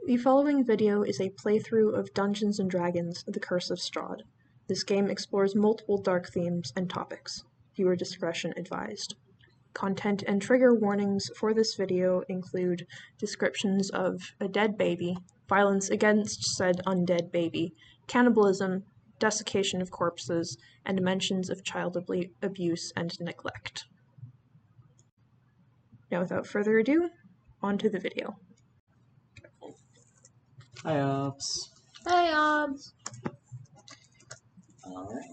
The following video is a playthrough of Dungeons & Dragons: The Curse of Strahd. This game explores multiple dark themes and topics. Viewer discretion advised. Content and trigger warnings for this video include descriptions of a dead baby, violence against said undead baby, cannibalism, desiccation of corpses, and mentions of child abuse and neglect. Now without further ado, on to the video. Hi, Ops. Hey, Ops! Alright.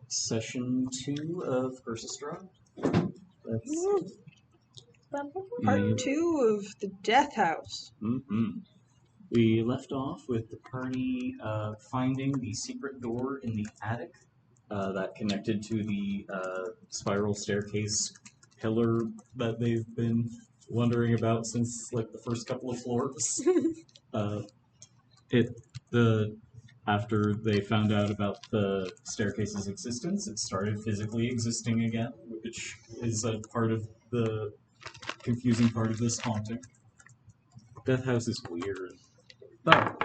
Session 2 of Curse of Strahd. Part 2 of the Death House. We left off with the party finding the secret door in the attic that connected to the spiral staircase pillar that they've been wondering about since like the first couple of floors. After they found out about the staircase's existence, it started physically existing again, which is a part of the confusing part of this haunting. Death House is weird. But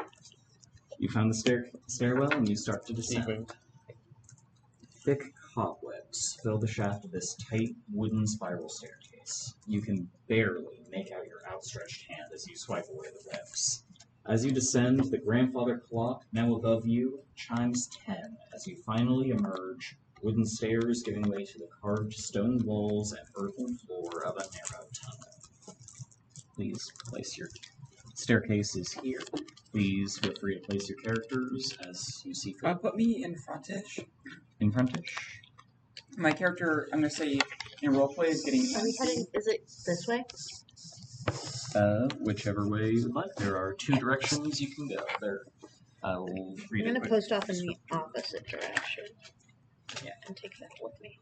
you found the stairwell and you start to descend. Thick cobwebs fill the shaft of this tight wooden spiral staircase. You can barely make out your outstretched hand as you swipe away the webs. As you descend, the grandfather clock, now above you, chimes 10 as you finally emerge, wooden stairs giving way to the carved stone walls and earthen floor of a narrow tunnel. Please place your staircase is here. Please feel free to place your characters as you see fit. Put me in frontish. In frontish? My character, I'm going to say, in roleplay is getting... Are we heading, is it this way? Whichever way you would like. There are two directions you can go. I'll read I'm going to post off in the opposite direction. Yeah. And take that with me.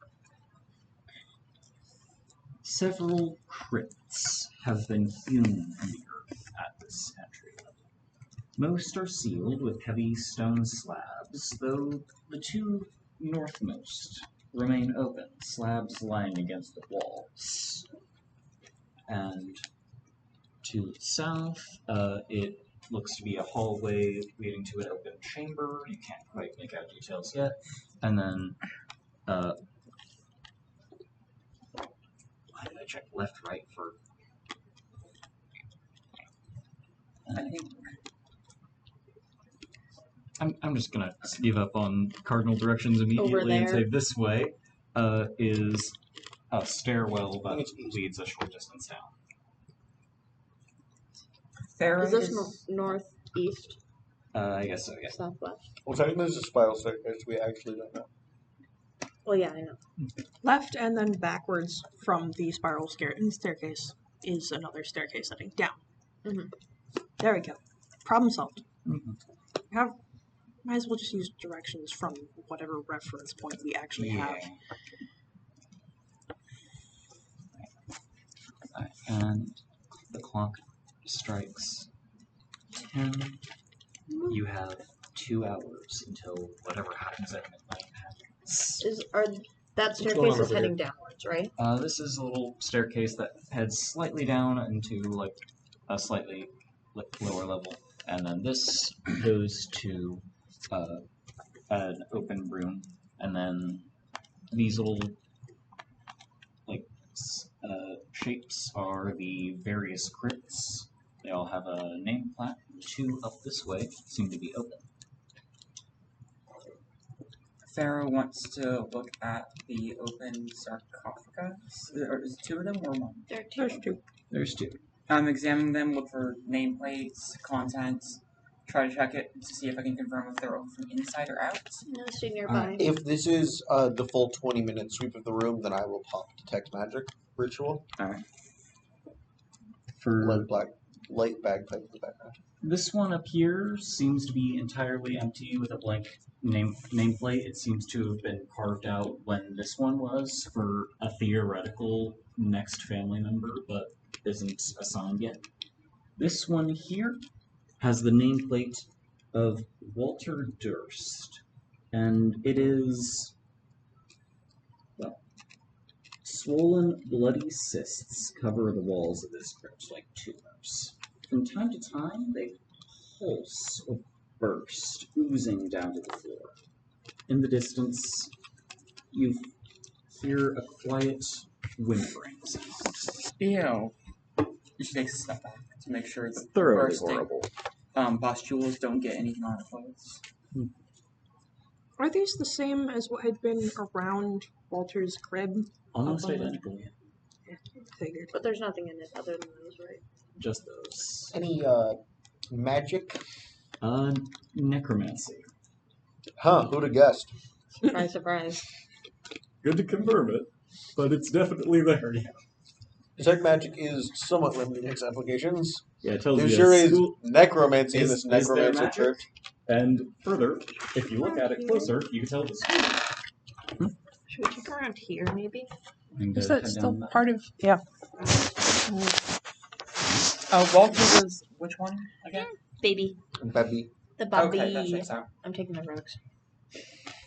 Several crypts have been hewn from the earth at this entry level. Most are sealed with heavy stone slabs, though the two northmost remain open, slabs lying against the walls. And to the south, it looks to be a hallway leading to an open chamber. You can't quite make out details yet. And then, why did I check left, right for? I think... I'm just gonna give up on cardinal directions immediately and say this way is a stairwell that leads a short distance down. Is this northeast? I guess so, yeah. Southwest? Well, technically it's a spiral staircase. We actually don't know. Well, yeah, I know. Left and then backwards from the spiral staircase is another staircase heading down. There we go. Problem solved. Might as well just use directions from whatever reference point we actually have. And the clock strikes 10. You have 2 hours until whatever happens at midnight happens. That staircase is heading downwards, right? This is a little staircase that heads slightly down into like a slightly lower level, and then this goes to an open room, and then these little shapes are the various crypts. They all have a name plaque. 2 up this way seem to be open. Pharaoh wants to look at the open sarcophagus. Is 2 of them or 1? There's two. There's 2. I'm examining them, look for nameplates, contents, try to check it to see if I can confirm if they're open from inside or out. No, stay nearby. If this is the full 20-minute sweep of the room, then I will pop Detect Magic Ritual. Alright. For light bagpipe in the background. this one up here seems to be entirely empty with a blank nameplate. It seems to have been carved out when this one was for a theoretical next family member, but isn't assigned yet. This one here has the nameplate of Walter Durst, and it is, well, swollen, bloody cysts cover the walls of this crypt like tumors. from time to time, they pulse or burst, oozing down to the floor. In the distance, you hear a quiet whimpering sound. Ew. You should take a step back to make sure the Thoroughly bursting horrible. pustules don't get anything on our clothes. Are these the same as what had been around Walter's crib? Almost Oh, identical, yeah. Figured. But there's nothing in it other than those, right? Just those. Any magic? Necromancy. Huh? Who'd have guessed? Surprise, surprise. Good to confirm it, but it's definitely there, yeah. Detect magic is somewhat limited in its applications. Yeah, it tells There you sure is school- necromancy in is this there necromancer magic? church. And further, if you look at it closer, you can tell the school. Should we check around here, maybe? And, Is head that still down that part of? Yeah. Walter was which one again? Baby. Baby. The Bobby. Okay, that checks out. I'm taking the rugs.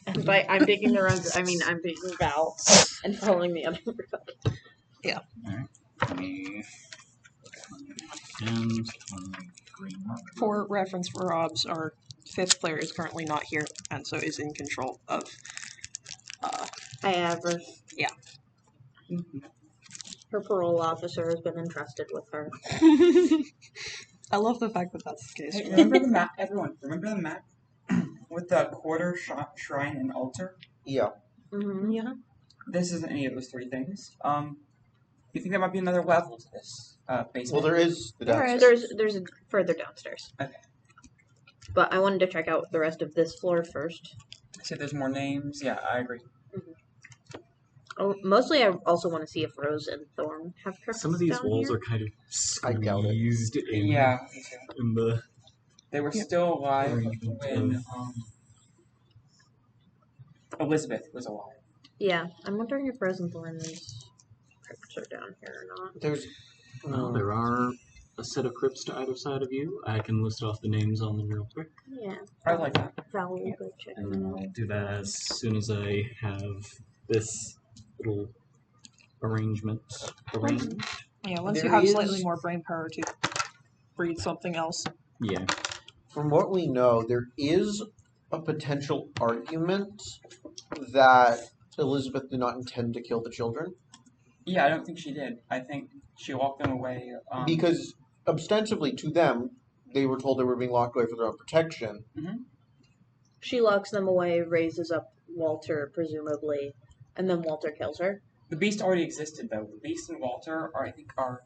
And by I'm taking the rugs, I mean I'm taking Val and following the other rug. Let me and green marker. For reference for Robs, our 5th player is currently not here, and so is in control of. I have her. Yeah. Her parole officer has been entrusted with her. I love the fact that that's the case. Hey, remember the map, everyone? Remember the map with the quarter, shrine, and altar? Yeah. Mm-hmm. Yeah. This isn't any of those three things. You think there might be another level to this basement? Well, there is the There is. downstairs. There's a further downstairs. Okay. But I wanted to check out the rest of this floor first. See if there's more names. Yeah, I agree. Oh, mostly I also want to see if Rose and Thorn have crypts Some of these down walls here. are kind of I doubt it. squeezed in, Yeah, me too. in the They were still alive Arrangement when of- Elizabeth was alive. Yeah, I'm wondering if Rose and Thorn's crypts are down here or not. There's. Well, there are a set of crypts to either side of you. I can list off the names on them real quick. Yeah, I like that. Val will go check And them then out. I'll do that as soon as I have this little arrangement arranged. Yeah, once There you have is- slightly more brain power to breed something else. Yeah. From what we know, there is a potential argument that Elizabeth did not intend to kill the children Yeah, I don't think she did. I think she locked them away. because ostensibly to them, they were told they were being locked away for their own protection. She locks them away, raises up Walter, presumably, and then Walter kills her. The beast already existed, though. The beast and Walter are, I think, are.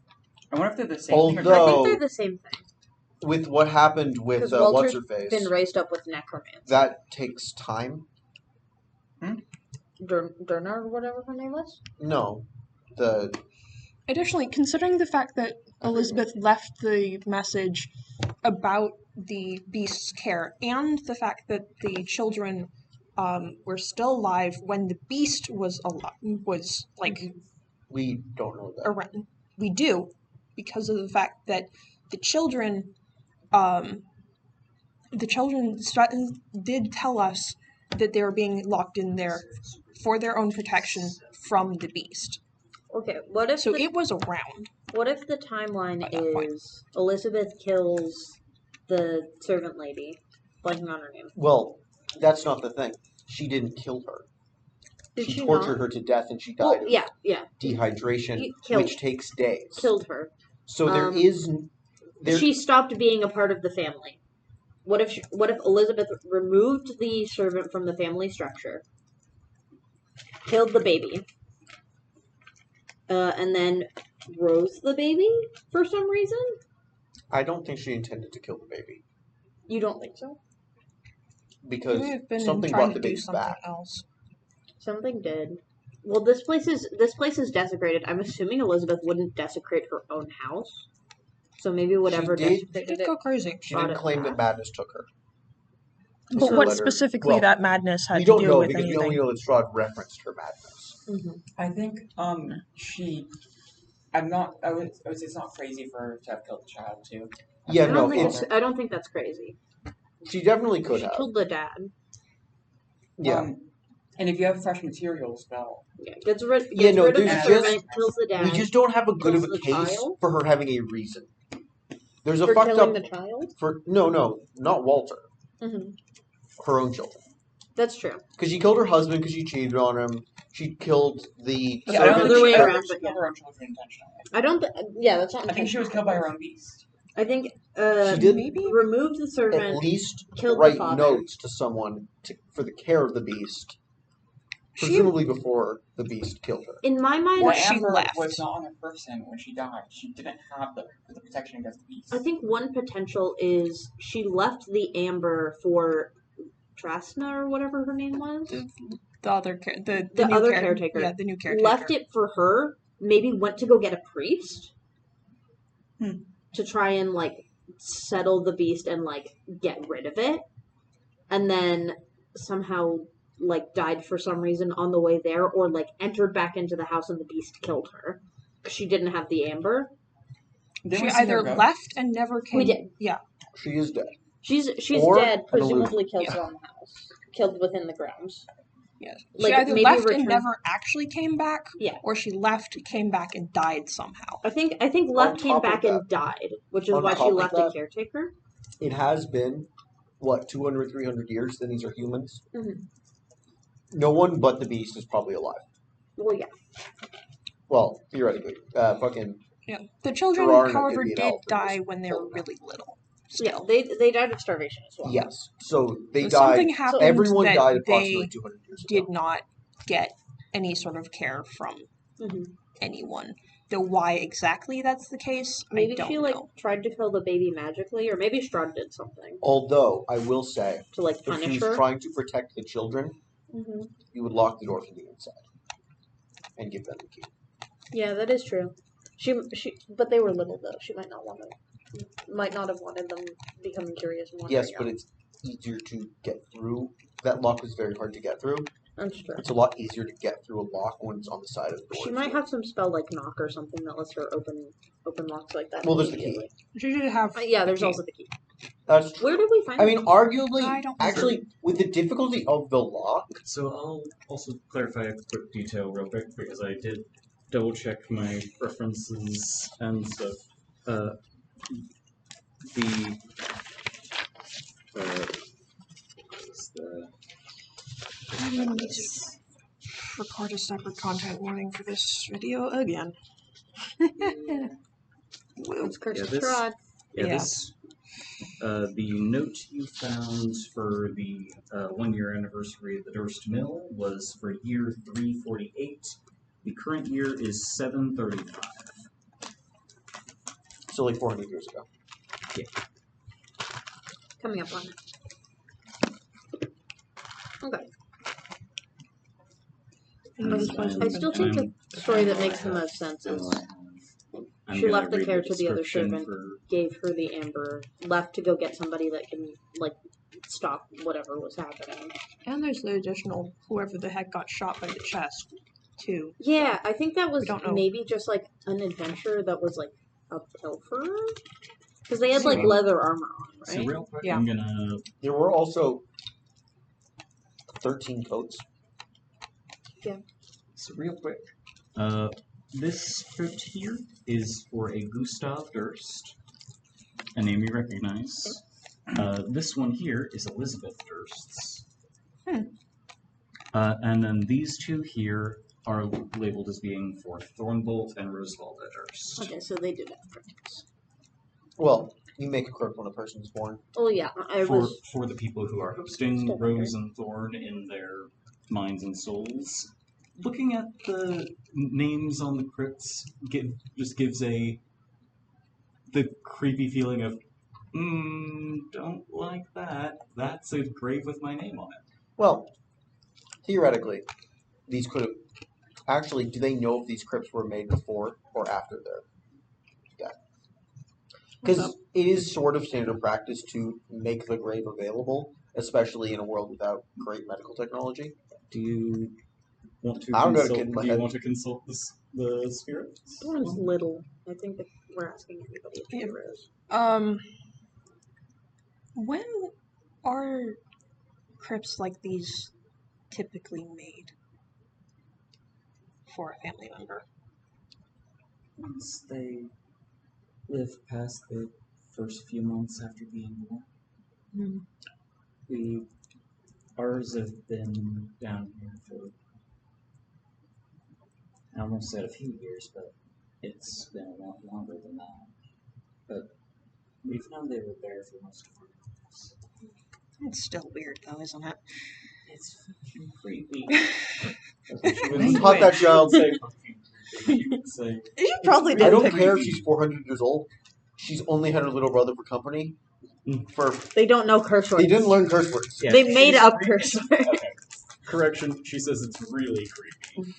I wonder if they're the same thing. I Although- think they're the same thing. With what happened with 'Cause what's Walter's her face, been raised up with necromancy. that takes time. Durnar, or whatever her name was? No, the Additionally, considering the fact that Elizabeth left the message about the beast's care, and the fact that the children were still alive when the beast was we don't know that. around, we do, because of the fact that the children did tell us that they were being locked in there for their own protection from the beast. Okay, what if So the, it was around. what if the timeline By that point. is Elizabeth kills the servant lady, blanking on her name. Well, that's not the thing. She didn't kill her. Did she she tortured not? her to death, and she died Well, of yeah, dehydration, He killed- which takes days. killed her. So there Um, is. There, She stopped being a part of the family. What if Elizabeth removed the servant from the family structure, killed the baby, and then rose the baby for some reason? I don't think she intended to kill the baby You don't think so? because May have been something trying brought to the do baby something back. else. Something did. Well, this place is desecrated. I'm assuming Elizabeth wouldn't desecrate her own house. So maybe whatever did- She desecrated did it. go crazy. She Brought didn't it claim that back. madness took her. But So what let her- specifically well, that madness had We to don't do know with because we anything? only know that Strahd referenced her madness. Mhm. I think she. I'm not. I would say it's not crazy for her to have killed the child too. Yeah, I no, don't think it's I don't think that's crazy. she definitely could She have. killed the dad. Yeah, And if you have fresh materials, well, Yeah, gets rid Yeah, no, of the there's servant, just- kills the dad. we just don't have a good of kills a the case child? for her having a reason. There's a For fucked killing up the child? no, not Walter. Mm-hmm. Her own children. That's true. Because she killed her husband because she cheated on him. She killed the Yeah, I don't other think way she, I don't around, think she but killed her own children intentionally. I don't. Yeah, that's not. I think she was killed by her own beast. I think She did maybe? removed the at servant, least killed the write father. notes to someone for the care of the beast, She presumably before the beast killed her. In my mind, Or The she Amber left. was not on her person when she died. She didn't have the protection against the beast. I think one potential is she left the amber for Trasna or whatever her name was. the other the The new other care- caretaker. Yeah, the new caretaker. Left it for her. Maybe went to go get a priest to try and like settle the beast and like get rid of it, and then somehow like died for some reason on the way there, or like entered back into the house and the beast killed her. She didn't have the amber. Didn't She we see either her go? left and never came. We did. Yeah. She is dead. She's Or dead, an presumably illusion. killed Yeah. around the house, killed within the grounds. Yes. Like, She either maybe left return- and never actually came back, Yeah. or she left, came back, and died somehow. I think left, came top of back, that- and died, which is on why top she of left that- a caretaker. It has been, 200, 300 years, then these are humans. Mhm. No one but the beast is probably alive. Well, yeah. Well, theoretically. Fucking Yeah. The children, Gerard however, could be an did elf who die was when they were killed. really little. Yeah, Still. they died of starvation as well. yes. So they So died. something happened Everyone that died they approximately 200 years ago. did not get any sort of care from Mhm. anyone. Though why exactly that's the case, Maybe I don't she like know. tried to kill the baby magically, or maybe Strahd did something Although, I will say, to like if she punish was her. trying to protect the children, Mm-hmm. you would lock the door from the inside and give them the key. Yeah, that is true. But they were little though. She might not have wanted them becoming curious and wandering Yes, but out. it's easier to get through. That lock was very hard to get through. That's true. It's a lot easier to get through a lock when it's on the side of the door. She might have some spell like knock or something that lets her open locks like that. Well, there's the key. immediately. She did have. Yeah, there's the key. also the key. That's true. Where did we find? I the mean, key? arguably, I don't actually, with the difficulty of the lock, So I'll also clarify a quick detail real quick because I did double check my references and stuff. The what's the I'm gonna need to record a separate content warning for this video again. It's cursed Yeah, this- Strahd. yeah, Yeah. this the note you found for the 1-year anniversary of the Durst Mill was for year 348. The current year is 735. so like 400 years ago. Coming up on it. Okay. I still think the story that makes the most sense is she gonna left the read care to the other description servant, for- gave her the amber, left to go get somebody that can like stop whatever was happening. And there's the additional whoever the heck got shot by the chest, too. Yeah, I think that was don't know. maybe just like an adventurer that was like a pilferer. Because they had like So- leather armor on, So right? real quick, Yeah. I'm gonna There were also 13 coats. So real quick, this script here is for a Gustav Durst, a name you recognize. This one here is Elizabeth Durst's. And then these two here are labeled as being for Thornbolt and Rosevalda Durst. Okay, so they did have critics. Well, you make a crook when a person's born. Oh yeah, I was. For the people who are hosting Still Rose and Thorn in their minds and souls. Looking at the names on the crypts just gives the creepy feeling of, don't like that. That's a grave with my name on it. Well, theoretically, these could have. Actually, do they know if these crypts were made before or after their death? Because it is sort of standard practice to make the grave available, especially in a world without great medical technology. Do you want to I'm gonna consult? get in my Do you head. want to consult the spirits? Thorn's little. I think that we're asking anybody if Yeah. she Rose. When are crypts like these typically made for a family member? Once they live past the first few months after being born. Hmm. Ours have been down here for, I almost said a few years, but it's been a lot longer than that. But we've known they were there for most of our lives. It's still weird, though, isn't it? It's fucking creepy. Who taught that child? You would say, You probably I did. don't care if she's 400 years old. She's only had her little brother for company. They don't know curse words. They didn't learn curse words. yeah, They made she's up creepy. curse words. Okay. Correction, she says it's really creepy.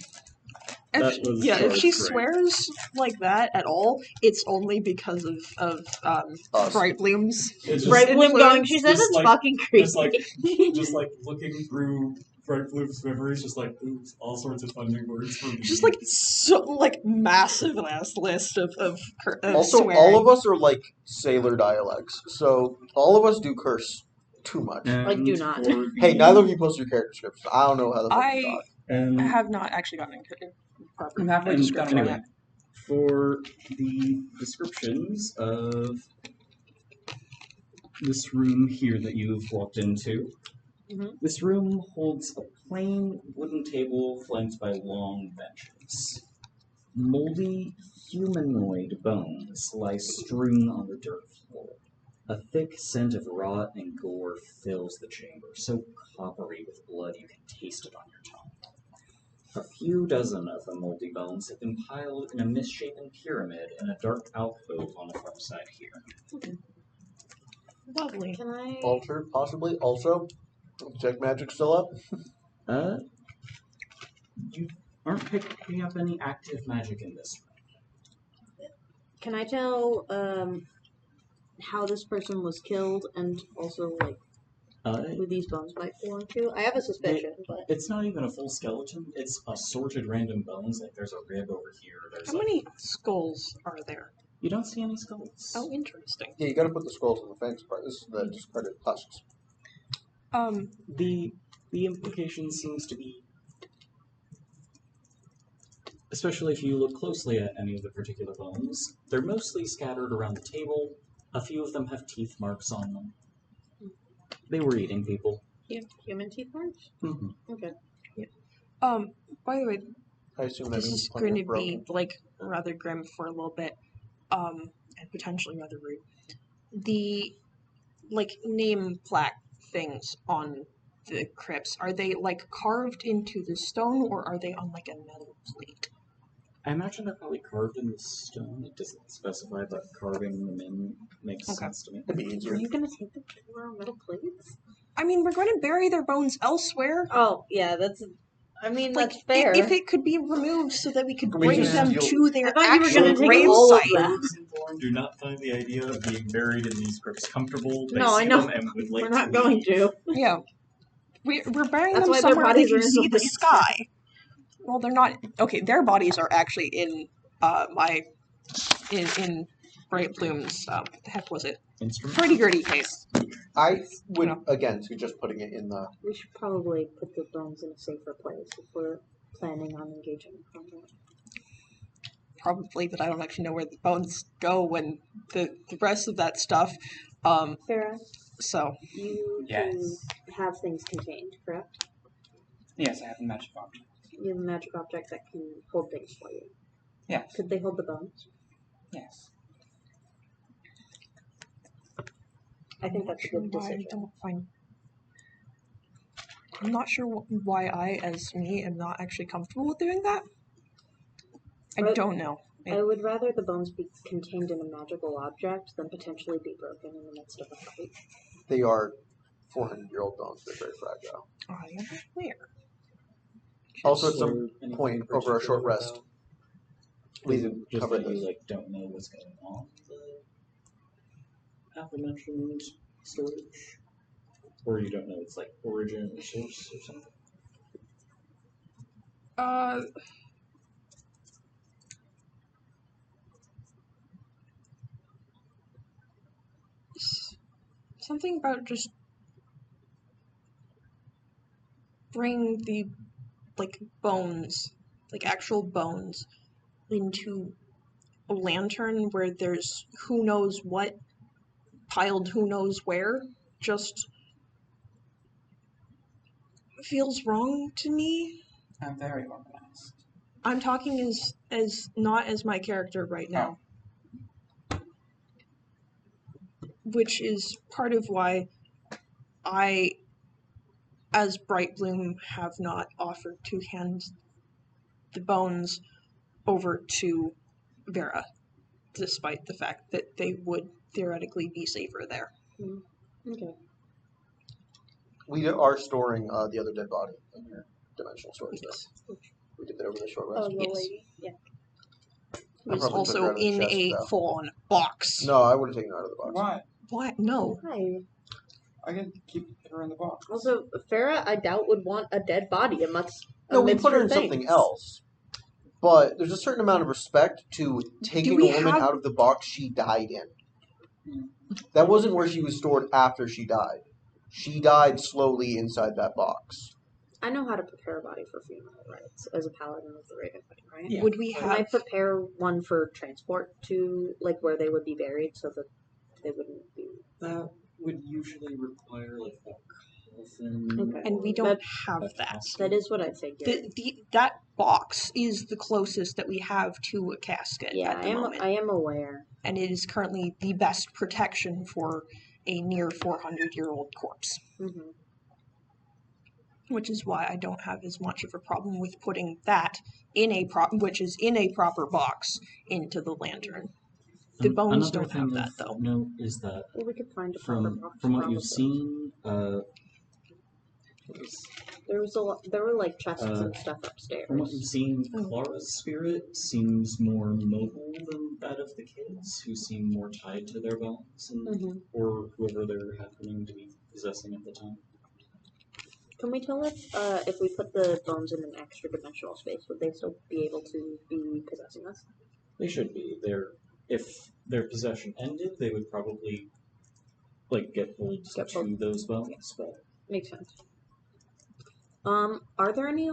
That was If she Strahd. swears like that at all, it's only because of Us. Bright Bloom's. It's Bright Bloom going, she says just it's like- fucking creepy. just like looking through Bright Bloom's memories, just like oops, all sorts of funding words for me. Just like so massive ass list of Also, swearing. all of us are like sailor dialects, so all of us do curse too much. I do not. for the- Hey, neither of you post your character descriptions. I don't know how the fuck you talk. and I have not actually gotten a proper I'm halfway And describing description anyway, yet. for the descriptions of this room here that you've walked into, this room holds a plain wooden table flanked by long benches. Moldy humanoid bones lie strewn on the dirt floor. A thick scent of rot and gore fills the chamber, so coppery with blood you can taste it on your tongue. A few dozen of the moldy bones have been piled in a misshapen pyramid in a dark alcove on the far side here. Lovely. Can I? Alter, possibly. Also, check magic still up. You aren't picking up any active magic in this room. Can I tell how this person was killed and also like who these bones might belong to? I have a suspicion, but It's not even a full skeleton. It's assorted random bones. Like there's a rib over here. There's How many skulls are there? You don't see any skulls. Oh, interesting. Yeah, you gotta put the skulls in the fangs part. This is the discarded husks. The implication seems to be, especially if you look closely at any of the particular bones, they're mostly scattered around the table. A few of them have teeth marks on them. They were eating people. human teeth marks. Mm-hmm. Okay. By the way, I assume that this means is plenty going of to be broken. like rather grim for a little bit, and potentially rather rude. The name plaque things on the crypts, are they carved into the stone or are they on a metal plate? I imagine they're probably carved in the stone. It doesn't specify, but carving them in makes sense to me. It'd be Are easier. you gonna take them to our metal plates? I mean, we're going to bury their bones elsewhere. Oh yeah, that's. I mean, Like, that's fair. If it could be removed so that we could We bring just them steal- to their I thought you were actual gonna take grave all of site. them. Those informed do not find the idea of being buried in these crypts comfortable. They No, I see know. them and would like We're to not leave. going to. Yeah. We're burying That's them why their somewhere they bodies are can in see the the sky. Well, they're not. Okay, their bodies are actually in in Bright Bloom's, what the heck was it? Instrument? Hurdy-gurdy case. I would, No. again, suggest putting it in the... We should probably put the bones in a safer place if we're planning on engaging in combat. Probably, but I don't actually know where the bones go when the rest of that stuff. Farah, So, you Yes. do have things contained, correct? Yes, I have a magic object. You have a magic object that can hold things for you. Yes. Could they hold the bones? Yes. I think that's a good decision. I'm not sure why I, as me, am not actually comfortable with doing that. I But- don't know. I would rather the bones be contained in a magical object than potentially be broken in the midst of a fight. They are 400-year-old bones. They're very fragile. I am aware. Also, at So, some anything point over a short particular rest, about- we Is it can just cover that this. you don't know what's going on with the aforementioned storage, or you don't know its origin or source or something. Something about just bring the bones, actual bones, into a lantern where there's who knows what piled who knows where just feels wrong to me. I'm very organized. I'm talking as not as my character right now. Which is part of why I, as Bright Bloom, have not offered to hand the bones over to Vera, despite the fact that they would theoretically be safer there. Okay. We are storing the other dead body in your dimensional storage. Yes. We did that over the short rest. Oh, the Yes. lady. Yeah. It I was probably took her also out of the in chest, a though. full-on box. No, I would have taken her out of the box. Why? What? No. Hi. I can keep her in the box. Also, Farah, I doubt would want a dead body amidst No, we put her in things. something else. But there's a certain amount of respect to taking we a woman have- out of the box she died in. That wasn't where she was stored after she died. She died slowly inside that box. I know how to prepare a body for funeral rites as a paladin of the Ravenwood, right? Yeah. Would we Can I have... prepare one for transport to like where they would be buried so that they wouldn't be? That would usually require like a coffin. Okay. And we don't That- have that. That is what I figured. That box is the closest that we have to a casket Yeah, at the moment. I am aware. And it is currently the best protection for a near 400-year-old corpse. Mm-hmm. Which is why I don't have as much of a problem with putting that in a which is in a proper box into the lantern. The bones Another don't have thing that of though. note is that Well, we could find a proper from box. from what probably. you've seen, There was a lot. There were like chests Uh, and stuff upstairs. from what you've seen, Clara's spirit seems more mobile than that of the kids, who seem more tied to their bones, and, Mhm. or whoever they're happening to be possessing at the time. Can we tell if we put the bones in an extra dimensional space, would they still be able to be possessing us? They should be. If their possession ended, they would probably get pulled Get to pulled. those bones. But Makes sense. Are there any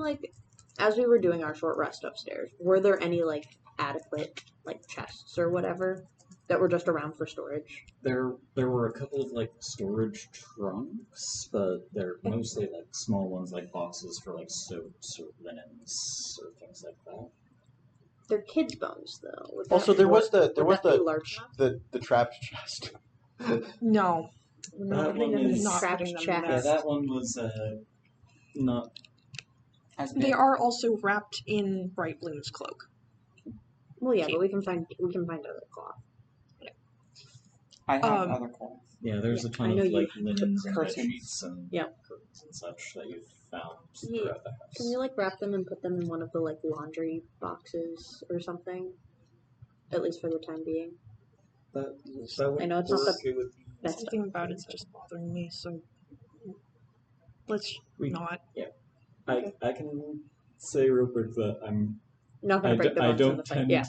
as we were doing our short rest upstairs, were there any adequate chests or whatever that were just around for storage? there were a couple of storage trunks, but they're mostly small ones, like boxes for soaps or linens or things like that. They're kids' bones though. Would Also, that there work? was the Would that be large enough? the trapped chest. No. That putting one them in is- Not trapped putting them in chests. Yeah, that one was not. As They big. are also wrapped in Bright Bloom's cloak. Well, yeah, but we can find other cloth. I have um, other cloth. Yeah, there's Yeah, a ton I know of you- linens and bed curtains. sheets and Yeah. curtains and such that you've found Yeah. throughout the house. Can we wrap them and put them in one of the laundry boxes or something? At least for the time being. That would I know it's not work. the It would be best. Something about it's just bothering me, so let's not. I can say real quick that Not gonna break the bones in the fight. Yeah.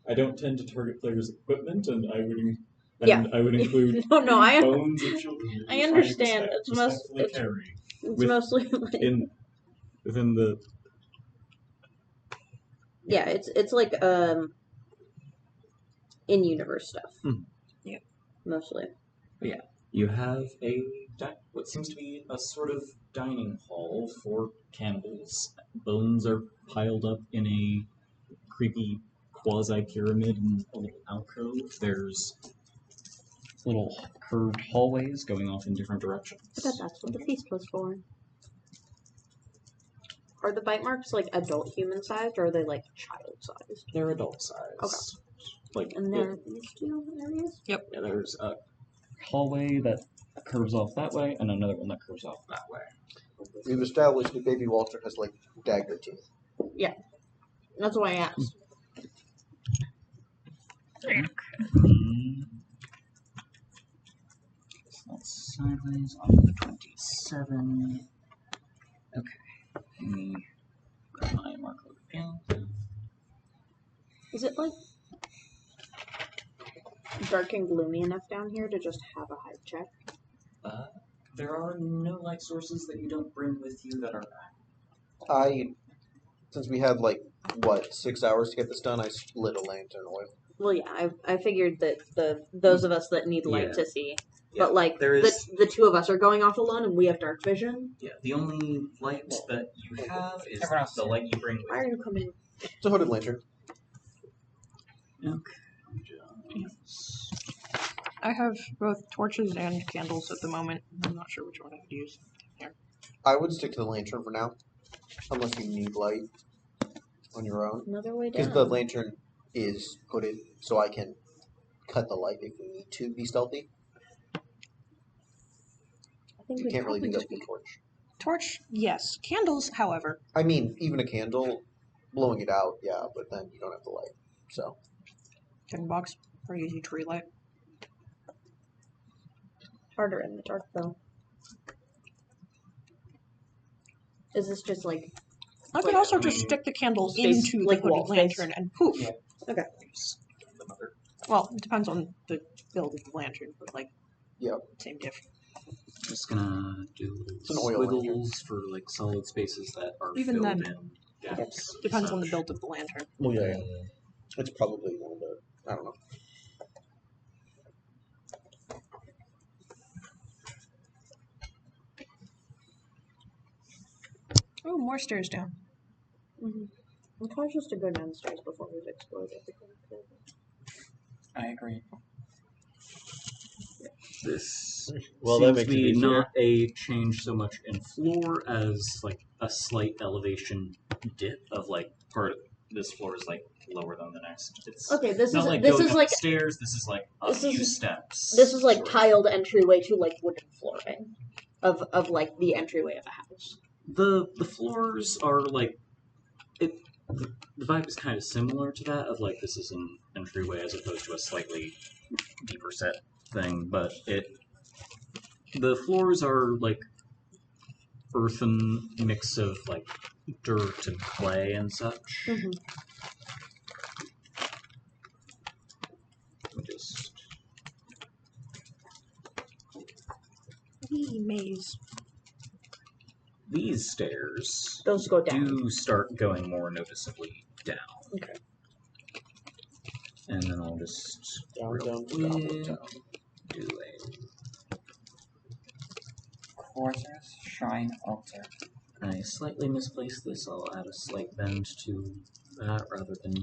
I don't tend to target players' equipment, and I would Yeah. I would include No, I bones of children. that I you're trying to understand. It's respectfully it's- carry it's with- mostly within the. yeah, it's in universe stuff. Yeah. Mostly. You have what seems to be a sort of dining hall for cannibals. Bones are piled up in a creepy quasi-pyramid in a little alcove. There's little curved hallways going off in different directions. I bet that's what the feast was for. Are the bite marks adult human sized or are they child sized? They're adult size. And there are these two areas? Yeah, there's a hallway that curves off that way, and another one that curves off that way. We've established that Baby Walter has dagger teeth. That's why I asked. So that's sideways off of 27. Okay. Let me grab my marker again. Is it dark and gloomy enough down here to just have a hide check? There are no light sources that you don't bring with you that are Since we had 6 hours to get this done, I lit a lantern oil. Well, yeah, I figured that those of us that need light Yeah. to see but like there is. the two of us are going off alone, and we have dark vision. Yeah, the only light that you have is Everyone else. the light you bring Why with are you coming? It's a hooded lantern. you. I have both torches and candles at the moment. I'm not sure which one I would use. I would stick to the lantern for now, unless you need light on your own. Another way Because down. the lantern is hooded, so I can cut the light if we need to be stealthy. I think You we'd can't really do probably that just with a torch. Torch, yes. Candles, however. I mean, even a candle, blowing it out, yeah, but then you don't have the light. So, Tin box, or easy tree light. harder in the dark though. Is this just like I could Like, also I just mean, stick the candle space, into like the hooded wall space? lantern and poof. Yeah. okay? Well, it depends on the build of the lantern, but like, Yep. same diff. Just gonna do an oil lantern. squiggles for like solid spaces that are Even filled then, in gaps. Depends and on the such. build of the lantern. Well, yeah. It's probably one of the, I don't know. Oh, more stairs down. Mm-hmm. I'm cautious to go downstairs before we've explored everything. I agree. This Well, that seems makes to it be easier. not a change so much in floor as like a slight elevation dip of like part of this floor is like lower than the next. It's Okay, this not is like this going is up like the stairs. This is like a this few is- steps. this is like sort of. tiled entryway to like wooden flooring of like the entryway of a house. The floors are like it. The vibe is kind of similar to that of like this is an entryway as opposed to a slightly deeper set thing, but the floors are like earthen mix of like dirt and clay and such. Mm-hmm. Just Wee maze. these stairs Those go down. do start going more noticeably down. Okay. And then I'll just Down, real down, quick down, down. do Quarters, shrine, altar. I slightly misplaced this. I'll add a slight bend to that rather than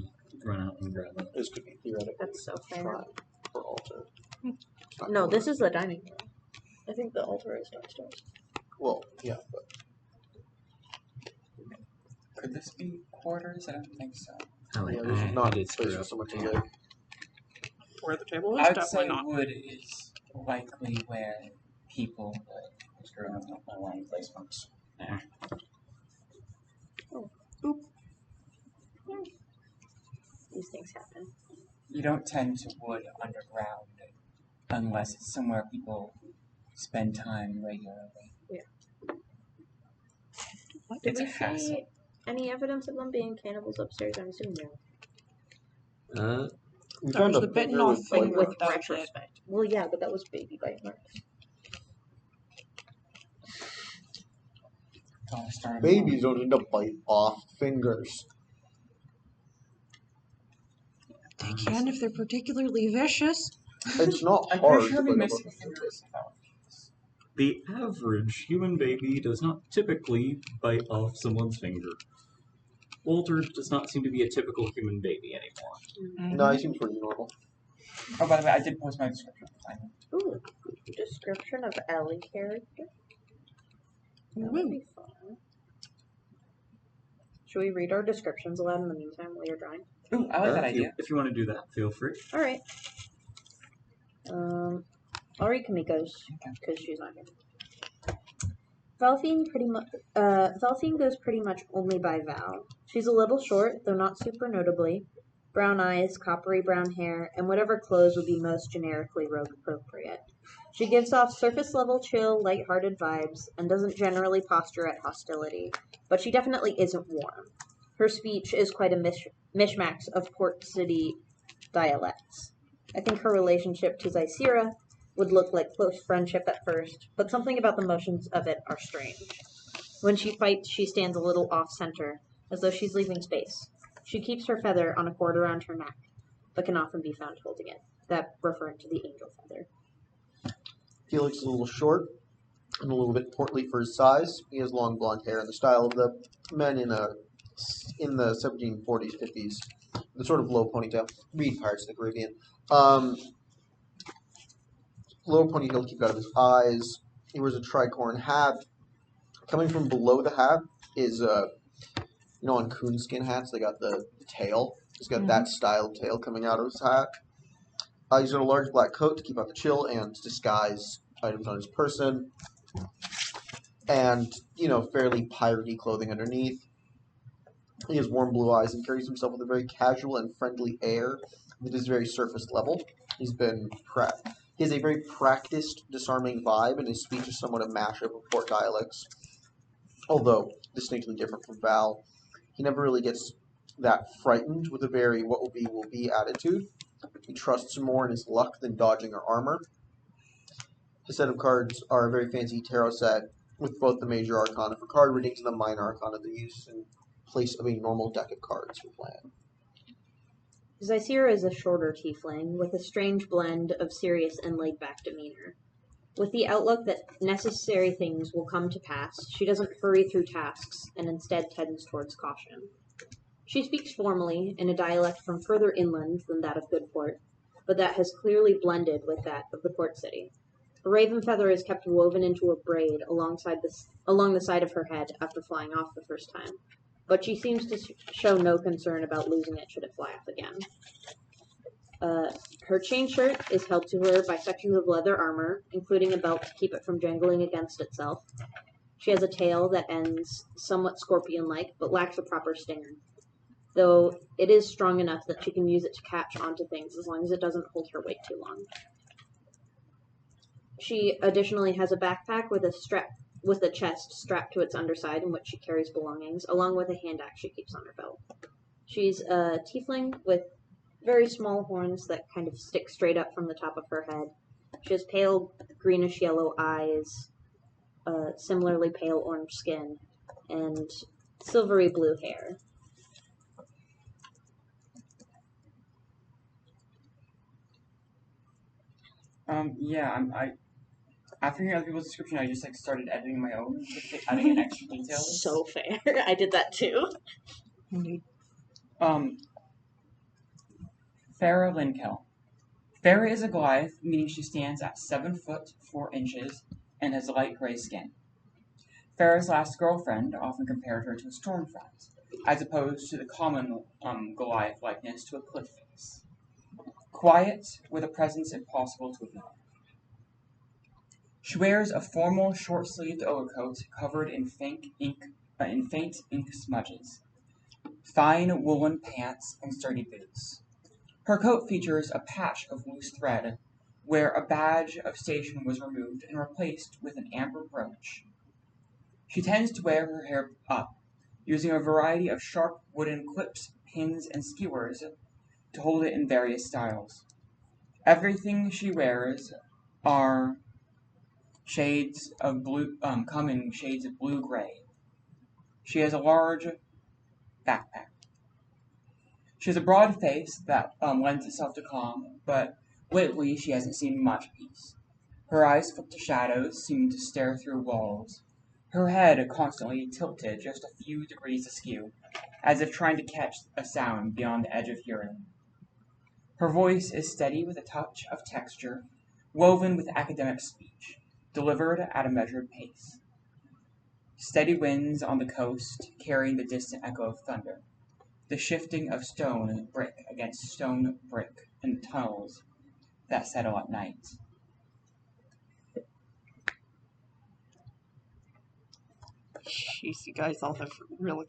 run out and grab it. This could be theoretically That's so fair. shrine or altar. It's not No, corner. this is the dining room. I think the altar is downstairs. Well, yeah, but Could this be quarters? I don't think so. Oh, wait, yeah, there's I not did space screw for up. so much Yeah. wood. Where the table is, I would definitely say not. wood is likely where people would screw up my line placement. Yeah. These things happen. You don't tend to wood underground unless it's somewhere people spend time regularly. Did It's we a hassle. see any evidence of them being cannibals upstairs? I'm assuming no. We There found was a the bitten finger off with, Like finger. with that was it. retrospect. Well, yeah, but that was baby bite marks. Don't start a babies don't end up bite off fingers. They can if they're particularly vicious. It's not I'm hard pretty sure to we bite missed off the a finger. fingers. The average human baby does not typically bite off someone's finger. Walter does not seem to be a typical human baby anymore. No, he seems pretty normal. Oh, by the way, I did post my description finally. Ooh, description of Ellie character. That would be fun. Should we read our descriptions aloud in the meantime while you're drawing? Ooh, I like that If you, idea. if you want to do that, feel free. All right. I'll read Kamiko's because she's not here. Valthine goes pretty much only by Val. She's a little short, though not super notably. Brown eyes, coppery brown hair, and whatever clothes would be most generically rogue appropriate. She gives off surface-level chill, light-hearted vibes, and doesn't generally posture at hostility, but she definitely isn't warm. Her speech is quite a mishmash of Port City dialects. I think her relationship to Zysira would look like close friendship at first, but something about the motions of it are strange. When she fights, she stands a little off-center, as though she's leaving space. She keeps her feather on a cord around her neck, but can often be found holding it, that referring to the angel feather. Felix is a little short and a little bit portly for his size. He has long blonde hair in the style of the men in the 1740s, 50s. The sort of low ponytail. Read Pirates of the Caribbean. Low ponytail keep out of his eyes. He wears a tricorn hat. Coming from below the hat is, on coonskin hats, they got the tail. He's got that style tail coming out of his hat. He's got a large black coat to keep out the chill and disguise items on his person. And, fairly piratey clothing underneath. He has warm blue eyes and carries himself with a very casual and friendly air that is very surface level. He has a very practiced, disarming vibe, and his speech is somewhat a mashup of port dialects. Although distinctly different from Val, he never really gets that frightened with a very what will be attitude. He trusts more in his luck than dodging or armor. His set of cards are a very fancy tarot set with both the major arcana for card readings and the minor arcana they use in place of a normal deck of cards for playing. Zysira is a shorter tiefling with a strange blend of serious and laid-back demeanor. With the outlook that necessary things will come to pass, she doesn't hurry through tasks and instead tends towards caution. She speaks formally in a dialect from further inland than that of Goodport, but that has clearly blended with that of the port city. A raven feather is kept woven into a braid along the side of her head after flying off the first time, but she seems to show no concern about losing it should it fly off again. Her chain shirt is held to her by sections of leather armor, including a belt to keep it from jangling against itself. She has a tail that ends somewhat scorpion-like, but lacks a proper stinger, though it is strong enough that she can use it to catch onto things as long as it doesn't hold her weight too long. She additionally has a backpack with a chest strapped to its underside in which she carries belongings, along with a hand axe she keeps on her belt. She's a tiefling with very small horns that kind of stick straight up from the top of her head. She has pale greenish-yellow eyes, similarly pale orange skin, and silvery blue hair. After hearing other people's description, I just started editing my own, adding in extra details. So fair. I did that too. Farah Linkel. Farah is a Goliath, meaning she stands at 7 foot 4 inches and has light gray skin. Farah's last girlfriend often compared her to a Stormfront, as opposed to the common Goliath likeness to a cliff face. Quiet, with a presence impossible to ignore. She wears a formal, short-sleeved overcoat covered in faint ink smudges, fine woolen pants, and sturdy boots. Her coat features a patch of loose thread, where a badge of station was removed and replaced with an amber brooch. She tends to wear her hair up, using a variety of sharp wooden clips, pins, and skewers to hold it in various styles. Everything she wears are shades of blue, come in shades of blue-gray. She has a large backpack. She has a broad face that lends itself to calm, but lately she hasn't seen much peace. Her eyes flip to shadows, seeming to stare through walls. Her head constantly tilted just a few degrees askew, as if trying to catch a sound beyond the edge of hearing. Her voice is steady with a touch of texture, woven with academic speech, delivered at a measured pace. Steady winds on the coast carrying the distant echo of thunder, the shifting of stone brick against stone brick in the tunnels that settle at night. Jeez, you guys all have really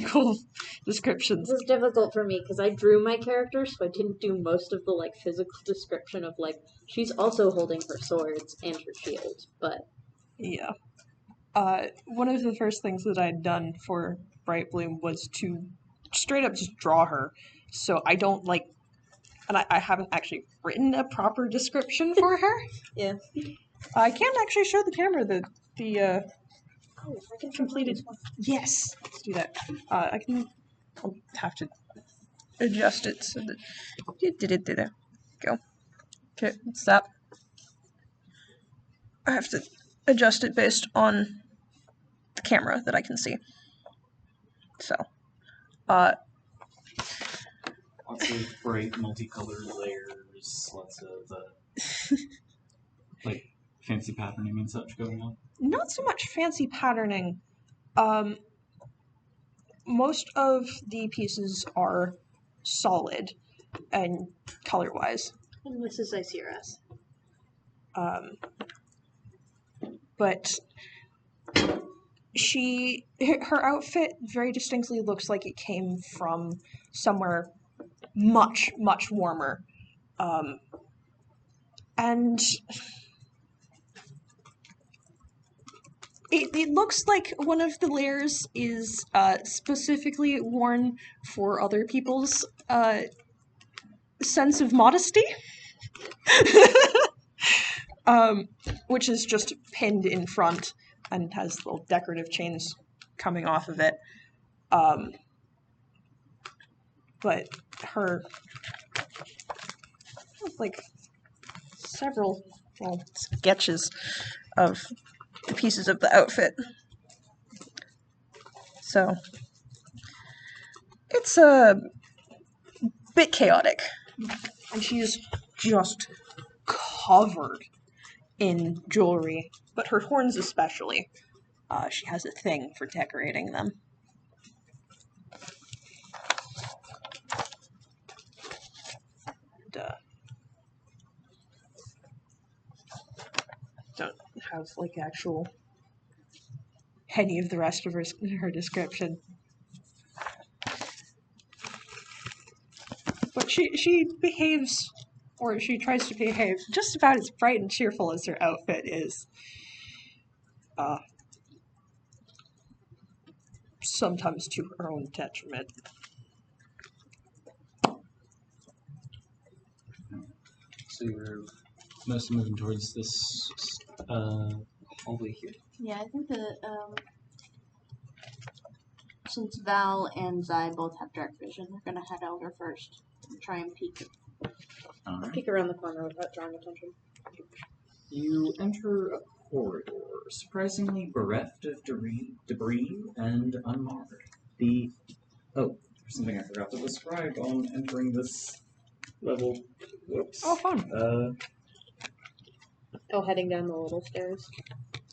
cool descriptions. This is difficult for me because I drew my character, so I didn't do most of the physical description of she's also holding her swords and her shield, but yeah. One of the first things that I'd done for Bright Bloom was to straight up just draw her, so I don't and I haven't actually written a proper description for her. Yeah. I can't actually show the camera the I can completed. Yes, let's do that. I'll have to adjust it so that there. Go. Okay, stop. I have to adjust it based on the camera that I can see. So, Lots of bright, multicolored layers, lots of like fancy patterning and such going on. not so much fancy patterning. Most of the pieces are solid and color-wise. And this is Iciras. But her outfit very distinctly looks like it came from somewhere much, much warmer. And it looks like one of the layers is specifically worn for other people's sense of modesty. Which is just pinned in front and has little decorative chains coming off of it. But her, like, several sketches of the pieces of the outfit. So, it's a bit chaotic. And she's just covered in jewelry, but her horns especially. She has a thing for decorating them. And, don't have like actual any of the rest of her description. But she behaves, or she tries to behave, just about as bright and cheerful as her outfit is. Sometimes to her own detriment. So you're mostly moving towards this hallway here. Yeah, I think that since Val and Zai both have dark vision, we're gonna head Elder first and try and peek Alright. peek around the corner without drawing attention. You enter a corridor, surprisingly bereft of debris and unmarred. There's something I forgot to describe on entering this level. Whoops. Oh, fun. Heading down the little stairs.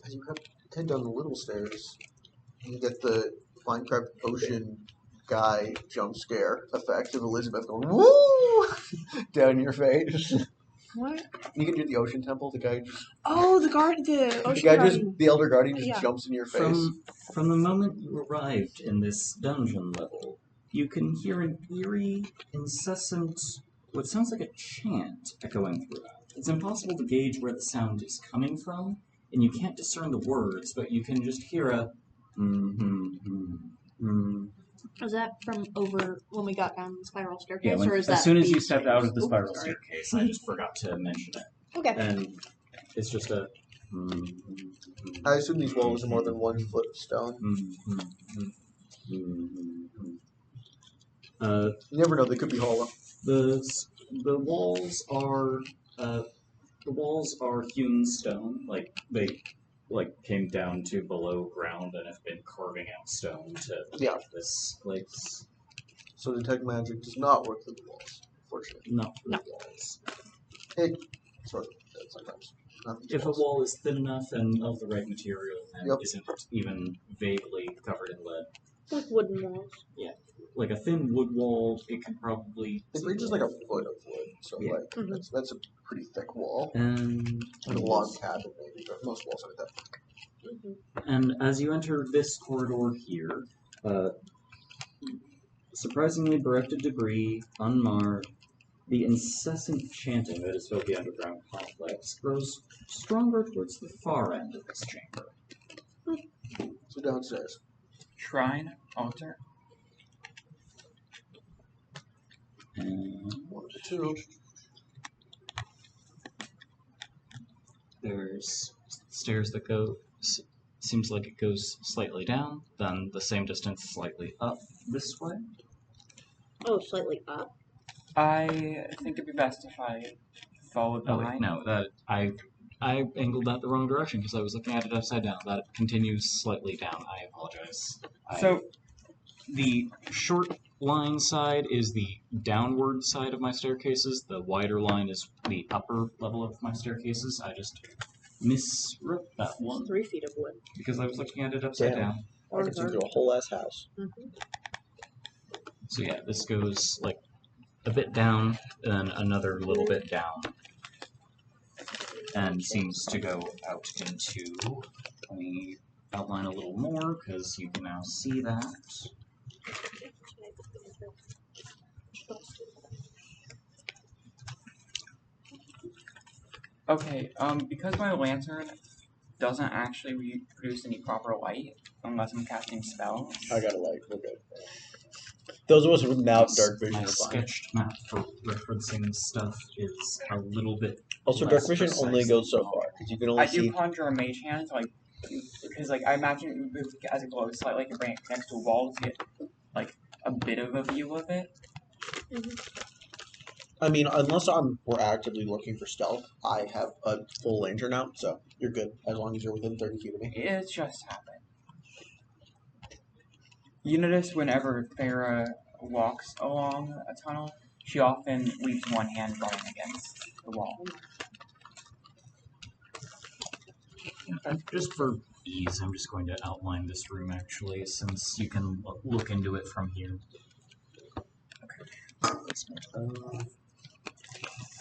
As you head down the little stairs, you get the Minecraft ocean guy jump scare effect of Elizabeth going woo down your face. What? You can do the ocean temple. The guy just Oh, the ocean the elder guardian just Yeah. jumps in your face. From the moment you arrived in this dungeon level, you can hear an eerie, incessant, what sounds like a chant echoing throughout. It's impossible to gauge where the sound is coming from, and you can't discern the words, but you can just hear a Was that from over when we got down the spiral staircase, Yeah, or is that as soon as you these stepped out of the stairs? spiral Sorry. staircase, I just forgot to mention it. Okay. And it's just a I assume these walls are more than 1 foot of stone. You never know; they could be hollow. The walls are hewn stone, like they came down to below ground and have been carving out stone to make this place. So detect magic does not work through the walls, unfortunately. Not through the walls. It sort of does sometimes. Not these If a walls. wall is thin enough and of the right material and Yep. isn't even vaguely covered in lead, Like wooden walls. like a thin wood wall, it can probably. It reaches like a foot of wood, so Yeah. like that's a pretty thick wall. And Like a log cabin maybe, but most walls aren't that thick. And as you enter this corridor here, surprisingly bereft of debris, unmarred, the incessant chanting that has filled the underground complex grows stronger towards the far end of this chamber. So downstairs. Shrine, altar. And 1 of the 2. there's stairs that go, seems like it goes slightly down, then the same distance slightly up this way. Oh, slightly up. I think it'd be best if I followed Oh behind. wait, no, that I angled that the wrong direction because I was looking at it upside down. That continues slightly down. I apologize. So, The short line side is the downward side of my staircases. The wider line is the upper level of my staircases. I just miswrote that one 3 feet of wood. because I was looking at it upside Damn. down. I can see through a whole ass house. So yeah, this goes like a bit down, then another little bit down, and seems to go out into. Let me outline a little more because you can now see that. okay, because my lantern doesn't actually produce any proper light unless I'm casting spells. I got a light. We're good. Those of us without dark vision My are fine. sketched map for referencing stuff is a little bit. Also, less dark vision only precise goes so than far because you can only I do see. conjure a mage hand, like, because like I imagine it would move as it glows slightly, I can bring it next to a wall to get like a bit of a view of it. I mean, unless we're actively looking for stealth, I have a full lantern out, so you're good as long as you're within 30 feet of me. It just happened. You notice whenever Farah walks along a tunnel, she often leaves one hand going against the wall. Just for ease, I'm just going to outline this room actually, since you can look into it from here.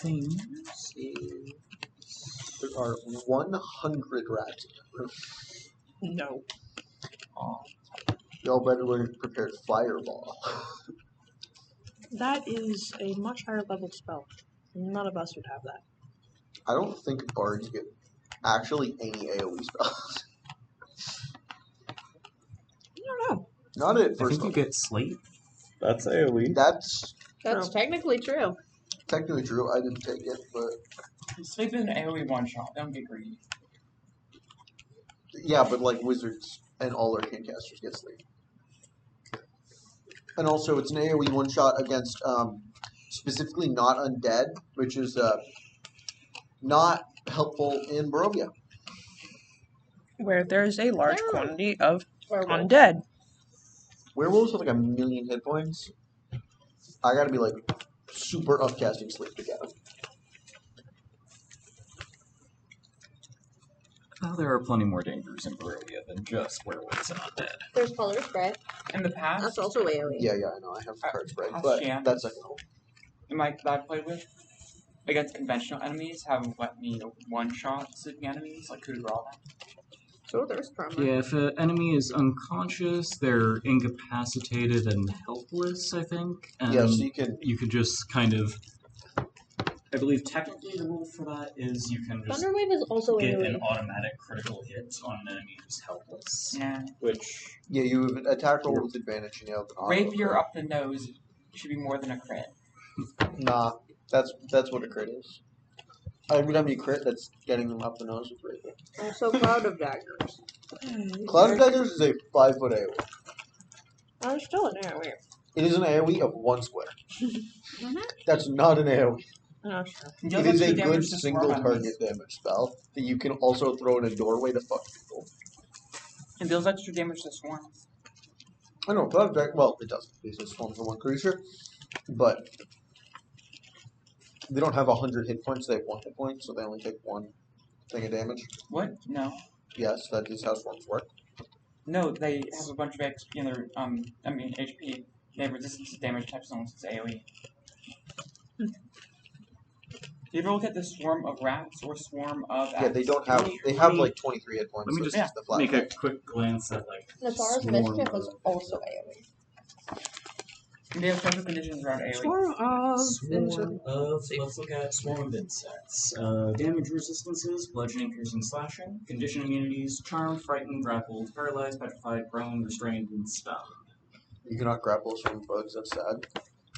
Things is. There are 100 rats in that room. No. Y'all better learn to prepare fireball. That is a much higher level spell. None of us would have that. I don't think bards get actually any AoE spells. I don't know. Not at I first think you level. get slate. That's AoE. That's That's technically true. technically true. I didn't take it, but Sleep is an AoE one shot, don't get greedy. yeah, but like wizards and all arcane casters get sleep. And also, it's an AoE one shot against specifically not undead, which is not helpful in Barovia. Where there's a large quantity of Werewolf. undead. Werewolves with like 1,000,000 hit points. I gotta be like super upcasting sleep to get them. Oh, there are plenty more dangers in Barovia than just werewolves and undead. There's color spray. In the past, That's also AoE. Yeah, I know. I have card spread, Past but jams. that's second level. that I've played with, against conventional enemies, have let me one-shot sleeping enemies, like coup de grace. So there's karma. Yeah, if an enemy is unconscious, they're incapacitated and helpless, I think. And Yeah, so you can. you could just kind of. I believe technically the rule for that is you can just Thunderwave is also get AoE. an automatic critical hit on an enemy who's helpless. Nah. Which. Yeah, you have an attack roll with advantage, and you have an auto Rapier crit. up the nose should be more than a crit. Nah, that's what a crit is. Every time you crit, that's getting them up the nose with rapier. Also, Cloud of Daggers. Cloud of Daggers is a 5-foot AoE. Oh, it's still an AoE. It is an AoE of 1 square. That's not an AoE. No, sure. It is a good single target damage spell that you can also throw in a doorway to fuck people. It deals extra damage to swarms. I know, Cloud of Daggers, well, it doesn't, because it's one for one creature, but they don't have 100 hit points, they have 1 hit point, so they only take 1 thing of damage. What? No. Yes, that is how swarms work. No, they have a bunch of XP in their, HP. They have resistance to damage types almost as AoE. Do you ever look at the swarm of rats or swarm of Yeah, they don't have, they have like 23 hit points. Let me so just it's the flat make a attack. quick glance at like. Nazar's swarm Mischief is of- also AoE. They have special conditions around AoE. Swarm of Swarm of, let's look at swarm of insects. Damage resistances, bludgeoning, piercing, slashing. Condition immunities, charm, frightened, grappled, paralyzed, petrified, prone, restrained, and stunned. You cannot grapple swarm bugs, that's sad.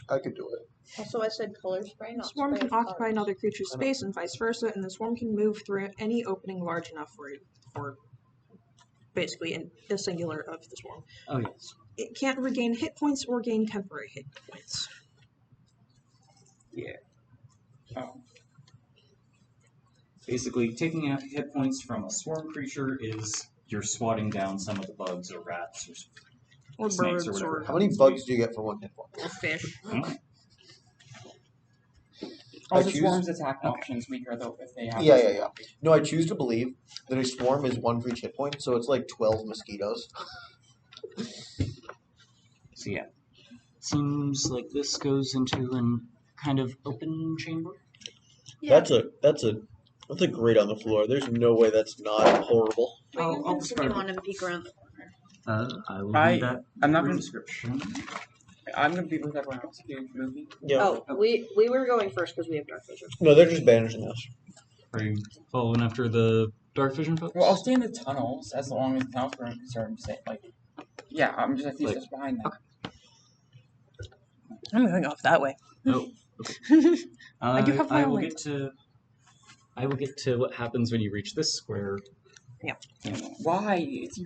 I could do it. Also, I said color spray, The not swarm spray can of occupy colors. another creature's space and vice versa, and the swarm can move through any opening large enough for basically a singular of the swarm. Oh yes. It can't regain hit points or gain temporary hit points. Oh. basically taking out hit points from a swarm creature is you're swatting down some of the bugs or rats Or snakes birds or whatever. or How many bugs do you get for 1 hit point? fish. Also, choose- swarms attack options weaker though if they have. Yeah. No, I choose to believe that a swarm is 1 for each hit point, so it's like 12 mosquitoes. So yeah, seems like this goes into an kind of open chamber. Yeah. That's a grate on the floor. There's no way that's not horrible. I'll describe it. want to peek around the corner. I will I- read that. I'm not gonna- description. I'm gonna be with everyone else. Huge movie. Yeah. Oh, we were going first because we have dark vision. No, they're just banishing us. Are you following after the dark vision folks? Well, I'll stay in the tunnels as long as the tunnels are concerned. Say like, yeah, I'm just a few steps behind them. I'm moving off that way. Oh, I do have my I own will light. get to what happens when you reach this square. Why? It's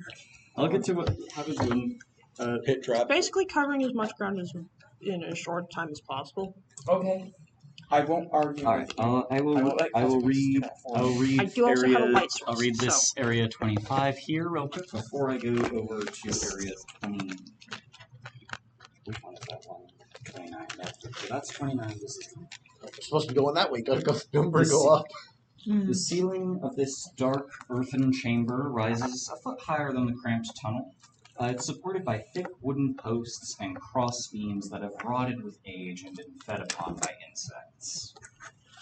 I'll get to what happens when Pit trap. Basically covering as much ground as in as short time as possible. okay. I won't argue. All right, with you. I will let read. consequences do that for I will me. read I do also have a area. light source, I'll read this so- area 25 here real quick before I go over to area 20. Which one is that one? 29. That's 29. This is We're supposed to be going that way. Gotta go number This- go up. The ceiling of this dark earthen chamber rises a foot higher than the cramped tunnel. It's supported by thick wooden posts and cross beams that have rotted with age and been fed upon by insects.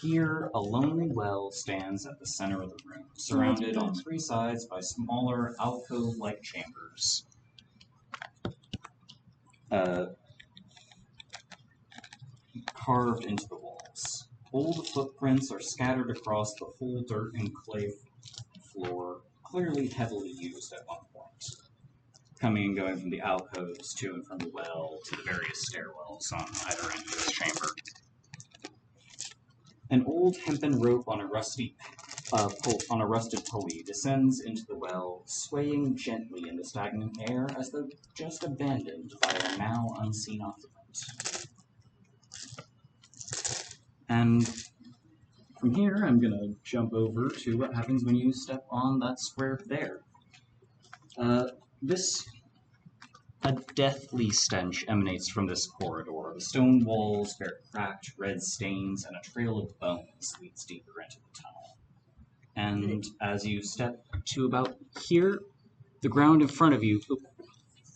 Here, a lonely well stands at the center of the room, surrounded on 3 sides by smaller alcove-like chambers. Carved into the walls. Old footprints are scattered across the whole dirt and clay floor, clearly heavily used at one point. Coming and going from the alcoves to and from the well to the various stairwells on either end of this chamber. An old hempen rope on a rusted pulley descends into the well, swaying gently in the stagnant air as though just abandoned by a now unseen occupant. And from here, I'm going to jump over to what happens when you step on that square there. A deathly stench emanates from this corridor. The stone walls bear cracked red stains, and a trail of bones leads deeper into the tunnel. And as you step to about here, the ground in front of you,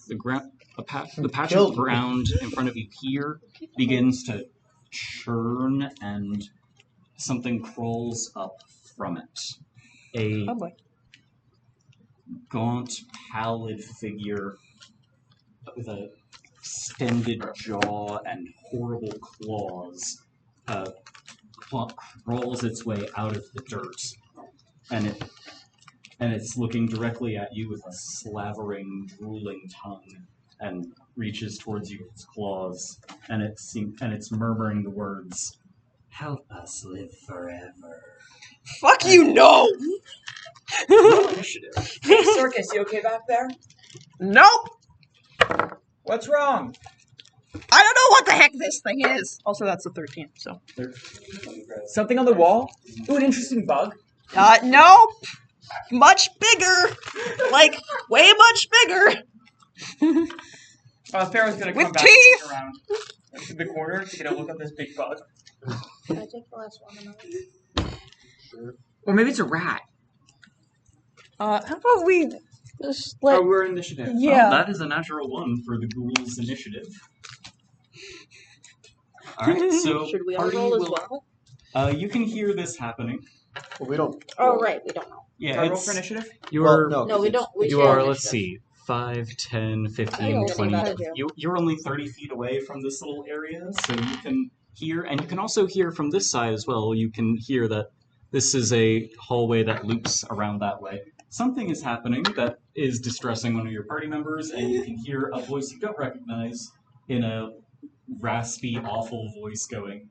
the patch of ground in front of you here begins to churn, and something crawls up from it. A Oh boy. gaunt, pallid figure with a extended jaw and horrible claws crawls its way out of the dirt, and it's looking directly at you with a slavering, drooling tongue, and reaches towards you with its claws, and it's murmuring the words, "Help us live forever." Fuck you, no! Roll initiative. Hey, Circus, you okay back there? Nope! What's wrong? I don't know what the heck this thing is! Also, that's a 13, so. Something on the wall? Ooh, an interesting bug. Nope! Much bigger! Like, way much bigger! Pharaoh's gonna With come back teeth! and around to the corner to get a look at this big bug. Can I take the last one? Or maybe it's a rat. How about we just Oh, let... we're initiative. Yeah. Oh, that is a natural 1 for the ghoul's initiative. Alright, so Should we all party roll as will- well? you can hear this happening. Well, we don't. Oh, right, we don't know. Yeah, Do I roll it's, for initiative? you're, Well, No, we don't. We you share are, let's initiative. see, 5, 10, I 15, don't 20. think I do. You're only 30 feet away from this little area, so you can hear, and you can also hear from this side as well. You can hear that this is a hallway that loops around that way. Something is happening that is distressing one of your party members, and you can hear a voice you don't recognize in a raspy, awful voice going,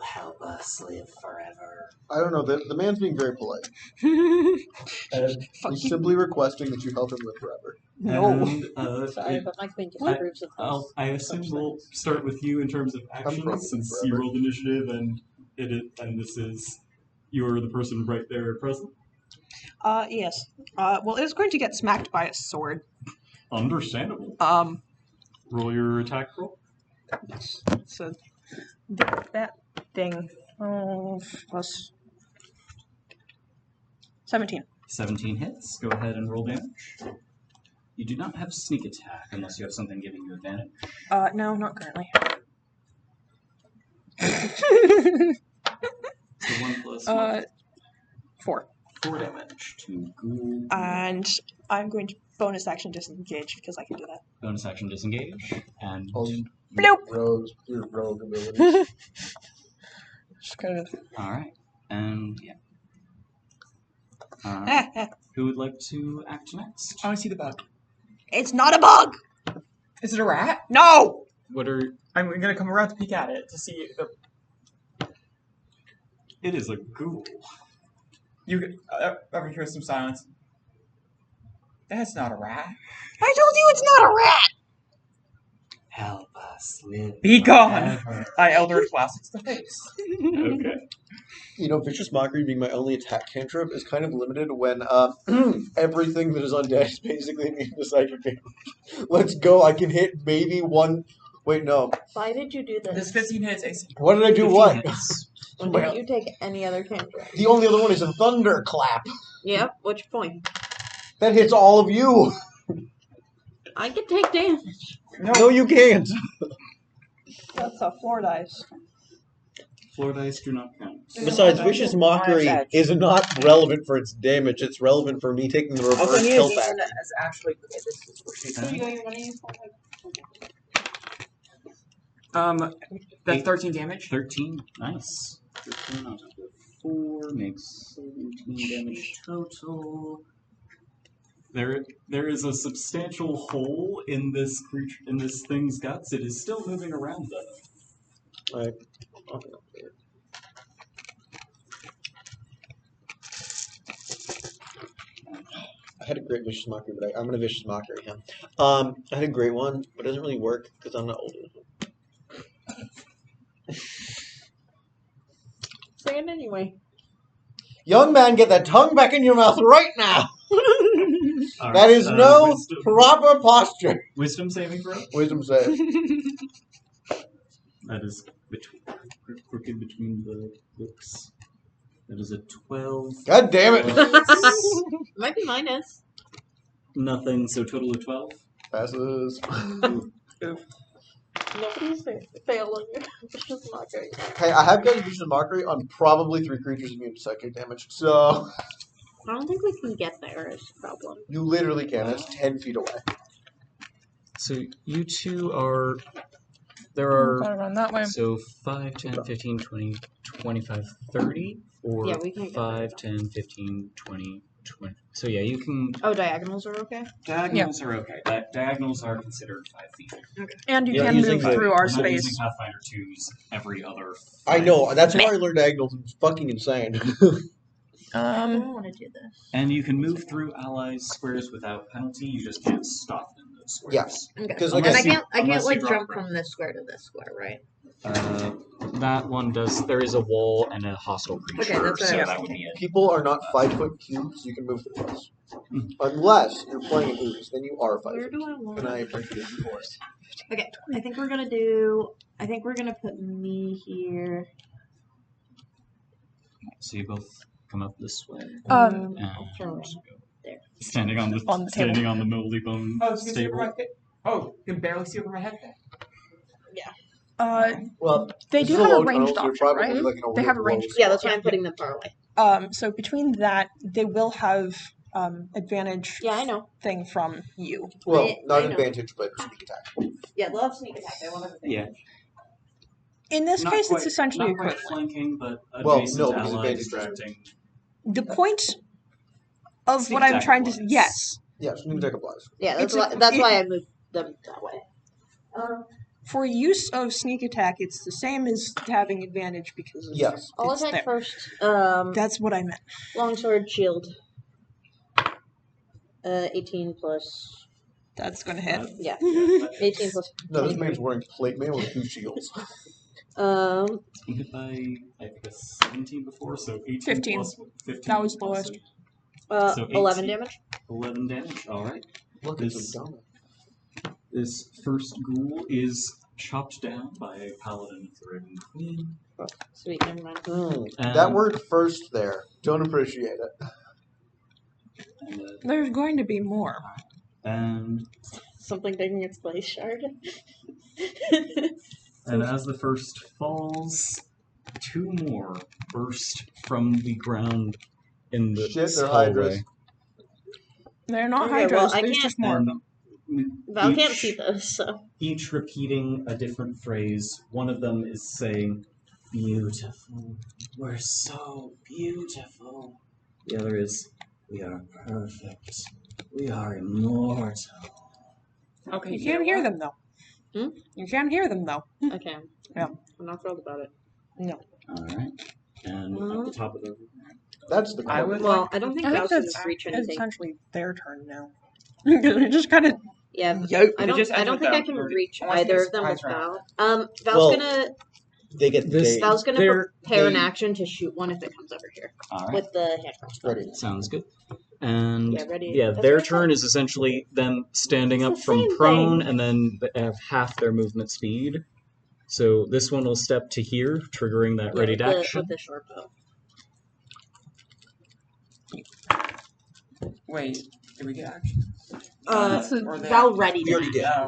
"Help us live forever." I don't know. The man's being very polite. And Fuck he's you. simply requesting that you help him live forever. No. And, Sorry, but my queen disapproves of this. I assume we'll start with you in terms of actions, from since forever. you rolled initiative, and this is You're the person right there present. Yes. Well, it's going to get smacked by a sword. Understandable. Roll your attack roll. So that thing. Plus 17. 17 hits. Go ahead and roll damage. You do not have sneak attack unless you have something giving you advantage. No, not currently. So 1 plus 4. 4 damage to Ghoul. And I'm going to bonus action disengage because I can do that. Bonus action disengage. And Bloop. Your rogue ability. Just kind of. alright. And yeah. Who would like to act next? I want to see the bug. It's not a bug! Is it a rat? No! What are... I'm gonna come around to peek at it to see the. It is a ghoul. You ever hear some silence? That's not a rat. I told you it's not a rat! Help us live. Be gone! forever. I Eldritch Blast the face. Okay. You know, Vicious Mockery being my only attack cantrip is kind of limited when everything that is undead is basically me the psychic damage. Let's go, I can hit maybe one... Wait, no. Why did you do This this? 15 hits AC. What did I do? 15 What? hits. When didn't you take any other cantrip? The only other one is a thunderclap. Yep, which point? That hits all of you. I can take damage. No, you can't. That's a floor dice. Floor dice do not count. Besides, Vicious Mockery Edge. is not relevant for its damage. It's relevant for me taking the reverse kill back. as actually. This is what she's That's 13 damage. 13. Nice. 13 on top of 4 makes 17 damage total. There is a substantial hole in this creature, in this thing's guts. It is still moving around though. I had a great Vicious Mockery, but I'm gonna Vicious Mockery him. I had a great one, but it doesn't really work because I'm not old enough. Say it anyway. Young man, get that tongue back in your mouth right now. All That right, is no wisdom, proper posture. wisdom saving throw. Wisdom save. That is crooked between the lips. That is a 12. God damn it. Might be minus. Nothing. So total of 12. Passes. Nobody's failing. It's just not great. Hey, I have got a Vicious Mockery on probably 3 creatures immune to psychic damage, so I don't think we can get there is the problem. you literally can. That's 10 feet away. So you two are. There Gotta are. run that way. So 5, 10, 15, 20, 25, 30? Or Yeah, we can't get 5, 10, 15, 20, 20. So yeah, you can. Oh, diagonals are okay? Diagonals are okay. Diagonals are considered 5 feet. And you Yeah, can using move the- through our We're not using space. Pathfinder 2's every other. I 5 know. That's feet. why I learned diagonals. It's fucking insane. I don't want to do this. And you can move through allies' squares without penalty. You just can't stop in those squares. Yes. Okay. Because And Unless I you- can't unless you like drop jump ground. from this square to this square, right? That one does. There is a wall and a hostile creature. Okay, that's what I so was that would be it. people are not 5 foot cubes. You can move through us. Unless you're playing an ooze, then you are 5 Where foot do I cubes. want? And I appreciate you for it. Okay, I think we're gonna do. I think we're gonna put me here. So you both come up this way. Um, And Sure. there. standing on the, On the table. standing on the moldy bone Oh, so you can see over stable. my head. Oh, you can barely see over my head there. Well, they this do is have a low tunnel, ranged so you're option, probably right? like in a They have a low ranged- spot. Yeah, that's why I'm putting them far away. So between that, they will have advantage Yeah, I know. thing from you. Well, not I know. advantage, but sneak attack. Yeah, they'll have sneak attack. They won't have advantage. Yeah. In this Not case, quite- it's essentially not quite equivalent. flanking, but Well, adjacent no, because allies advantage is- directing. The point of Sneak what I'm attack trying to applies. yes, Yeah, sneak attack applies. Yeah, that's It's a- why. That's it- why I moved them that way. for use of sneak attack, it's the same as having advantage because of Yes. I'll it's attack there. first. That's what I meant. Longsword, shield. 18 plus. That's gonna hit. Yeah, Yeah, 18 plus. No, this 23. man's wearing plate mail with 2 shields. You hit by, I guess, 17 before, so 18 15. plus 15. That was the also. lowest. So 11 18. damage. 11 damage, alright. Look, it's a dumb. This first ghoul is chopped down by a paladin of the Raven Queen. Sweet, never mind. That word first there. Don't appreciate it. And, There's going to be more. and Something taking its place, Shard. And as the first falls, two more burst from the ground in the Shit, they're hallway. hydras. They're not Okay, hydras. well, I There's can't- just more of them. Val can't see those, so. Each repeating a different phrase. One of them is saying, "Beautiful. We're so beautiful." The other is, "We are perfect. We are immortal." Okay. You can't hear them though. You can't hear them though. Okay. Yeah. I'm not thrilled about it. No. Alright. And at the top of the... That's the I would Well, like. I don't think I Val think can that's reach anything. essentially their turn now. We just kind of Yeah, yoke. I don't just think enter I them, can or- reach unless either it's of them with eyes round. Val. Val's Well, gonna They get This- they Val's gonna They're- prepare an they- action to shoot one if it comes over here Alright. with the hand crossbow. ready. Sounds good. And Yeah, ready. yeah, That's their what I turn is essentially them standing It's up the from same prone thing. and then they have half their movement speed. So this one will step to here, triggering that Yeah, ready with to the, action. with the short bow. Wait, did we get action? Or the- Val ready We to already did. Oh,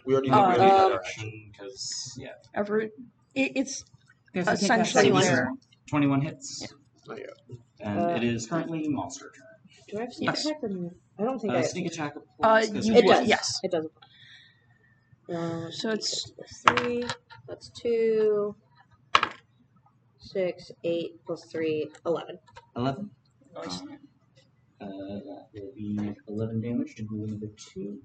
We already Uh, we already had our action. action because yeah, It's Because we can't Essentially, cast Anyone? it. they're 21 hits, Oh, yeah. and it is currently monster turn. Do I have sneak Yes. attack or no? I don't think I have Sneak attack. you It would, does. yes. It does. So it's That's 3. That's 2. 6, 8 plus 3, 11. 11. Nice. Alright. That will be 11 damage to ghoul number 2.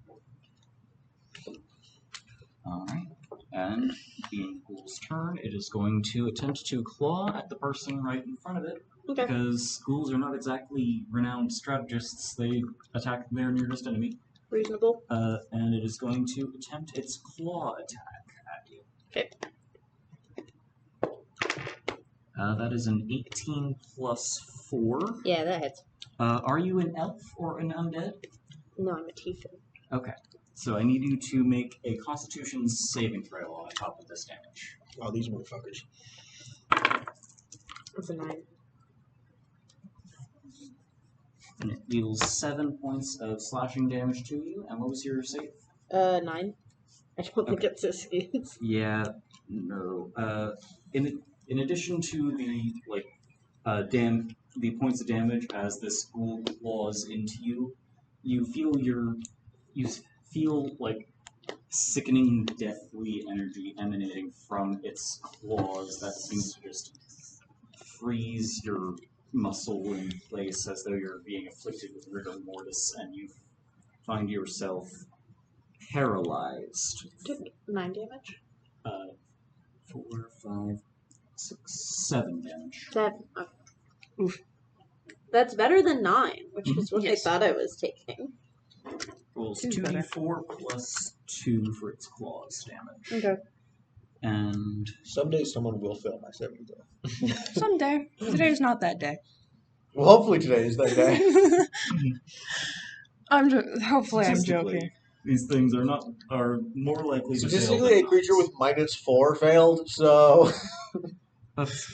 Alright. And being ghoul's turn, it is going to attempt to claw at the person right in front of it. Okay. Because ghouls are not exactly renowned strategists, they attack their nearest enemy. Reasonable. And it is going to attempt its claw attack at you. Okay. That is an 18 plus 4. Yeah, that hits. Are you an elf or an undead? No, I'm a tiefling. Okay. So I need you to make a Constitution saving throw on top of this damage. Oh, these motherfuckers. That's a 9. And it deals 7 points of slashing damage to you. And what was your save? 9. I don't think Okay. it succeeds. Yeah, no. In addition to the the points of damage as this ghoul claws into you, you feel like sickening, deathly energy emanating from its claws that seems to just freeze your muscle in place as though you're being afflicted with rigor mortis, and you find yourself paralyzed. Took 9 damage? 4, 5, 6, 7 damage. 7. Okay. Oof. That's better than 9, which is what Yes. I thought I was taking. Rolls Two's better. 2d4 plus 2 for its claws damage. Okay. And Someday someone will fail my saving throw. someday. Today's not that day. Well, hopefully today is that day. Hopefully I'm statistically, joking. these things are more likely to fail. Statistically, than a not. creature with -4 failed, so That's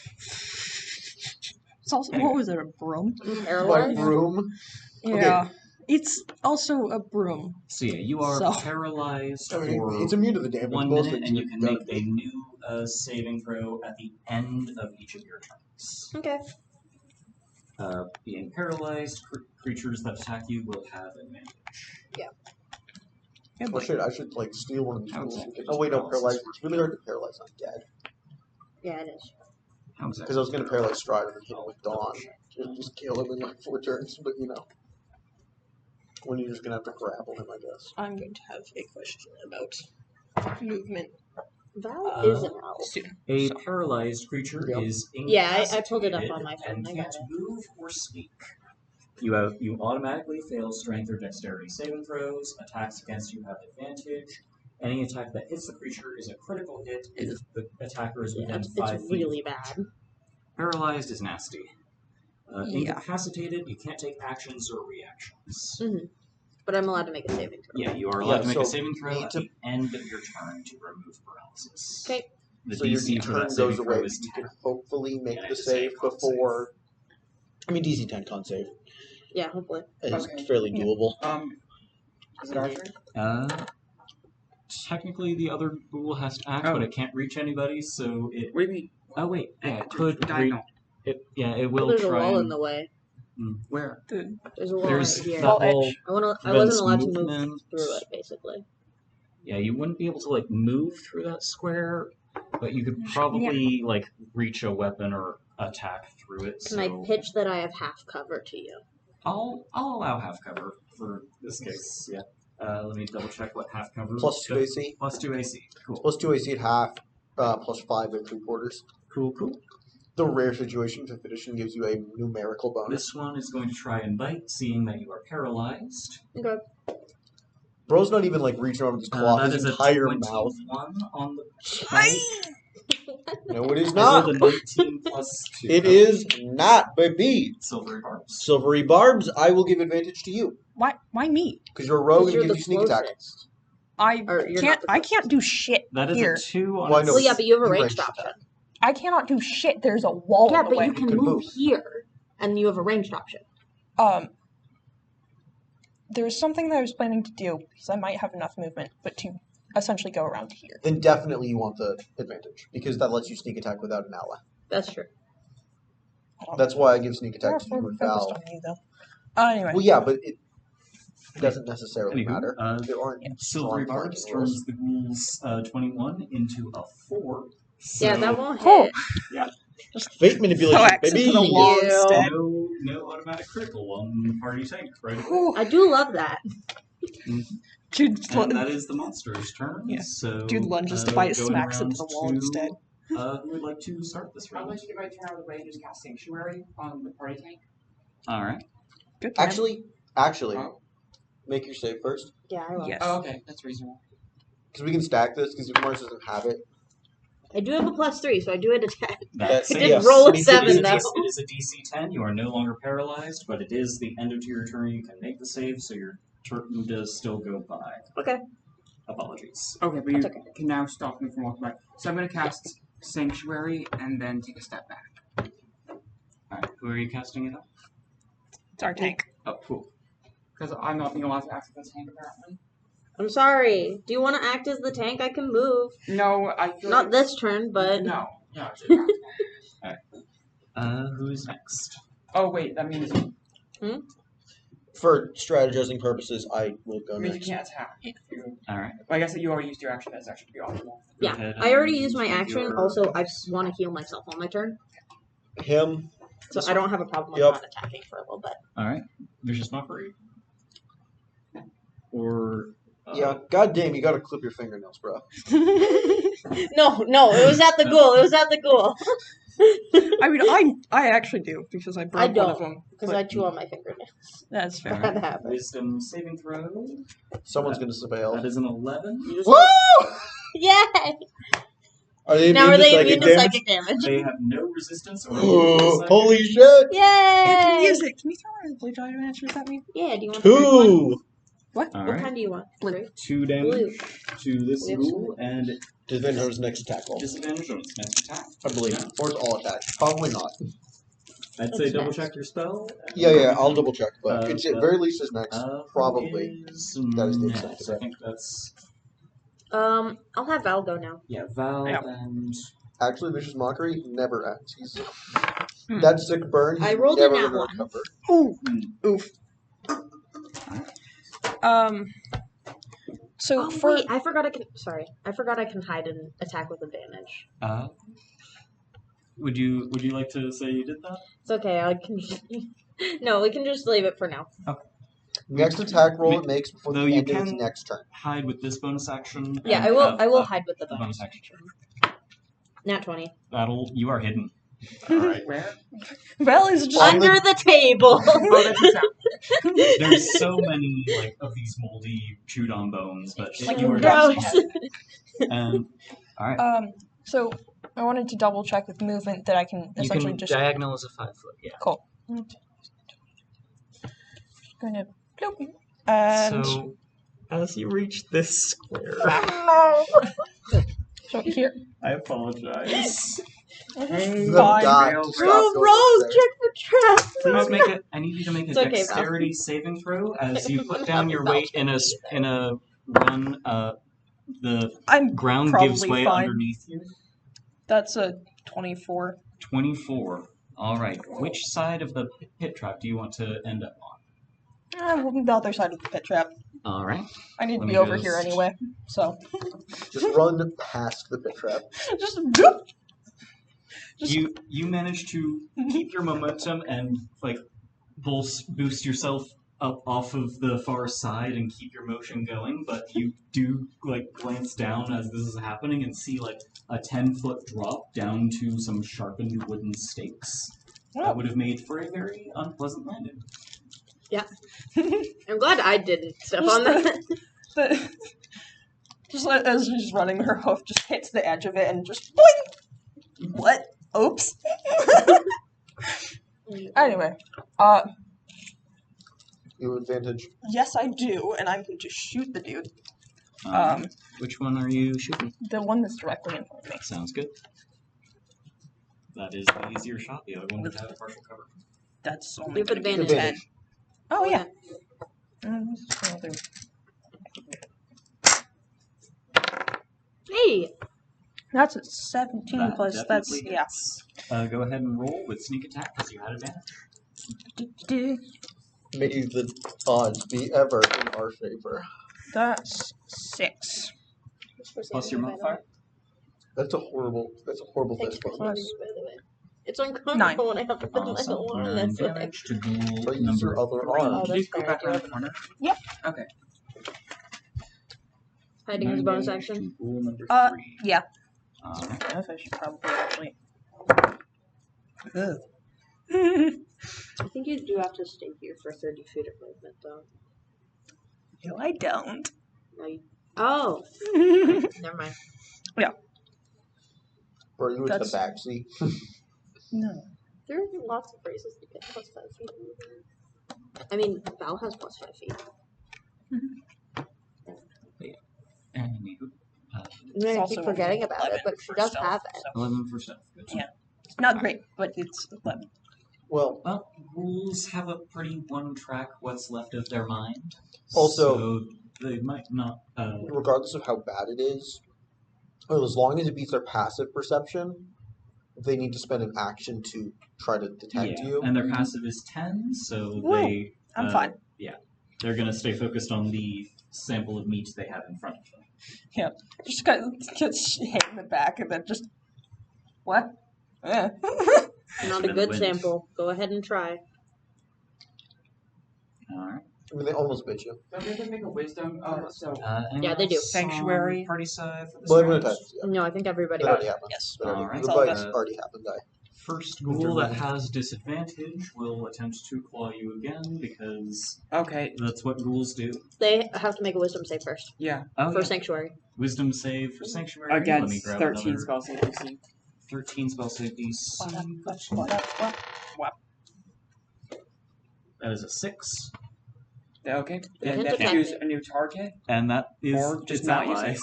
It's also, what was it, a broom? my Paralyzed? broom. Yeah. It's also a broom. so yeah, you are So- paralyzed I mean, for it's immune to the damage. 1 Most minute, things and you are can gotta make be. a new saving throw at the end of each of your turns. Okay. Being paralyzed, creatures that attack you will have advantage. Yeah, Oh but shit! I should like steal one of these. How tools. exactly Oh wait, no, is paralyzed. paralysis? It's really hard to paralyze on dead. Yeah, it is. How is that? Because I was gonna paralyze Strahd and then hit him with Dawn. Just kill him in like 4 turns, but you know. When you're just gonna have to grapple him, I guess. I'm going to have a question about movement Val is an elf. soon. A So- paralyzed creature Yep. is Yeah, I pulled it up incapacitated on my phone, and I got can't it. move or speak. You automatically fail strength or dexterity saving throws. Attacks against you have advantage. Any attack that hits the creature is a critical hit if the attacker is within It's 5 feet. really bad. Paralyzed is nasty. Yeah. Incapacitated, you can't take actions or reactions. But I'm allowed to make a saving throw. Yeah, you are allowed to make a so saving throw need at to- the end of your turn to remove paralysis. Okay. The So your DC for turn that saving goes throw away. is You 10. can hopefully make And the it's a save save con before. I mean, DC 10 con save Yeah, hopefully. is Okay. fairly doable. Is it our turn? Technically, the other ghoul has to act, Oh. but it can't reach anybody, so it. What do you mean? Oh wait, yeah, it It's could. diagonal. It will Well, there's a try. wall and, in the way. Where? There's a wall There's right here. that Wall whole. edge. I wasn't allowed to movement. move through it, basically. Yeah, you wouldn't be able to like move through that square, but you could probably like reach a weapon or attack through it. Can I pitch that I have half cover to you? I'll allow half cover for this case. Yeah. Let me double check what half cover. Plus 2 AC. Plus 2 AC. Cool. Plus 2 AC at half. Plus 5 at 3/4. Cool. The rare situation for finishing gives you a numerical bonus. This one is going to try and bite, seeing that you are paralyzed. Okay. Bro's not even like reaching over his claw. That His is entire a mouth. 21 on the bite. No, it is I not. rolled a 19 plus 2. It is not, baby. Silvery barbs. Silvery barbs. I will give advantage to you Why me? because you're a rogue and You're it the gives you sneak attack. closest. I Or you're can't. not the I can't do shit That is here. a 2 on Why its- no? Well, yeah, but you have a You ranged ranged option. I cannot do shit. There's a wall Yeah, in the but way. you can can move move. here, and you have a ranged option. There's something that I was planning to do because I might have enough movement, but to essentially go around here. Then definitely you want the advantage because that lets you sneak attack without an ally. That's true. I don't That's why I give sneak know. attack to you More and focused Val. on you though. Anyway, Well, yeah, but it doesn't necessarily Anywho, matter. There aren't Silvery strong barbs flanking rules. turns the ghoul's 21 into a 4. Yeah, So that won't Cool. hit. Fate manipulation, Coax baby. into the wall Yeah. instead. no automatic critical on the party tank, right? Whew. I do love that. Dude, And that is the monster's turn. Yeah. So Dude lunges to bite, going smacks into around the wall to, instead. Who would like to start this I'd round? like to get my turn out of the way and just cast Sanctuary on the party tank. Alright. Good plan. Actually, Oh. make your save first Yeah, I love Yes. Oh, okay, that's reasonable. because we can stack this because Mars doesn't have it. I do have a +3, so I do hit a 10. That's- I I did yes. roll a Me too. 7, It though. is a DC 10. You are no longer paralyzed, but it is the end of your turn. You can make the save, so your turn does still go by. Okay. Apologies. Okay, but you That's okay. can now stop me from walking by. So I'm going to cast Sanctuary and then take a step back. Alright, who are you casting it on? It's our tank. Oh, cool. Because I'm not being allowed to act as a tank, apparently. I'm sorry. Do you want to act as the tank? I can move. No, I feel Not like... this turn, but... No. It's not. Who's next? Oh, wait, that means, For strategizing purposes, I will go you next. can't attack. Alright. Well, I guess that you already used your action. That's actually pretty optimal. Go Yeah, ahead I already and used my use action. your- Also, I want to heal myself on my turn. Him. So I don't have a problem with Yep. not attacking for a little bit. Alright. Vicious Mockery. Or. Yeah, goddamn, you gotta clip your fingernails, bro. No, it was at the ghoul. It was at the ghoul. I mean, I actually do because I broke I one don't, of them. Because I chew on my fingernails. That's fair. That happened. Wisdom saving throw. Someone's gonna surveil. That is an 11. You just Woo! Yay! Are they Now immune are to they psychic immune to damage? psychic damage? They have no resistance or Holy shit! You can Yay! use it. Can you throw a blue dot advantage with that mean? Yeah, do you want the red one? 2! What Alright. kind do you want? Blue. Three? 2 damage to this Blue. ghoul and Disadvantage on his next attack roll. disadvantage on its next attack. I believe. Or it's all attacks. Probably not. I'd say It's double next. check your spell. Yeah, I'll double check. But it's at but- very least his next. Who Probably. is That is the next? extent of I it. think that's I'll have Val go now. Val Yeah. and Actually, Vicious Mockery never ends. He's Hmm. that sick burn. He's I rolled a never nat gonna one. recover. Ooh. Oof. So Oh for wait, I forgot I can hide and attack with advantage. would you like to say you did that? It's okay. I can. No, we can just leave it for now. Next attack roll it makes before Though the you end of its can- next turn. Hide with this bonus action. Yeah, and I will. have I will a- hide with the the bonus. bonus action. Nat 20. You are hidden. Alright. Where? Val is just Under the table. Oh, that's a sound. There's so many like of these moldy, chewed on bones, but Like you are gross. And alright. So I wanted to double check with movement that I can You essentially can just diagonal as a 5 foot. Yeah. cool. Just gonna bloop. And So as you reach this square, so here. I apologize. Hey, The Fine. dot Rose, stopped over Rose, there. check for traps. Please make it. I need you to make a It's okay, Val. dexterity saving throw as you put down your Val's weight in a run. The I'm ground probably gives way fine. underneath you. That's a 24. 24. All right. Which side of the pit trap do you want to end up on? The other side of the pit trap. All right. I need to Let be me over just- here anyway. So Just run past the pit trap. just bloop. Just- You manage to keep your momentum and like boost yourself up off of the far side and keep your motion going, but you do like glance down as this is happening and see like a 10-foot drop down to some sharpened wooden stakes. That would have made for a very unpleasant landing. I'm glad I didn't step Just on that. Just as she's running, her hoof just hits the edge of it and just boing! What? Oops. Anyway, You have advantage. yes I do, and I'm going to shoot the dude. Which one are you shooting? The one that's directly in front of me. Sounds good. That is the easier shot. The other one would have a partial cover. That's You only have gonna be advantage. 10. Oh yeah. This is another- Hey, That's a 17 That plus. That's definitely yeah. hits. Go ahead and roll with sneak attack because you had advantage. May the odds be ever in our favor. That's 6. Plus your modifier. That's a horrible Thanks thing. for by the way. It's uncomfortable 9. when I have to put my Awesome. arm 9 this way. damage to ghoul But use number your other 3. arm. Can you that's go fair. back around the corner? Yep. Okay. Hiding is a 9 bonus damage action. to ghoul number 3. Yeah. Alright. I should probably actually. I think you do have to stay here for 30 feet of movement, though. No, I don't. No, you... Oh, never mind. Or you into the That's- back seat. No. There are lots of phrases to get plus 5 feet of movement. I mean, Val has plus 5 feet. Anywho, I'm gonna also keep forgetting about it, 11 but she for does stealth, have it. so- 11 for stealth. Good to Yeah. know. It's not great, but it's 11. Well, Well, ghouls have a pretty one-track what's left of their mind. Also- so they might not. regardless of how bad it is, as long as it beats their passive perception, they need to spend an action to try to detect Yeah, you. and their passive is 10, so Woo, they. I'm fine. Yeah, they're gonna stay focused on the sample of meat they have in front of them. Just got gets hit in the back and then just. What? Eh. Not a Spin the good wind. sample. Go ahead and try. All right. I mean, they almost bit you. Don't they make a wisdom? So Yeah, they do. Sanctuary. Party side for the Well, everyone Strahd? touches. Yeah. No, I think everybody That already happened. Yes. That already- Alright. The It's all bite's good. already happened. First ghoul that has disadvantage will attempt to claw you again because Okay. that's what ghouls do. They have to make a wisdom save first Yeah. Oh, for yeah. Sanctuary. Wisdom save for Sanctuary. Let me Against grab 13 another- spell save DC. 13 spell save DC. That is a 6. Okay. Yeah, And hit then the choose target. a new target. And that is Or just its not use ally. it.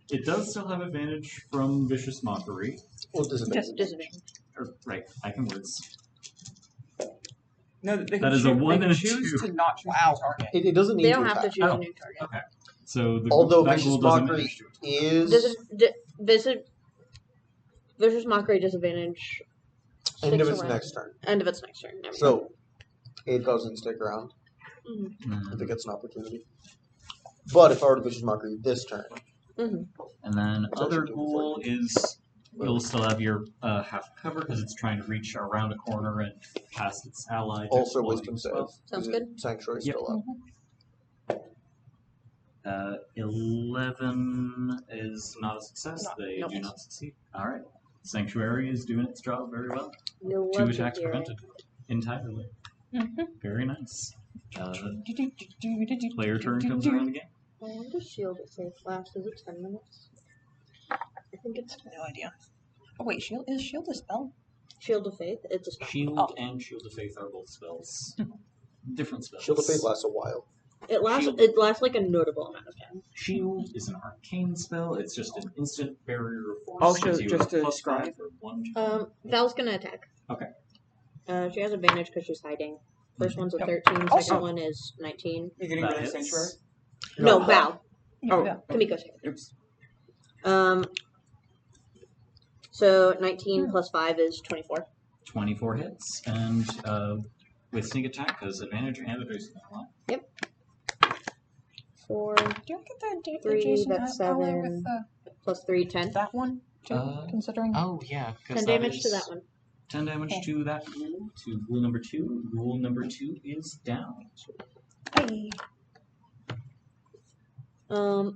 So it does still have advantage from Vicious Mockery. Well, disadvantage. Disadvantage. Right, I can words. No, they can That is a choose, 1 they and a can choose 2. to not choose a new target. It doesn't need They to don't have to attack. choose Oh, a new target. Okay. So the Although that Vicious ghoul doesn't Mockery manage to. is Vicious Mockery disadvantage. end of sticks its around. next turn. End of its next turn. Never mind. So it doesn't stick around Mhm. if it gets an opportunity. But if I were to Vicious Mockery this turn, And then It's other actually ghoul is you'll still have your half cover because it's trying to reach around a corner and past its ally. to also claw Wisdom you as save. well. Sounds Is it good. Sanctuary's Yep. still up. 11 is not a success. No, They nope. do not succeed. All right. Sanctuary is doing its job very well. You'll 2 love attacks to hear prevented entirely. Very nice. Player turn comes around again. I wonder shield it safe last. Is it 10 minutes? I think it's No idea. Oh wait, shield is a spell? Shield of Faith. It's a spell. Shield and Shield of Faith are both spells. Different spells. Shield of Faith lasts a while. It lasts. Shield. It lasts like a notable amount of time. Shield is an arcane spell. It's just an instant barrier of force. Oh, Gives sure, you just a to +5 describe. for 1 Val's gonna attack. Okay. She has advantage because she's hiding. First one's a Yep. 13. Also- Second one is 19. You're getting That rid of hits. Sanctuary? No, Val. Oh, Yeah. Kamiko's here. oops. So 19 plus 5 is 24. 24 hits, and with sneak attack, has advantage and adjacent ally. 4 Do you get that 3, adjacent that's ally 7. with Plus 3, 10. that one too? Considering. Oh, yeah. 10 damage to that one. 10 damage to that ghoul, to ghoul number 2. Ghoul number 2 is down. Hey. That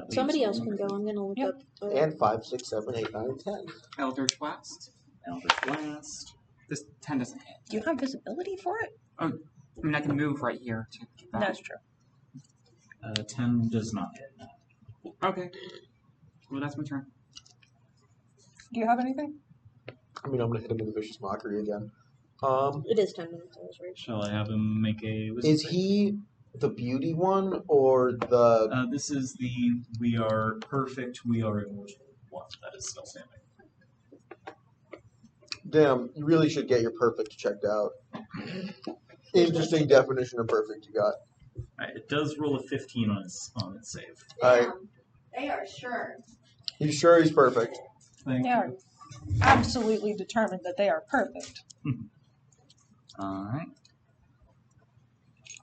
leaves Somebody else ghoul can number go. I'm gonna look Yep. up. And 5, 6, 7, 8, 9, 10. Eldritch Blast. 2. Eldritch Blast. This 10 doesn't hit. Do you have visibility for it? I mean, I can move right here to get that. That's true. 10 does not hit. Okay. Well, that's my turn. Do you have anything? I mean, I'm gonna hit him with a Vicious Mockery again. It is 10 minutes. I was right. Shall I have him make a wisdom Is save? he the beauty one or the? This is the we are perfect, we are immortal one that is still standing. Damn, you really should get your perfect checked out. Interesting definition of perfect you got. Alright, it does roll a 15 on its save. Alright, They are sure. you sure he's perfect? Thank They are absolutely determined that they are perfect. Alright.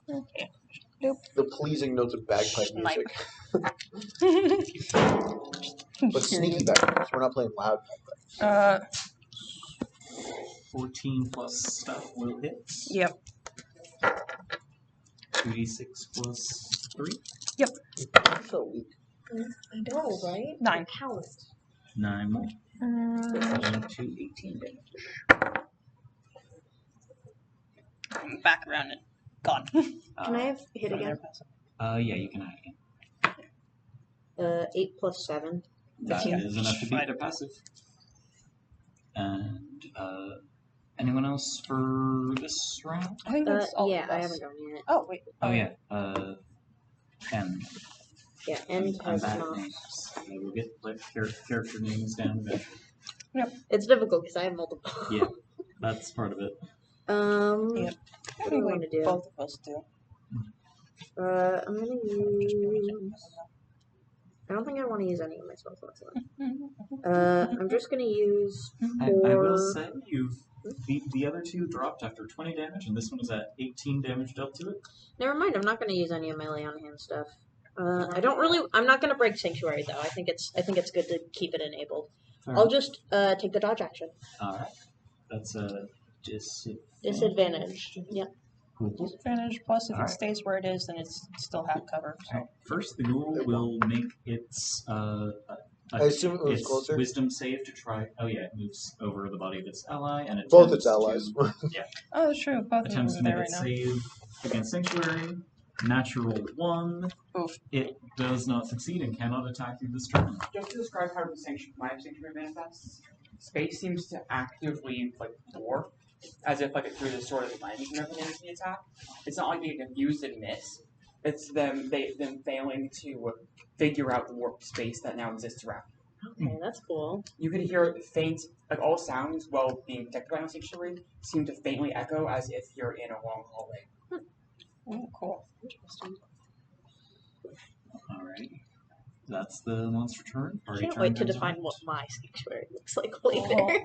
Okay. The pleasing notes of bagpipe Snipe. music. But sneaky bagpipes. We're not playing loud bagpipes. 14 plus stuff will hit. Yep. 2d6 plus 3. So weak. I know, right? 9. Cowards. 9 more. 7 to 18 damage. Back around and gone. Can I have hit again? Yeah, you can add again. 8 plus 7. That 15. is enough to beat a passive. And anyone else for this round? I think that's all. Yeah, of I us. haven't gone yet. Oh wait. Oh yeah, N. Yeah, and I'm has bad at not. names. I will get like character names down eventually. It's difficult because I have multiple. Yeah, that's part of it. Yep. What do I think want to do? both of us do. I'm gonna use. I don't think I want to use any of my spells whatsoever. I'm just gonna use I will 4. say the other two dropped after 20 damage, and this one is at 18 damage dealt to it. Never mind. I'm not gonna use any of my lay on hand stuff. I don't really. I'm not gonna break Sanctuary though. I think it's good to keep it enabled. I'll just take the dodge action. All right, that's a Disadvantage. Yep. Cool. Disadvantage plus if it Alright. stays where it is, then it's still half cover. So. Alright, first, the ghoul will make its I assume it was its closer. wisdom save to try. Oh yeah, it moves over the body of its ally and it Both its allies. Oh, that's true. Both of them attempts are to there make right a now. save against Sanctuary. Natural 1. Oof. It does not succeed and cannot attack you this turn. Just to describe how my Sanctuary manifests, space seems to actively bore, as if it's through the sort of lens whenever they make the attack. It's not like they confuse and miss. It's them failing to figure out the warped space that now exists around. Okay, that's cool. You could hear faint, all sounds while being protected by no Sanctuary seem to faintly echo as if you're in a long hallway. Oh, cool. Interesting. Alright. That's the monster turn. Party Can't turn wait to comes define around. what my Sanctuary looks like later.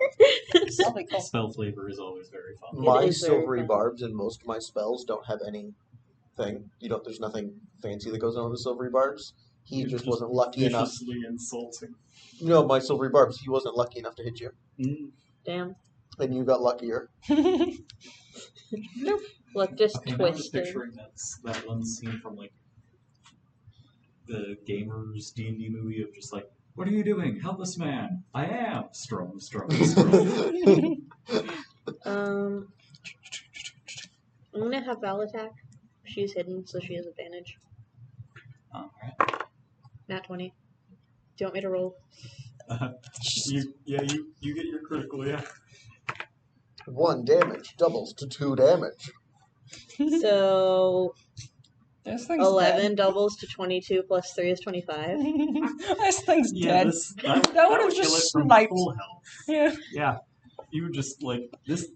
That'll be cool. Spell flavor is always very fun. My is very silvery fun. barbs and most of my spells don't have anything. There's nothing fancy that goes on with the silvery barbs. He You're just just wasn't lucky enough. Viciously insulting. No, my silvery barbs. He wasn't lucky enough to hit you, Damn. and you got luckier. Look, just Okay, now I'm just twisted. picturing that one scene from the gamers D&D movie of just What are you doing? Helpless man. I am. Strong. I'm gonna have Val attack. She's hidden, so she has advantage. Alright. Nat 20. Do you want me to roll? You get your critical, yeah. 1 damage doubles to 2 damage. So This thing's 11 doubles to 22 plus 3 is 25. This thing's Yeah, dead. that That would would've kill just it from sniped. full health. Yeah. Yeah. You would just this.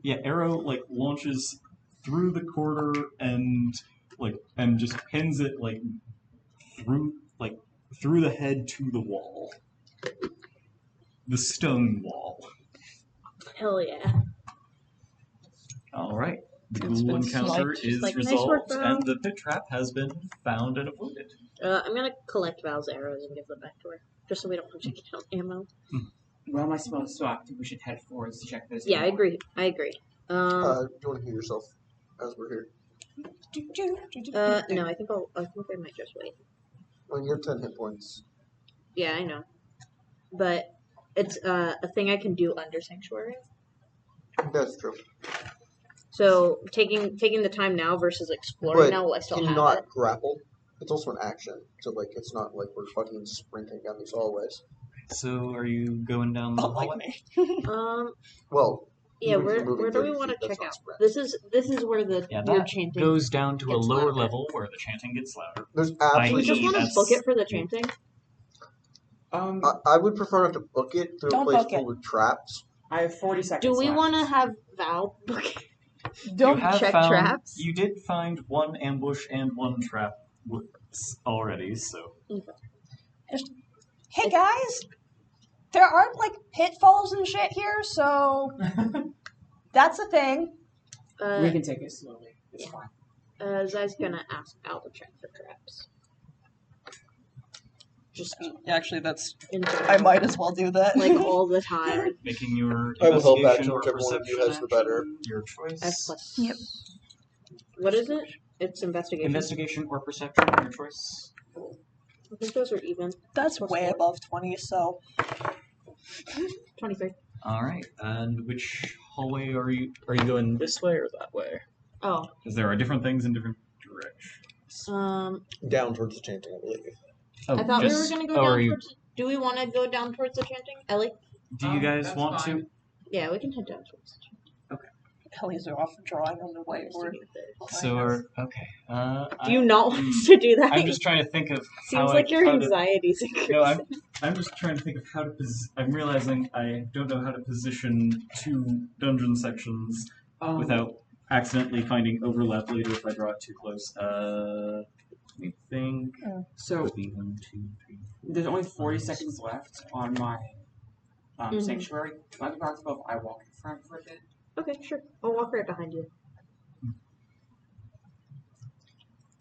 Yeah, arrow launches through the quarter and just pins it through the head to the wall. The stone wall. Hell yeah. Alright. The It's ghoul been encounter sniped. is Like, nice work, resolved, Val. and the pit trap has been found and avoided. I'm gonna collect Val's arrows and give them back to her. Just so we don't have to get out ammo. Well, my spell is still active. We should head forwards to check those. Yeah, I agree. I agree. Do you want to heal yourself as we're here? No, I think I might just wait. Well, you have 10 hit points. Yeah, I know. But it's a thing I can do under Sanctuary. That's true. So taking the time now versus exploring But now while I still can you have not it. grapple? It's also an action, so it's not like we're fucking sprinting down these hallways. So, are you going down the hallway? Well, Yeah, even if you're moving where do we 30 want feet, to that's check not out? sprint. This is where the Yeah, weird that chanting goes down to a gets lower louder. level where the chanting gets louder. There's Do absolutely. we just want to that's- book it for the chanting? I would prefer not to book it through a Don't place book full it. with traps. I have 40 seconds. Do we left. want to have Val book it? Don't you have check found, traps? You did find one ambush and one trap already, so. Hey guys, there aren't pitfalls and shit here, so that's a thing. We can take it slowly. It's fine. Zai's gonna ask Val to check for traps. Just Actually, that's. in I might as well do that. all the time. Making your I will help investigation action, or whichever one of you perception has the better. action your choice. F+. Yep. What is it? It's investigation. Investigation or perception your choice. I think those are even. That's Plus way 4. above 20, so. 23. Alright, and which hallway are you going this way or that way? Oh. Because there are different things in different directions. Down towards the chanting, I believe. Oh, I thought we were just- gonna go oh, down are you- towards. Do we want to go down towards the chanting, Ellie? Do you guys that's want fine. to? Yeah, we can head down towards the chanting. Ellie's off drawing on the whiteboard. So, okay. Do you not want us to do that? I'm just trying to think of Seems how like your how to- anxiety's increasing. No, I'm just trying to think of how to I'm realizing I don't know how to position two dungeon sections without accidentally finding overlap later if I draw it too close. Let me think. So Would be 1, 2, 3. there's only 40 seconds left on my Mhm. sanctuary. Might be possible if I walk in front for a bit. Okay, sure. I'll walk right behind you.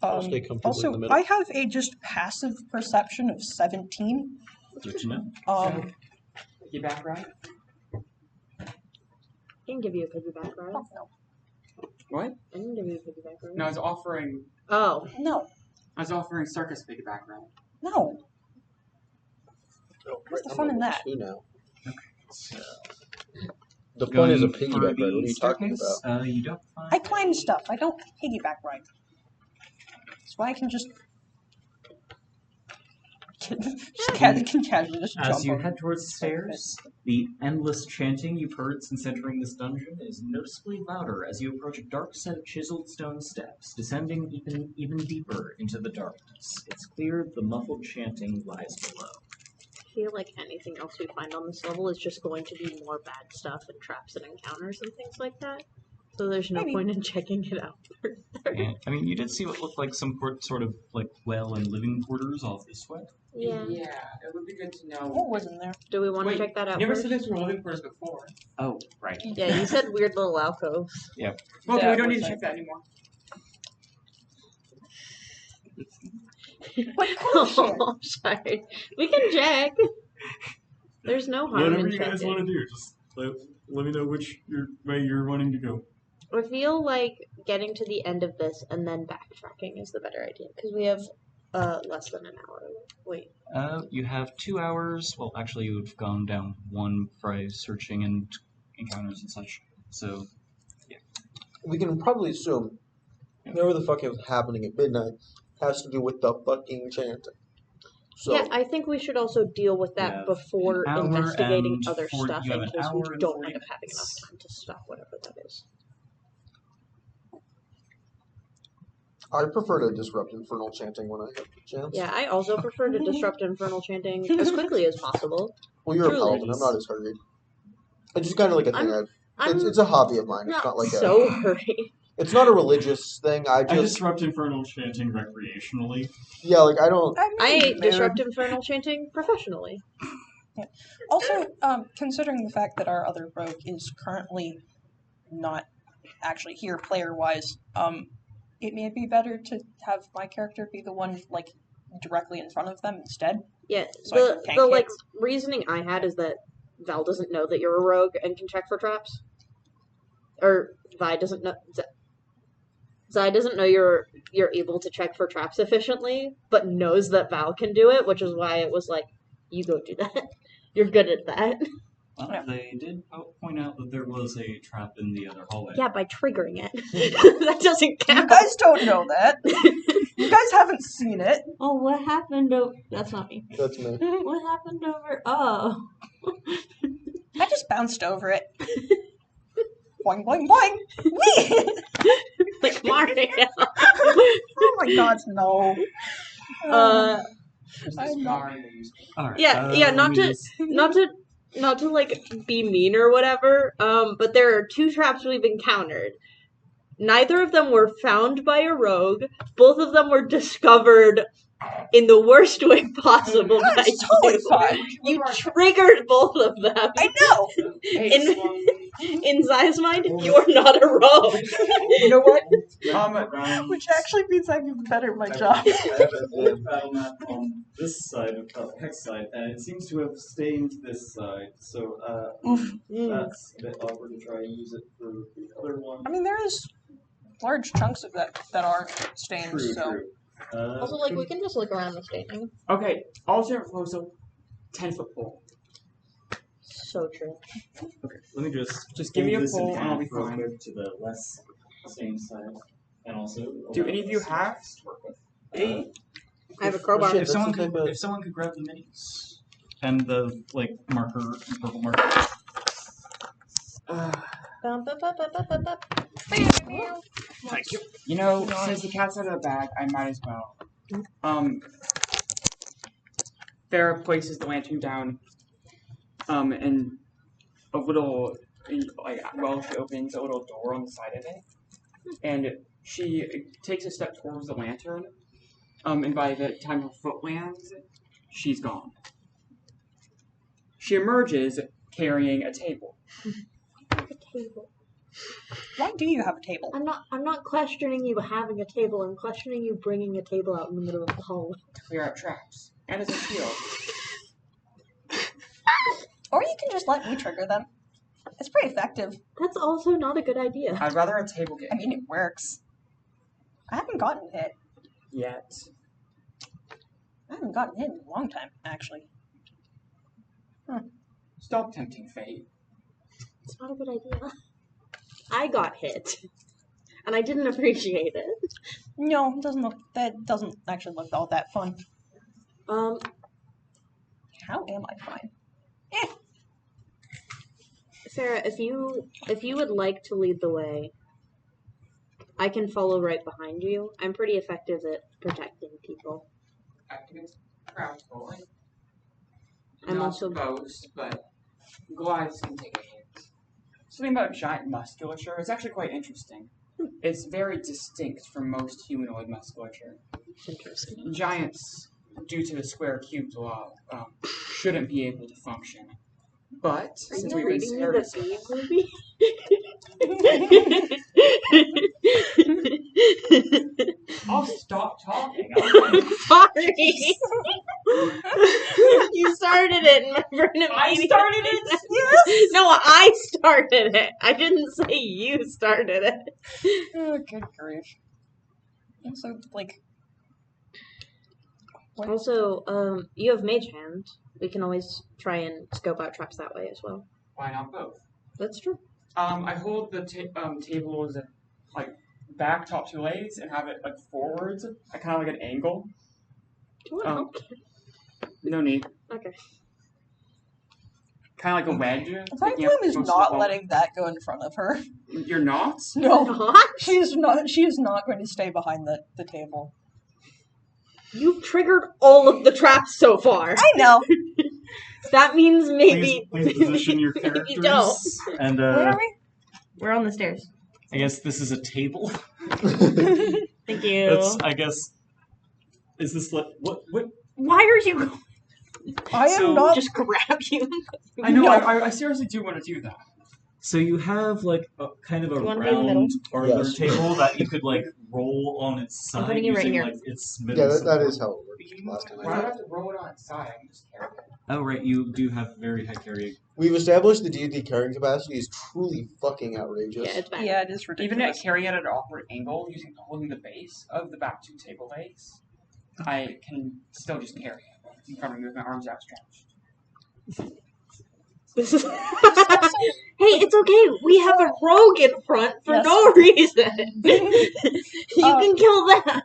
I'll stay comfortably in the Also, middle. I have a just passive perception of 17. Good to know. You back right? I can give you a piggyback ride. Oh, no. What? I can give you a piggyback ride. No, I was offering Oh. No. circus piggyback right. No. Oh, What's the I'm fun in level that? 2 now. So, The point is a going for piggyback ride. the What are you talking staircase, about? You don't find. I climb stuff. I don't piggyback ride. That's why I can just. can casually just As jump you over. head towards the stairs, the endless chanting you've heard since entering this dungeon is noticeably louder as you approach a dark set of chiseled stone steps, descending even deeper into the darkness. It's clear the muffled chanting lies below. I feel like anything else we find on this level is just going to be more bad stuff and traps and encounters and things like that. So there's no Maybe. point in checking it out further. And, I mean, you did see what looked like some sort of well and living quarters off this way. Yeah. Yeah, it would be good to know. What was in there? Do we want to Wait, check that out You never first? said this were living quarters before. Oh, right. Yeah, you said weird little alcoves. Okay, Yeah, we don't it need was to check that anymore. What bullshit? Oh, sorry. We can check. There's no harm Whatever in you guys checking. want to do, just let me know which way you're wanting to go. I feel like getting to the end of this and then backtracking is the better idea because we have Less than an hour. Wait. You have 2 hours. Well, actually, you've gone down one by searching and encounters and such. So, We can probably assume whatever the fuck is happening at midnight has to do with the fucking chanting. So, Yeah, I think we should also deal with that Yeah. before An hour investigating and other 40 stuff you have in an case we hour and don't 40 end up having enough minutes. time to stop whatever that is. I prefer to disrupt infernal chanting when I have the chance. Yeah, I also prefer to disrupt infernal chanting as quickly as possible. Well, you're Truly. a paladin. I'm not as hurried. It's just kind of like a thing. I'm It's a hobby of mine. It's not not like so hurried. It's not a religious thing. I I just disrupt infernal chanting recreationally. yeah, like I don't. I disrupt infernal chanting professionally. Also, considering the fact that our other rogue is currently not actually here player-wise, it may be better to have my character be the one, like, directly in front of them instead. Yeah, So I can tank like hits. reasoning I had is that Val doesn't know that you're a rogue and can check for traps, or Vi doesn't know. Zai doesn't know you're able to check for traps efficiently, but knows that Val can do it, which is why it was like, you go do that. You're good at that. Well, Yeah. they did point out that there was a trap in the other hallway. Yeah, by triggering it. That doesn't You count. guys don't know that. You guys haven't seen it. Oh, what happened over... That's not me. That's me. What happened over... Oh. I just bounced over it. Boing, boing, boing! Whee! Like Mario. Oh my god, no. I'm not. All right. Yeah, not let me to- just- not to like be mean or whatever, but there are 2 traps we've encountered. Neither of them were found by a rogue. Both of them were discovered in the worst way possible by That's totally you. fine. You triggered both of them. I know. In Zai's mind, you're not a rogue. You know what? Around- Which actually means I do better at my I job. have a battle map on this side of the hex side, and it seems to have stained this side. So that's a bit awkward to try and use it for the other one. I mean, there is large chunks of that are stained, True, so... true. Also, like, we can just look around the staining. Okay, alternate proposal, 10-foot pole. So true. Okay, let me just give me hold a this in pole and I'll half be real fine. quick to the less stained side, and also. Do allow any of you us have to work with. a... I have a crowbar. Shit, If that's someone the could, type of- if someone could grab the minis and the marker, purple marker. Thank you. You know, since the cat's out of the bag, I might as well. Farrah places the lantern down, and a little, like, well, she opens a little door on the side of it, and she takes a step towards the lantern, and by the time her foot lands, she's gone. She emerges carrying a table. A table. Why do you have a table? I'm not questioning you having a table. I'm questioning you bringing a table out in the middle of the hallway. Clear out traps. And as a shield. Or you can just let me trigger them. It's pretty effective. That's also not a good idea. I'd rather a table get I mean, it works. I haven't gotten hit. yet. I haven't gotten hit in a long time, actually. Stop tempting fate. It's not a good idea. I got hit. And I didn't appreciate it. No, it doesn't look. That doesn't actually look all that fun. Um, How am I fine? Sarah, if you would like to lead the way, I can follow right behind you. I'm pretty effective at protecting people. Acting crowd pulling. I'm Not also- supposed, but Goliaths can take a hit. Something about giant musculature is actually quite interesting. It's very distinct from most humanoid musculature. Interesting. Giants, due to the square cubed law, shouldn't be able to function. But Are since you we've been reading me scared the of so Bee movie? I'll stop talking. Sorry. You started it, and my brain I immediately- started it? Yes! No, I started it. I didn't say you started it. Oh, good grief. Also, like, What? Also, you have mage hand. We can always try and scope out traps that way as well. Why not both? That's true. I hold the tables like back, top two legs, and have it like forwards, like kind of like an angle. Do you want help? No need. Okay. Kind of like a wedge. Vibloom is not letting that go in front of her. You're not? No, Not? she is not. She is not going to stay behind the table. You've triggered all of the traps so far. I know. That means maybe Please position your maybe characters. you don't. And Where are we? We're on the stairs. I guess this is a table. Thank you. That's, I guess. Is this like what? Why are you going? I am So- not. Just grab you. I know, No. I seriously do want to do that. So you have like a kind of a You wanna be in the middle? round parlor Yes. table that you could like roll on its I'm side putting it right using here. like its middle. Yeah, that support. is how it worked last time. Why do I have to roll it on its side? I can just carry it. Oh right, you do have very high carry. We've established the D&D carrying capacity is truly fucking outrageous. Yeah, it's bad. Yeah, it is Even ridiculous. at carry it at an awkward angle, holding the base of the back two table legs, I can still just carry it. If I remove my arms outstretched. This is. Hey, it's okay. We have a rogue in front for Yes. no reason. You can kill them.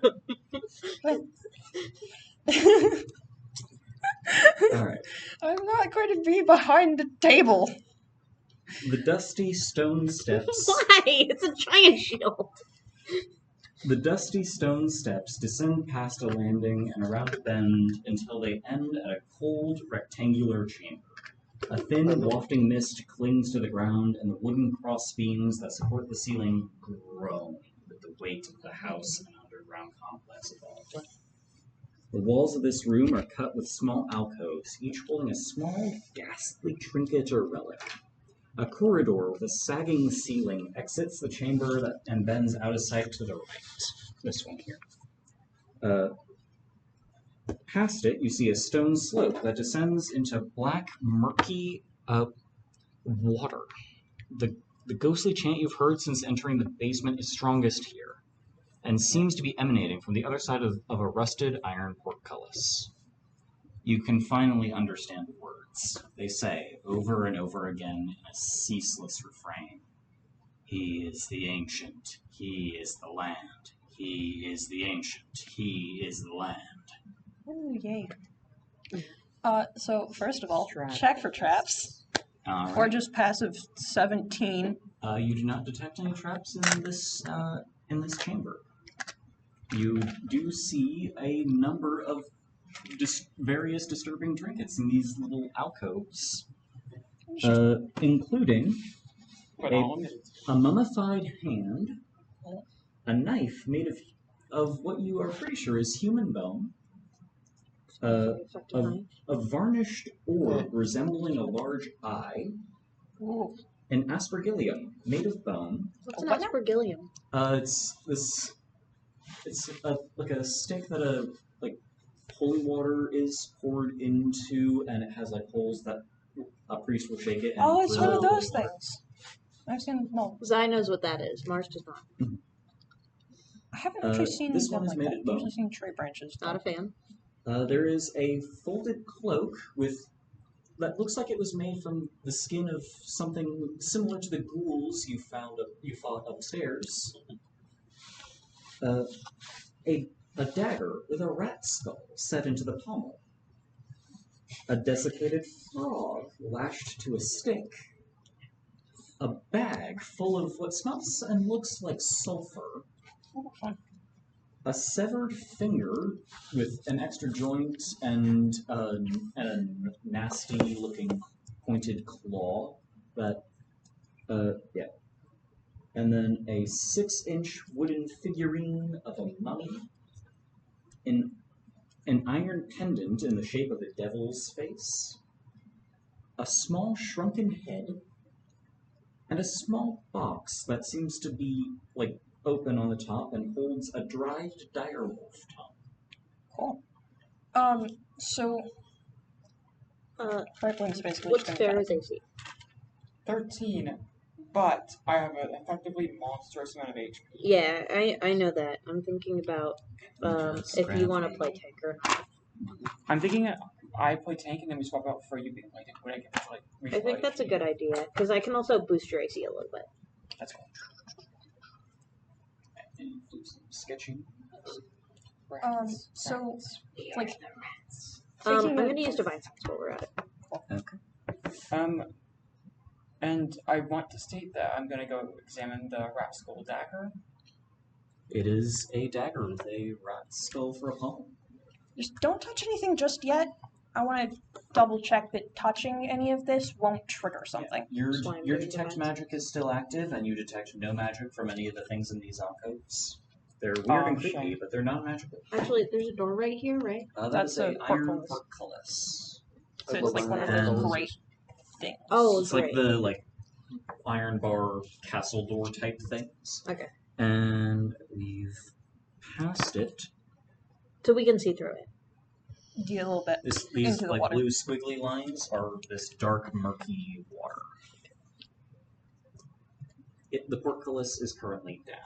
Alright. I'm not going to be behind the table. The dusty stone steps. Why? It's a giant shield. The dusty stone steps descend past a landing and around a bend until they end at a cold, rectangular chamber. A thin, wafting mist clings to the ground, and the wooden cross beams that support the ceiling groan with the weight of the house and underground complex above. The walls of this room are cut with small alcoves, each holding a small, ghastly trinket or relic. A corridor with a sagging ceiling exits the chamber and bends out of sight to the right. This one here. Past it, you see a stone slope that descends into black, murky water. The ghostly chant you've heard since entering the basement is strongest here, and seems to be emanating from the other side of a rusted iron portcullis. You can finally understand the words. They say, over and over again in a ceaseless refrain, "He is the ancient, he is the land, he is the ancient, he is the land." Ooh, yay. So first of all, Traps. check for traps. All Or right. just passive 17. You do not detect any traps in this chamber. You do see a number of various disturbing trinkets in these little alcoves, including But A- all of it. a mummified hand, a knife made of what you are pretty sure is human bone, a varnished orb resembling a large eye, Ooh. an aspergillium made of bone. What's an What now? aspergillium? It's like a stick that like holy water is poured into, and it has like holes that a priest will shake it. And Oh, it's one drizzle of those holy water. things. I've seen, no, Zai knows what that is. Mars does not. I haven't actually seen this them one is like made that. of bone. I've usually seen tree branches. Not a fan. There is a folded cloak that looks like it was made from the skin of something similar to the ghouls you fought upstairs. A dagger with a rat skull set into the pommel. A desiccated frog lashed to a stick. A bag full of what smells and looks like sulfur. Oh, fun. A severed finger with an extra joint and a nasty-looking pointed claw. And then a 6-inch wooden figurine of a mummy. An iron pendant in the shape of a devil's face. A small shrunken head. And a small box that seems to be like open on the top and holds a dried direwolf tongue. Cool. So, Vibloom's basically What's just gonna Farah's AC? 13, but I have an effectively monstrous amount of HP. Yeah, I know that. I'm thinking about if you want to Scrappy. play tank or not. I'm thinking I play tank and then we swap out for you being like when I get to like. I think that's a good idea because I can also boost your AC a little bit. That's cool. And do some sketching. So, like, I'm speaking going of- to use Divine Sense while we're at it. Okay. And I want to state that I'm going to go examine the rat skull dagger. It is a dagger with a rat skull for a pommel. just don't touch anything just yet. I want to double check that touching any of this won't trigger something. Your Slime your doing detect events. magic is still active, and you detect no magic from any of the things in these alcoves. They're weird Oh, and creepy, shame. but they're not magical. Actually, there's a door right here, right? That's Is a a iron portcullis. portcullis. So I it's love like one of iron those portcullis. great things. Oh, It's great. like the iron bar castle door type things. Okay. And we've passed it. So we can see through it. Do a little bit These into the water. blue squiggly lines are this dark murky water. The portcullis is currently down.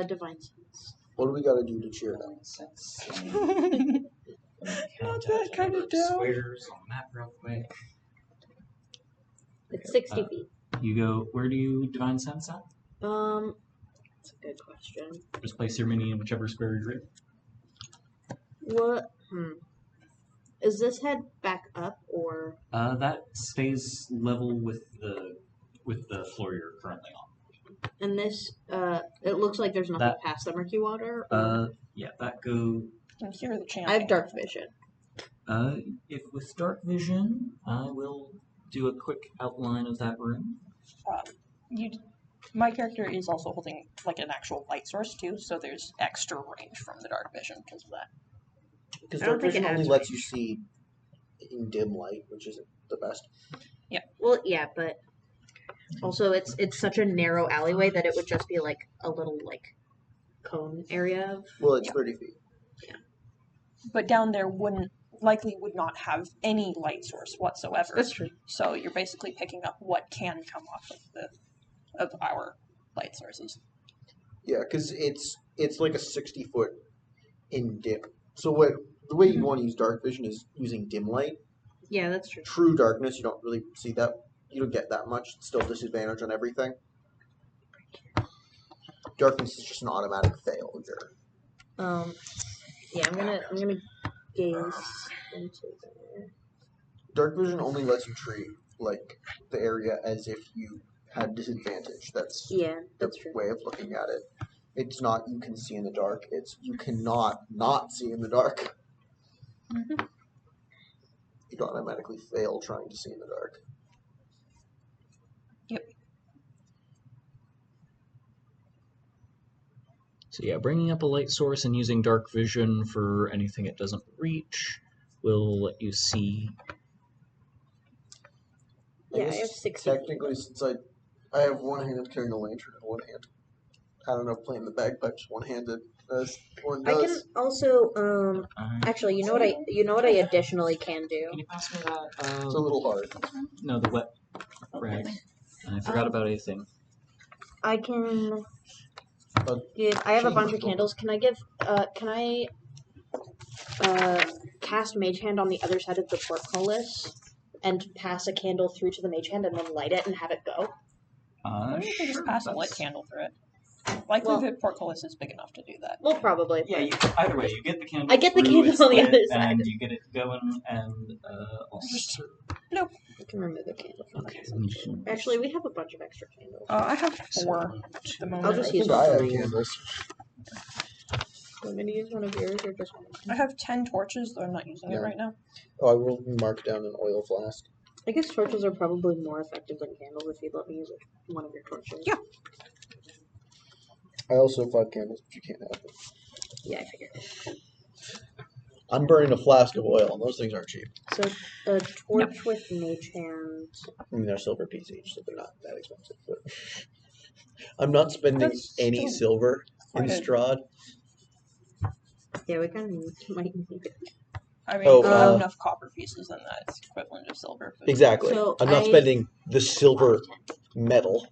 Divine Sense. What do we got to do to cheer it up? Not that kind of down. Squares on the map real quick. It's 60 feet. You go. Where do you divine sense at? That's a good question. Just place your mini in whichever square you're in. What? Is this head back up or? That stays level with the floor you're currently on. And this, it looks like there's nothing That- past the murky water. Or... Yeah, that go. And hear the chanting. I have dark vision. If with dark vision, I will do a quick outline of that room. My character is also holding like an actual light source too, so there's extra range from the dark vision because of that. Because I don't dark think it vision only has lets you see in dim light, which isn't the best. Well, yeah, but also it's such a narrow alleyway that it would just be like a little like cone area. Well, it's Yeah. 30 feet. But down there would not have any light source whatsoever. That's true. So you're basically picking up what can come off of our light sources. Yeah, because it's like a 60-foot in dim. So the way you want to use dark vision is using dim light. Yeah, that's true. True darkness, you don't really see that. You don't get that much. It's still disadvantage on everything. Darkness is just an automatic fail here. Yeah, I'm gonna gaze into there. Dark vision only lets you treat like the area as if you had disadvantage. That's Yeah, the that's true. way of looking at it. It's not you can see in the dark. It's you cannot not see in the dark. Mm-hmm. You'd automatically fail trying to see in the dark. So yeah, bringing up a light source and using dark vision for anything it doesn't reach will let you see. Yeah, I guess have 60 feet. Technically, since I have one hand carrying a lantern and one hand, I don't know, playing the bagpipes one-handed as one I does. can also actually, you know what I additionally can do. Can you pass me that? It's a little hard. No, the wet rag. I forgot about a thing. I can But give. I have a change bunch of the- candles. Can I give? Can I cast Mage Hand on the other side of the portcullis and pass a candle through to the Mage Hand and then light it and have it go? Maybe you can just Sure, pass a lit candle through it. Likely Well- the portcullis is big enough to do that. Well, probably. Yeah, either way, you get the candle. I get the through, candle it's on the lit, other side. and you get it going, and also. I can remove the candle from Okay. the Actually, we have a bunch of extra candles. I have 4 at the moment. I'll just I use think I one. have candles. Want me to use one of yours or just one? I have 10 torches, though I'm not using it Yeah. right now. Oh, I will mark down an oil flask. I guess torches are probably more effective than candles if you'd let me use one of your torches. Yeah. I also have 5 candles, but you can't have them. Yeah, I figured. I'm burning a flask of oil, and those things aren't cheap. So a torch with Mage Hand. I mean, they're silver pieces each, so they're not that expensive. But I'm not spending That's any still silver in quite a- Strahd. Yeah, we kind of might need it. I mean, Oh, if you have enough copper pieces, then that's equivalent to silver. But Exactly. So I'm not spending the silver 10. metal.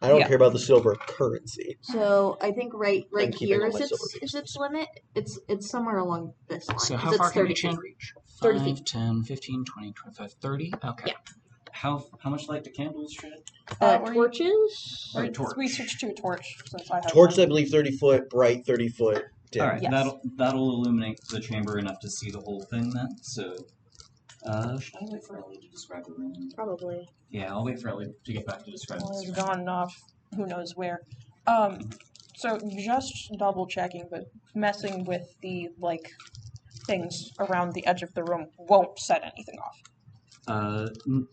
I don't Yeah. care about the silver currency. So I think right I'm keeping here all is my silver its limit. It's somewhere along this line. So 'cause how it's far can 30 each hand feet. reach? 30 5, feet. 10, 15, 20, 25, 30? Okay. Yeah. How much light do candles shed? Torches. Oh, torch. we switched to a torch since I have Torches, I one. believe, 30 foot, bright 30 foot. Dim. All right, Yes. that'll illuminate the chamber enough to see the whole thing then. So, should I wait for Ellie to describe the room? Probably. Yeah, I'll wait for Ellie to get back to describe Well, this it's room. gone off. Who knows where? So just double checking, but messing with the things around the edge of the room won't set anything off.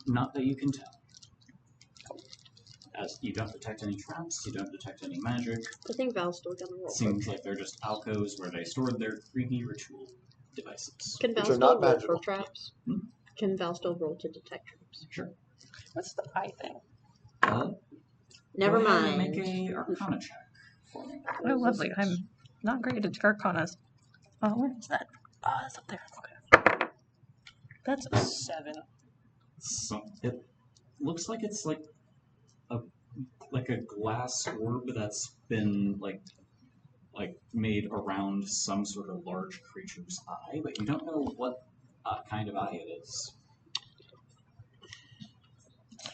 Not that you can tell. As you don't detect any traps, you don't detect any magic. I think Val's still gonna roll. Seems like they're just alcoves where they stored their creepy ritual devices. Can Val Which are still not roll magical. for traps? Hmm? Can Val still roll to detect traps? Sure. What's the eye thing? Never Go ahead and mind. Make a Arcana check for me. Oh, lovely. I'm not great at Arcanas. Oh, where is that? Oh, that's up there. Okay. That's a 7. It looks like it's like a glass orb that's been like made around some sort of large creature's eye, but you don't know what kind of eye it is.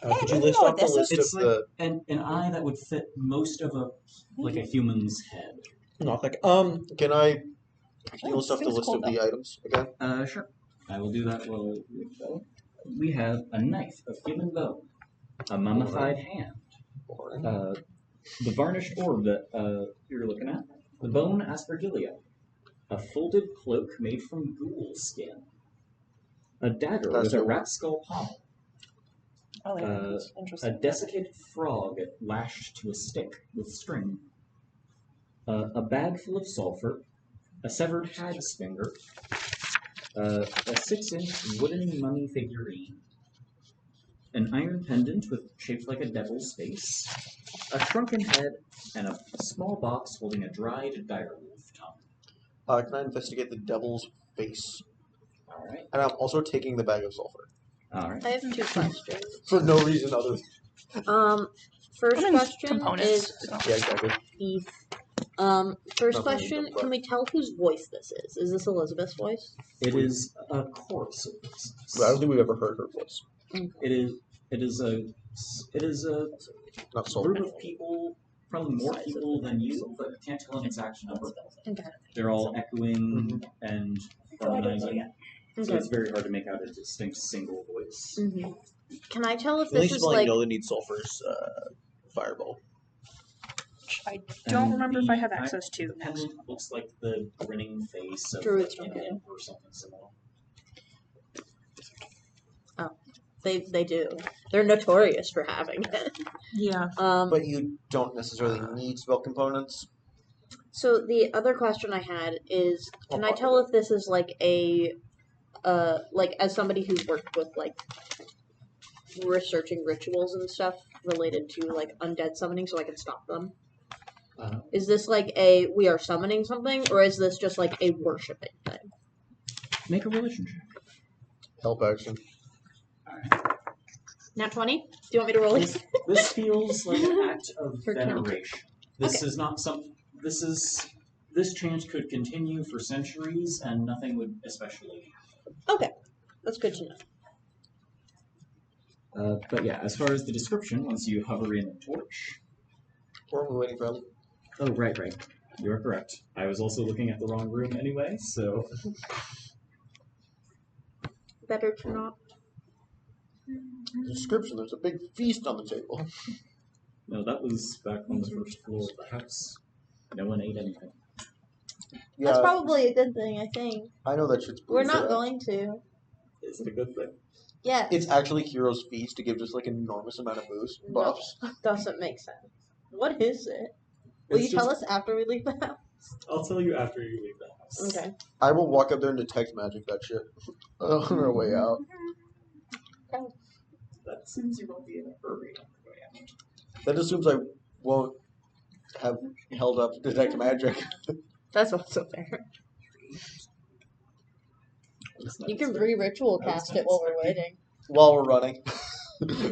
Could you I list know off the this list It's of like the? an eye that would fit most of a human's head. Not like Can you list off the thing's list cool, of the items again? Sure. I will do that while we go. We have a knife of human bone, a mummified hand, the varnished orb that you're looking at, the bone aspergillum, a folded cloak made from ghoul skin, a dagger That's with a the rat one. skull pommel, Oh, yeah, that's a interesting. desiccated frog lashed to a stick with string, a bag full of sulfur, a severed hag's finger, a 6-inch wooden mummy figurine, an iron pendant shaped like a devil's face, a shrunken head, and a small box holding a dried direwolf tongue. Can I investigate the devil's face? All right. And I'm also taking the bag of sulfur All right. I have 2 questions. for no reason other than First I mean, question components. is So. yeah, exactly. beef. First Not question, really, but- can we tell whose voice this is? Is this Elizabeth's voice? It is a chorus of voices. But I don't think we've ever heard her voice. It is a Not sulfur. group of people, probably more people than you, but you can't tell an exact number. Okay. They're all echoing and harmonizing, so Okay. it's very hard to make out a distinct single voice. Mm-hmm. Can I tell if The only this is spell I like know that needs sulfur is fireball. I don't And remember if I have the access to next. pendant looks like the grinning face of Druid's an okay. imp or something similar. they do. They're notorious for having it. Yeah. But you don't necessarily need spell components. So the other question I had is, can I tell if this is like as somebody who's worked with like researching rituals and stuff related to like undead summoning, so I can stop them? Is this like we are summoning something, or is this just like a worshiping thing? Make a religion check. Help action. Nat 20? Do you want me to roll it? This feels like an act of For count. veneration. This is not some. This chant could continue for centuries, and nothing would especially Okay, that's good to know. but yeah, as far as the description, once you hover in a torch. Where are we waiting for? Oh, right. You are correct. I was also looking at the wrong room anyway, so. Better to not. Description, there's a big feast on the table. No, that was back on the first floor of the house. No one ate anything. Yeah, That's probably a good thing, I think. I know that shit's We're brutal. not going to. Is it a good thing? Yeah. It's actually Hero's Feast to give just like an enormous amount of buffs. Doesn't make sense. What is it? Will you tell us after we leave the house? I'll tell you after you leave the house. Okay. I will walk up there and detect magic that shit on our way out. That seems you won't be in a hurry on the way out. That assumes I won't have held up detect magic. That's what's so fair. was not You can expecting- re-ritual I was cast not it while we're expecting- waiting. While we're running.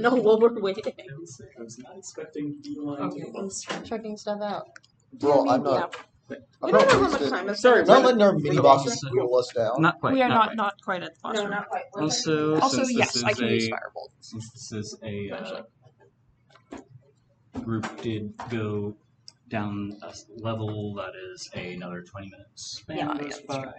No, while we're waiting. I was not expecting Beeline to Checking stuff out. Bro, Yeah, I'm not. We I'm don't not know how used much to- time is Sorry, We're not we're letting our the mini boss. bosses slow us down. Not quite. we are not not quite at the boss room. quite. Also, Also, since yes, this I is can use a Firebolt. since this is a Eventually. group did go down a level, that is another 20 minutes span Yeah, goes that's by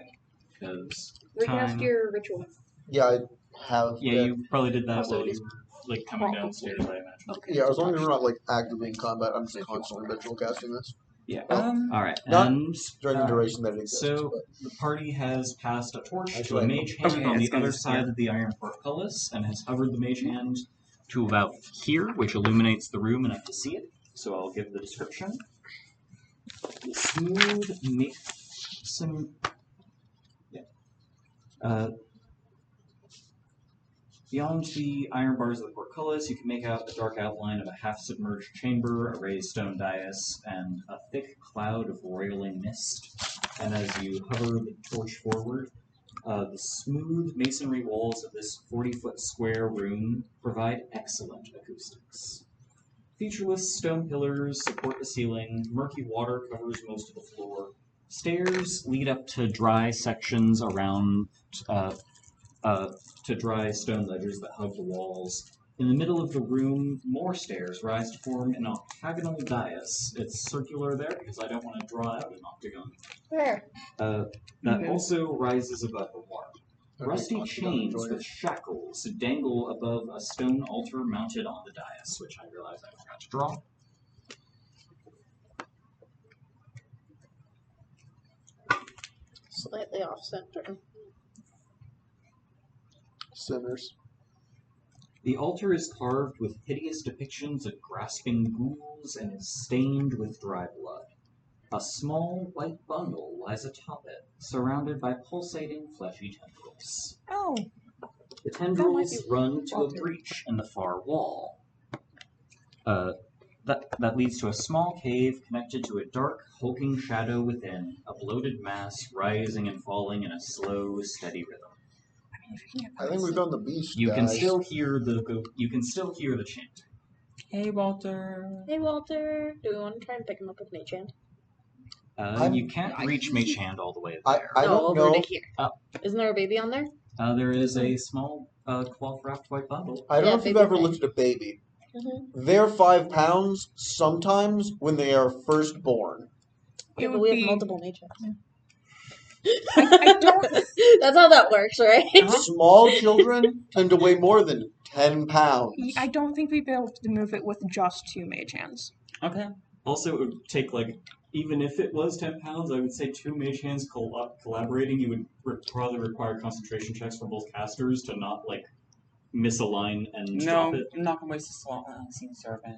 because Recast time. your ritual. Yeah, I have. Yeah, you probably did that Also, while it you is were like coming downstairs, I imagine. Okay. Yeah, as long as we're not like actively in combat, I'm just constantly ritual casting this Yeah. Um, All right, Not and during the duration that it exists. so but the party has passed a torch to Actually, a mage hand okay, on the it's gonna other be- side of the iron portcullis and has hovered the mage hand to about here, which illuminates the room enough to see it. So I'll give the description. The smooth mason. Yeah. Beyond the iron bars of the portcullis, you can make out the dark outline of a half-submerged chamber, a raised stone dais, and a thick cloud of roiling mist. And as you hover the torch forward, the smooth masonry walls of this 40-foot square room provide excellent acoustics. Featureless stone pillars support the ceiling, murky water covers most of the floor. Stairs lead up to dry sections around to dry stone ledges that hug the walls. In the middle of the room, more stairs rise to form an octagonal dais. It's circular there because I don't want to draw out an octagon. Where? That also rises above the water. Okay, Rusty octagon chains enjoyer. with shackles dangle above a stone altar mounted on the dais, which I realize I forgot to draw. Slightly off center. Sinners. The altar is carved with hideous depictions of grasping ghouls and is stained with dry blood. A small white bundle lies atop it, surrounded by pulsating fleshy tendrils. Oh, The tendrils be run to a Walter. breach in the far wall. That leads to a small cave connected to a dark, hulking shadow within, a bloated mass rising and falling in a slow, steady rhythm. I think we've done the beast. You can guys. still hear the chant. hey, Walter. Hey, Walter. Do we want to try and pick him up with Mage Hand? You can't reach Mage Hand all the way I there. No, don't over know. to here. Oh. Isn't there a baby on there? There is a small cloth-wrapped white bundle. I don't Yeah, know if you've baby ever thing. looked at a baby. Mm-hmm. They're 5 pounds sometimes when they are first born. Yeah, It but would we have be- multiple Mage Hands. I don't- That's how that works, right? Small children tend to weigh more than 10 pounds. I don't think we'd be able to move it with just 2 mage hands. Okay. Also, it would take, even if it was 10 pounds, I would say 2 mage hands collaborating, you would probably require concentration checks from both casters to not, misalign and drop No, it. I'm not gonna waste a slot on Unseen Servant.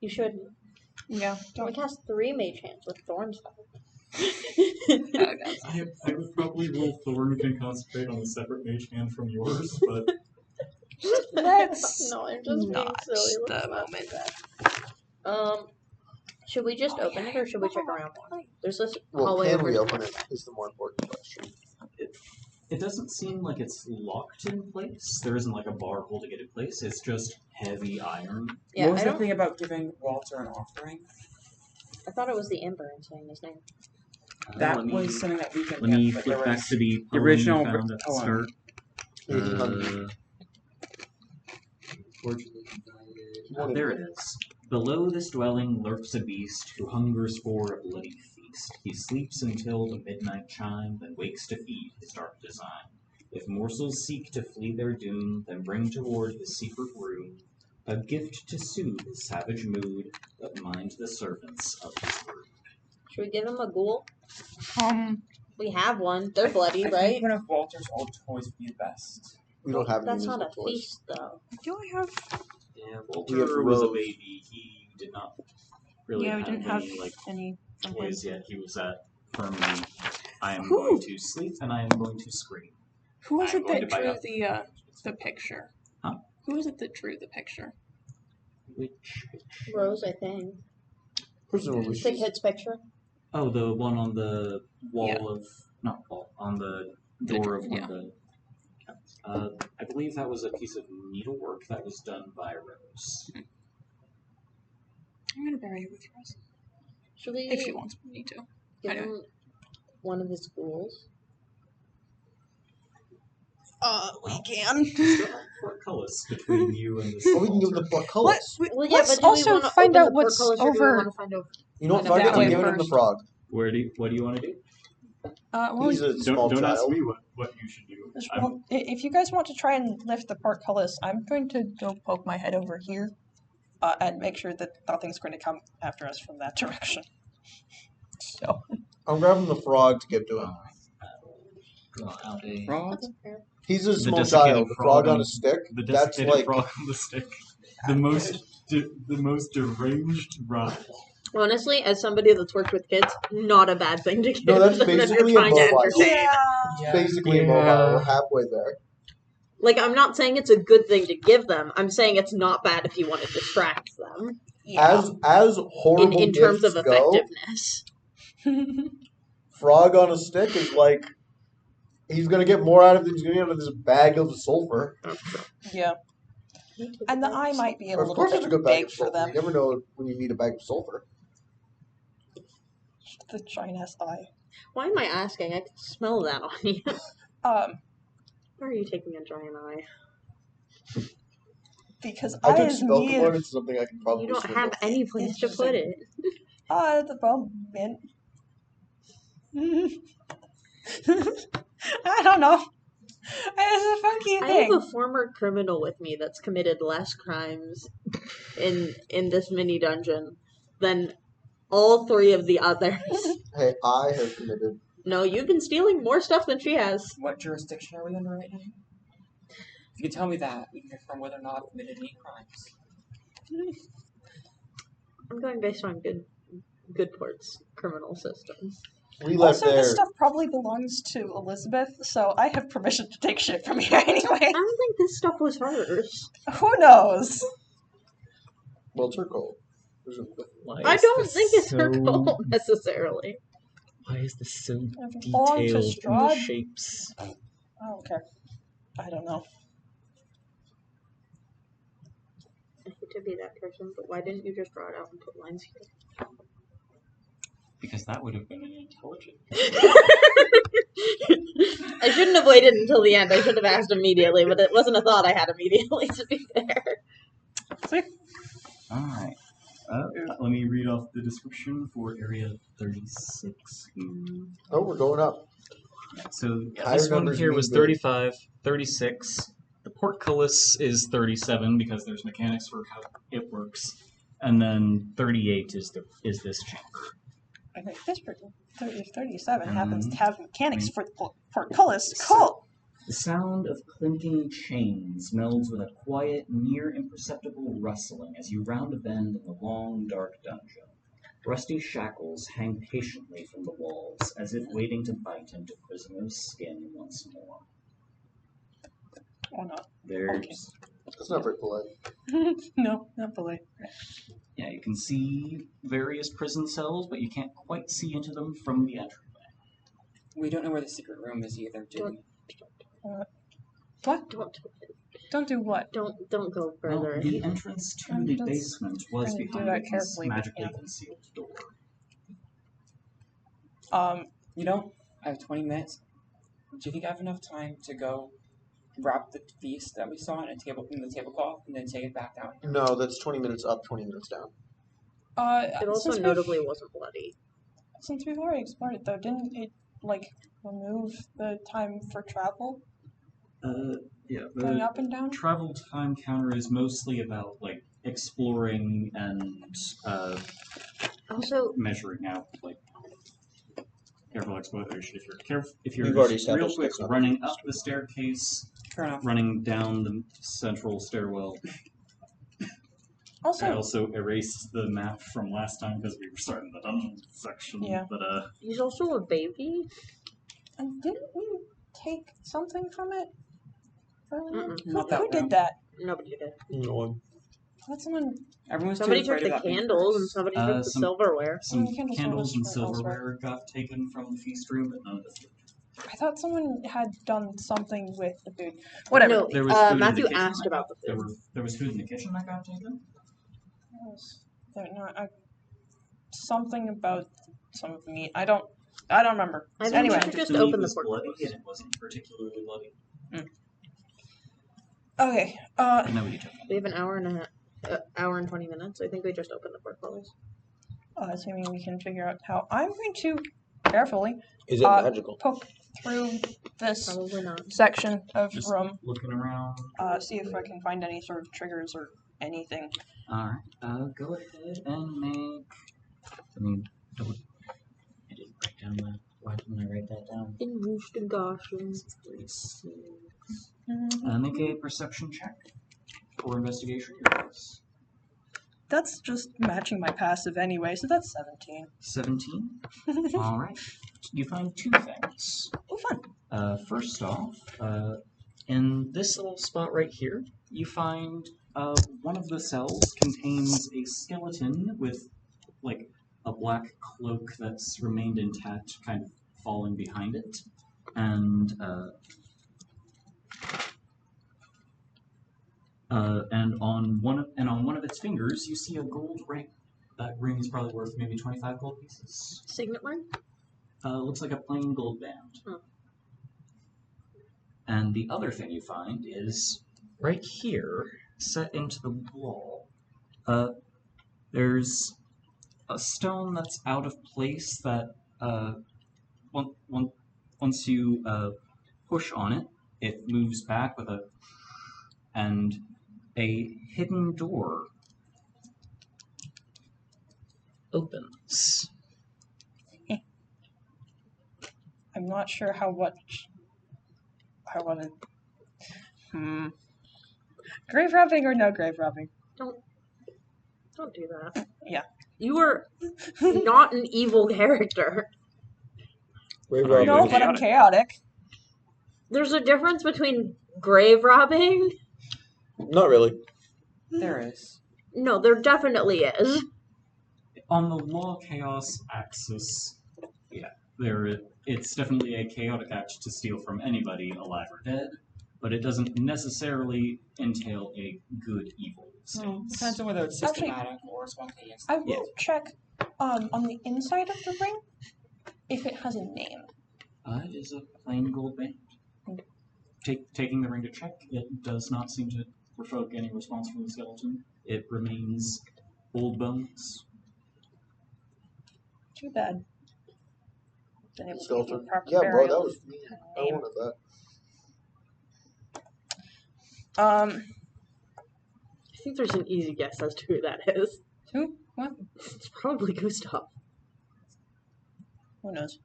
You should. Yeah. We cast 3 Mage Hands with Thorns. I would probably roll Thorn and concentrate on a separate mage hand from yours, but Let's No, I'm just being not silly. the Let's not moment. do that. Should we just open it or should we check around more? There's this Well, hallway can over we to open the it is the more important question. it doesn't seem like it's locked in place. There isn't a bar holding it in place. It's just heavy iron. Yeah, what was I the don't. thing about giving Walter an offering? I thought it was the Emperor and saying his name. That let me, was something that we could Let me get, but flip there back was to the the poem original we found at the poem. start. 1800. There it is. Below this dwelling lurks a beast who hungers for a bloody feast. He sleeps until the midnight chime, then wakes to feed his dark design. If morsels seek to flee their doom, then bring toward his secret room a gift to soothe his savage mood, but mind the servants of his brood. Should we give him a ghoul? We have one. They're bloody, I right? think one of Walter's old toys would be the best. We don't have any That's not a musical toys. feast, though. Do I have? Yeah, We have Walter was a Rose. baby. He did not really Yeah, we have didn't have any, any. from him. toys yet. He was at firmly, I am Who? going to sleep and I am going to scream. Who was I'm it going that to bite drew up. the picture? Huh? Who was it that drew the picture? Which? Rose, I think. Presumably Sick she's... Hit's picture. Oh, the one on the wall Yeah. of, not wall, on the door of one yeah. of the. I believe that was a piece of needlework that was done by Rose. I'm gonna bury it with Rose. Should we If she wants me to. give him one of his schools? We can. Portcullis between you and this. Or we can give him the portcullis. Well, yeah, Let's but do we also want to find open out the what's portcullis, or do we over. want to find out? You know what? Find Fuck out it, I'm that giving way him the first. frog. What do you want to do? Well, He's a small Don't ask child. me what you should do. well, if you guys want to try and lift the portcullis, I'm going to go poke my head over here and make sure that nothing's going to come after us from that direction. So. I'm grabbing the frog to give to him. Draw out a Frog? He's a small desiccated child. frog Frog on on- a stick. the That's desiccated like frog on the stick. The most deranged ride. Honestly, as somebody that's worked with kids, not a bad thing to give No, that's them if basically you're a trying to mobile. entertain. it's basically a mobile. We're halfway there. Like, I'm not saying it's a good thing to give them. I'm saying it's not bad if you want to distract them As horrible in terms of gifts go, effectiveness. frog on a stick is like he's gonna get more out of it than he's gonna get out of this bag of sulfur. Yeah. And the eye might be a Of little course, it's a bit good bag big of for sulfur. them. You never know when you need a bag of sulfur. The giant ass eye. Why am I asking? I can smell that on you. Why are you taking a giant eye? Because I eye took is spell me. command. It's something I can probably. You don't swing have with. any place to put it. The moment. I don't know. It's a funky I thing. have a former criminal with me that's committed less crimes in this mini dungeon than all three of the others. Hey, I have committed. No, you've been stealing more stuff than she has. What jurisdiction are we under right now? If you can tell me that, we can confirm whether or not I've committed any crimes. I'm going based on good port's criminal system. We left Also, there. this stuff probably belongs to Elizabeth, so I have permission to take shit from here anyway. I don't think this stuff was hers. Who knows? Well, it's her goal. I don't think it's her goal necessarily. Why is this so If it belonged to detailed in the Strahd, shapes? I don't care. I don't know. I hate to be that person, but why didn't you just draw it out and put lines here? Because that would have been an intelligent. I shouldn't have waited until the end. I should have asked immediately, but it wasn't a thought I had immediately, to be fair. Alright. Let me read off the description for Area 36. Oh, we're going up. So Higher this one numbers here mean was good. 35, 36. The portcullis is 37 because there's mechanics for how it works. And then 38 is this chamber. I think this 37 happens to Mhm. have mechanics for the portcullis. Cool! The sound of clinking chains melds with a quiet, near imperceptible rustling as you round a bend in the long, dark dungeon. Rusty shackles hang patiently from the walls, as if waiting to bite into prisoners' skin once more. Or not. There's... That's not very polite. No, not polite. Yeah, you can see various prison cells, but you can't quite see into them from the entryway. We don't know where the secret room is either, do we? What? Don't do what? Don't go Well, further. the entrance to I'm the just basement was trying to do behind that this carefully, but, magically yeah. concealed door. You know, I have 20 minutes. Do you think I have enough time to go wrap the feast that we saw in the tablecloth and then take it back down? No, that's 20 minutes up, 20 minutes down. It also since notably wasn't bloody. Since we've already explored it, though, didn't it, remove the time for travel? Yeah, Going the up and down? travel time counter is mostly about, exploring and Also, measuring out, careful exploration. If you're We've already just real established quick that's not running the up the staircase, Fair enough. running down the central stairwell. I Also, also erased the map from last time because we were starting the dungeon section. Yeah. But he's also a baby. and didn't we take something from it earlier? Mm-mm. Not Who that room. did that? Nobody did. No one. Let someone... Everyone's Somebody too took afraid the of that being candles and cursed. somebody took the some- silverware. some the candles candles and were elsewhere. silverware got taken from the feast room, but none of the food. I thought someone had done something with the food. Whatever. No, There was food in the Matthew kitchen asked that about got- the food. There was food in the kitchen that got taken? Something about some of the meat. I don't remember. I think Anyway. we should just The meat open the was pork bloody, roast. and it wasn't particularly bloody. Okay. And then we took it. We have an hour and 20 minutes. I think we just opened the pork roast. Assuming we can figure out how. I'm going to carefully Is it magical? poke through this Probably not. section of Just room. looking around. See if I can find any sort of triggers or anything. Alright, go ahead and make. I mean, I didn't write down that. Why didn't I write that down? Investigation. 36. Make a perception check or investigation. Yours. That's just matching my passive anyway, so that's 17. 17. Alright. You find two things. Oh, fun. First off, in this little spot right here, you find one of the cells contains a skeleton with, like, a black cloak that's remained intact, kind of falling behind it, and on one of its fingers, you see a gold ring. That ring is probably worth maybe 25 gold pieces. Signet ring? Looks like a plain gold band. Oh. And the other thing you find is right here, set into the wall. There's a stone that's out of place that once you push on it, it moves back with and a hidden door opens. I'm not sure how much I want to. Grave robbing or no grave robbing? Don't do that. Yeah. You are not an evil character. No, but I'm chaotic. There's a difference between grave robbing. Not really. There is. No, there definitely is. On the law chaos axis, yeah, it's definitely a chaotic act to steal from anybody, alive or dead, but it doesn't necessarily entail a good evil stance. Depends on whether it's Actually, systematic or spontaneous. I will check on the inside of the ring if it has a name. It is a plain gold band. Taking the ring to check, it does not seem to provoke any response from the skeleton. It remains old bones. Too bad. Been able to do a Skeleton. proper Yeah, bro, burial that was me. I name. wanted that. I think there's an easy guess as to who that is. Who? What? It's probably Gustav. Who knows?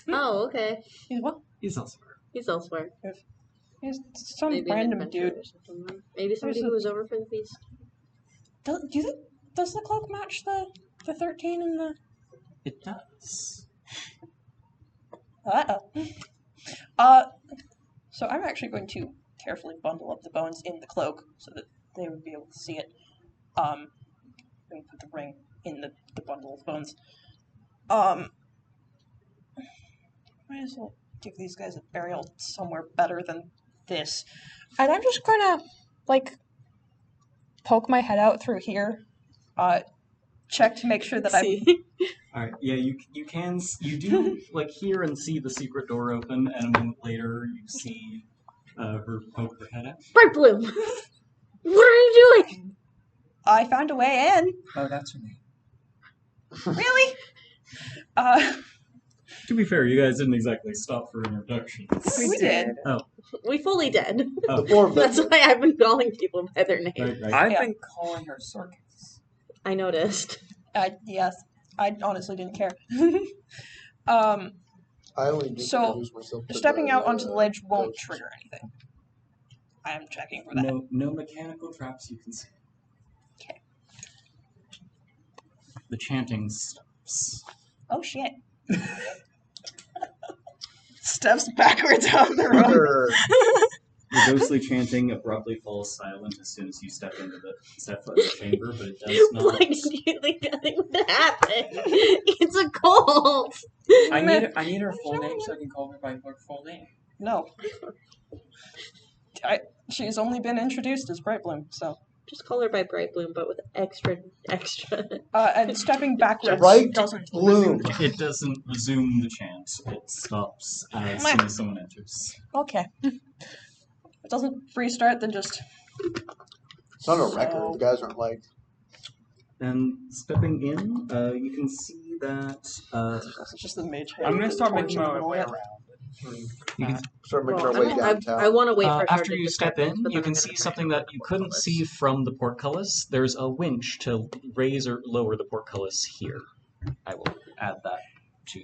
Oh, okay. He's what? He's elsewhere. He's elsewhere. He's some Maybe an random adventurer dude. or something. Maybe somebody There's who was over for the feast. Does the cloak match the 13 and the... It does. So I'm actually going to carefully bundle up the bones in the cloak so that they would be able to see it. And put the ring in the bundle of bones. Might as well give these guys a burial somewhere better than this. And I'm just gonna, like, poke my head out through here. Check to make sure that I'm... Alright, yeah, you do, like, hear and see the secret door open, and a moment later you see her poke her head out. Bright Bloom! What are you doing? I found a way in. Oh, that's me. Really? To be fair, you guys didn't exactly stop for introductions. We did. We fully did. Oh. The four of them. That's why I've been calling people by their name. Right. I've Yeah. been calling her Sorkis. I noticed. Yes. I honestly didn't care. I only just So, introduced myself to Stepping the, out onto the ledge won't ghosts. trigger anything. I am checking for that. No mechanical traps you can see. Okay. The chanting stops. Oh shit. Steps backwards out of the room. Brr. The ghostly chanting abruptly falls silent as soon as you step into the chamber, but it does not. Why did you think nothing would happen? It's a cult! I need her full name so I can call her by her full name. No. She's only been introduced as Bright Bloom, so. Just call her by Bright Bloom, but with extra. And stepping backwards Bright doesn't Bloom. It doesn't resume the chant. It stops as soon as someone enters. Okay. It doesn't restart, then just. It's not a record. The guys aren't like. And stepping in, you can see that It's just the mage hand. I'm gonna start making my way around. you can, Start making our way downtown. I want to wait for her after to you step describe in, this, you but can then I'm see gonna something try that to you put couldn't portcullis. see from the portcullis. There's a winch to raise or lower the portcullis here. I will add that to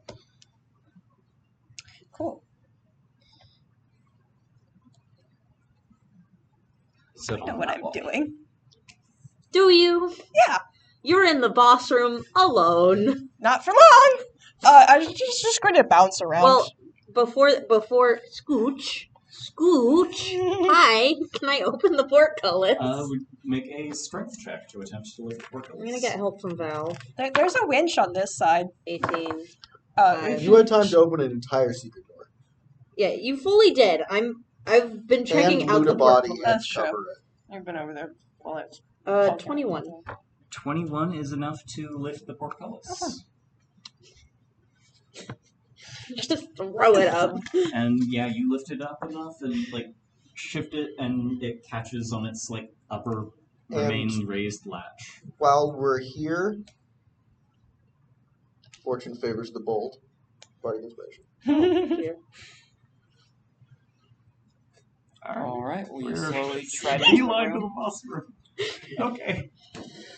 the. Cool. Sit I know on what that I'm wall. doing. Do you? Yeah. You're in the boss room alone. Not for long. I was just going to bounce around. Well, before Scooch, hi, can I open the portcullis? Would make a strength check to attempt to lift the portcullis. I'm gonna get help from Val. There's a winch on this side. 18. You had time to open an entire secret door. Yeah, you fully did. I've been checking And out loot the a body portcullis. and That's true. cover it. I've been over there. Well, it's 21. 21 is enough to lift the portcullis. Awesome. Just throw it up. And yeah, you lift it up enough and like shift it, and it catches on its like upper remain raised latch. While we're here, fortune favors the bold. Bardic inspiration. Alright, well, you We're slowly tread beeline to the boss room. Okay,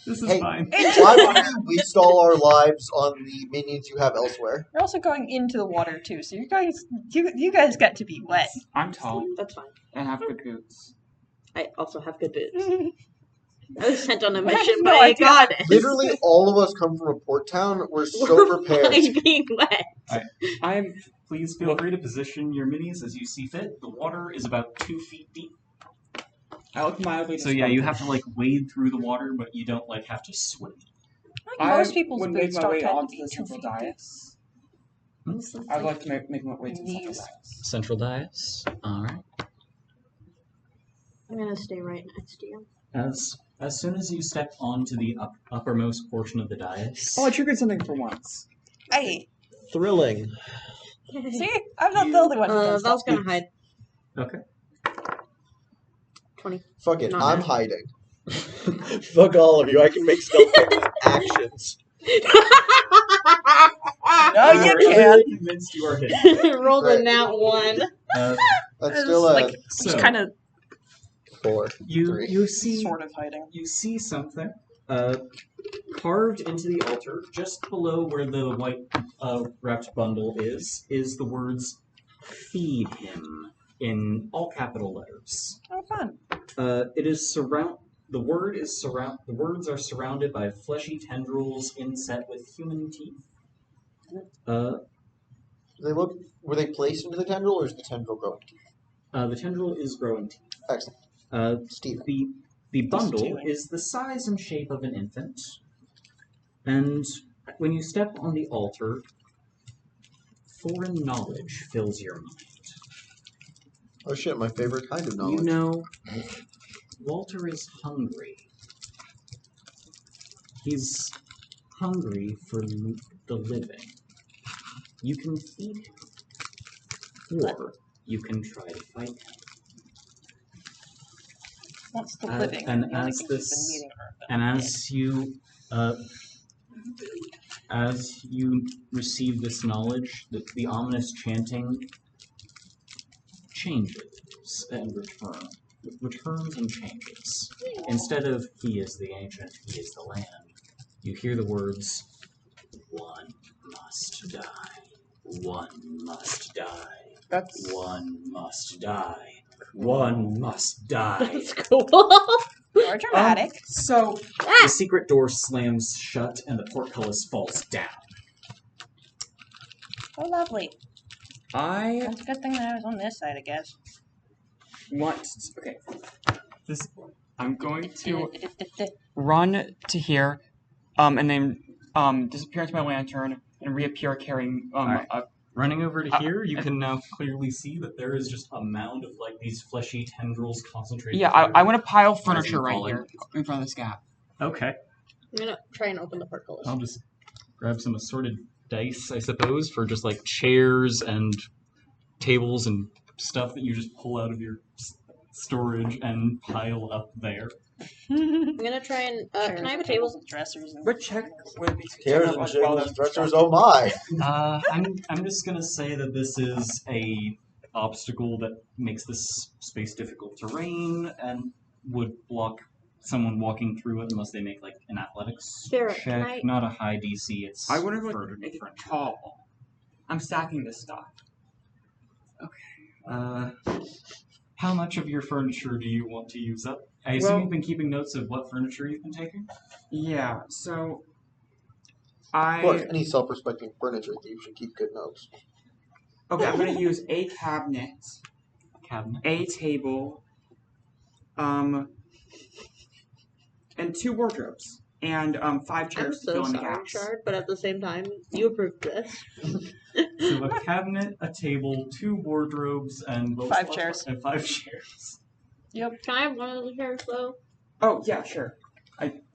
this is Hey. fine. Why would you waste all our lives on the minions you have elsewhere? You're also going into the water too, so you guys got to be wet. I'm tall That's fine. and have good boots. I also have good boots. I was sent on a I mission have no by a idea. goddess. Literally, all of us come from a port town. We're so We're prepared. fine being wet. I'm Please feel free to position your minis as you see fit. The water is about 2 feet deep. I look mildly So yeah, you have to like wade through the water, but you don't like have to swim. Like most people's would make boots my don't way tend to onto be the 2 central feet deep. dais. I would like to make my way to the central Knees. dais. Central dais. All right. I'm gonna stay right next to you. As soon as you step onto the uppermost portion of the dais, Oh, I triggered something for once. Hey, Thrilling. see? I'm not the only one who does that. Val's gonna hide. okay. 20. Fuck it, Not I'm bad. hiding. Fuck all of you. I can make stealth checks actions. No, you are can't. utterly convinced you are hidden. Rolled a Right. nat 1. Uh, That's It's still a like so just kind of 4. you 3. you see sort of hiding. you see something carved into the altar just below where the white wrapped bundle is the words "Feed him" in all capital letters. Oh, fun. It is the words are surrounded by fleshy tendrils inset with human teeth. Were they placed into the tendril, or is the tendril growing teeth? The tendril is growing teeth. Excellent. Steven. The bundle stealing. is the size and shape of an infant, and when you step on the altar, foreign knowledge fills your mind. Oh shit, my favorite kind of knowledge. You know, Walter is hungry. He's hungry for the living. You can feed him, or you can try to fight him. Wants the living. and the only as thing he's this- been meeting her. And as you receive this knowledge, the ominous chanting changes and returns and changes. Instead of "He is the ancient, he is the land," you hear the words "One must die, one must die, That's one must die, one must die." That's cool. More dramatic. so The secret door slams shut and the portcullis falls down. Oh, lovely. I That's a good thing that I was on this side, I guess. want okay. This I'm going to run to here, and then disappear into my lantern, and reappear carrying Alright. a Running over to here, you can now clearly see that there is just a mound of like these fleshy tendrils concentrated. Yeah, I want to pile Rising furniture and right falling. here in front of this gap. Okay, I'm gonna try and open the portcullis. I'll just grab some assorted dice, I suppose, for just like chairs and tables and stuff that you just pull out of your storage and pile up there. I'm gonna try and. Can I have a table? Dressers and But check would it be Chairs and tables, dressers, oh my! I'm just gonna say that this is a obstacle that makes this space difficult terrain and would block someone walking through it unless they make like an athletics Sarah, check. can I- Not a high DC. It's I wonder for what make it furniture. tall. I'm stacking this stuff. How much of your furniture do you want to use up? I assume Well- you've been keeping notes of what furniture you've been taking. Yeah, so Of course, I any self-respecting furniture thief should keep good notes. okay. I'm gonna use a cabinet, Cabinet. a table, and 2 wardrobes, and 5 I'm chairs to so fill in the sorry, gaps. Shard, but at the same time, you approved this. So a cabinet, a table, 2 wardrobes, and what was 5 the last chairs. one? And 5 chairs. Can I have one of the chairs though? Oh yeah, sure.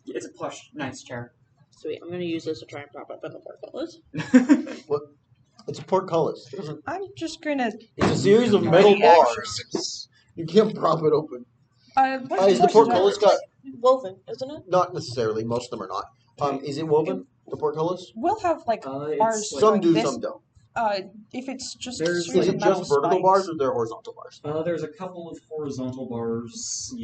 It's a plush, nice chair. Sweet. I'm gonna use this to try and prop up in the portcullis. It's a portcullis. It doesn't- I'm just gonna. It's a series of metal bars. You can't prop it open. Is the portcullis got? Woven, isn't it? Not necessarily. Most of them are not. Is it woven? The portcullis? We'll have like It's bars. like- Some like do, this. some don't. If it's just There's- straight Is it metal just vertical spikes. bars or are there horizontal bars? There's a couple of horizontal bars.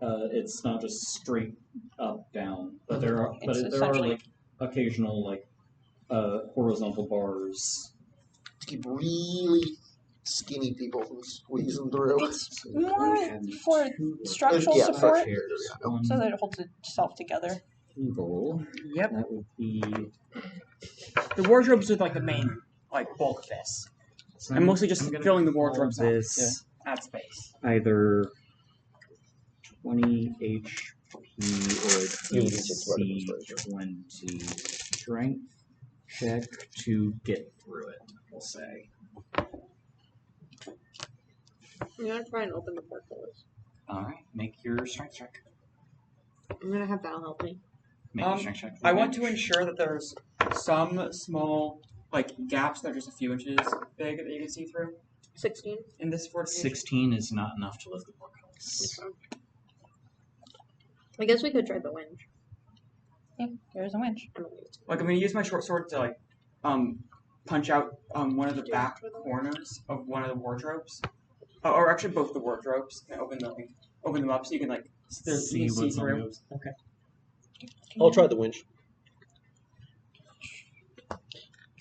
It's not just straight up down, but there are It's there are essentially- like occasional like horizontal bars. To keep really skinny people from squeezing through. It's more for structural Yeah, support, chairs, yeah. One so that it holds itself together. table. Yep. That would be. The wardrobes are like the main bulk of this. So I'm mostly just I'm gonna filling the call wardrobes up this to add space. either 20 HP You or need to take the DC weapons 20 strength check to get through it, we'll say. I'm gonna try and open the portcullis. Alright, make your strength check. I'm gonna have Val help me. Make your strength check. I want to ensure that there's some small gaps that are just a few inches big that you can see through 16. in this fortification. 16 is not enough to lift the portcullis. I guess we could try the winch. Yeah, there's a winch. I don't think it's I'm gonna use my short sword to punch out one of the back corners of one of the wardrobes, or actually both the wardrobes. And open them up so you can you can see what's on through. those. Okay. I'll try the winch.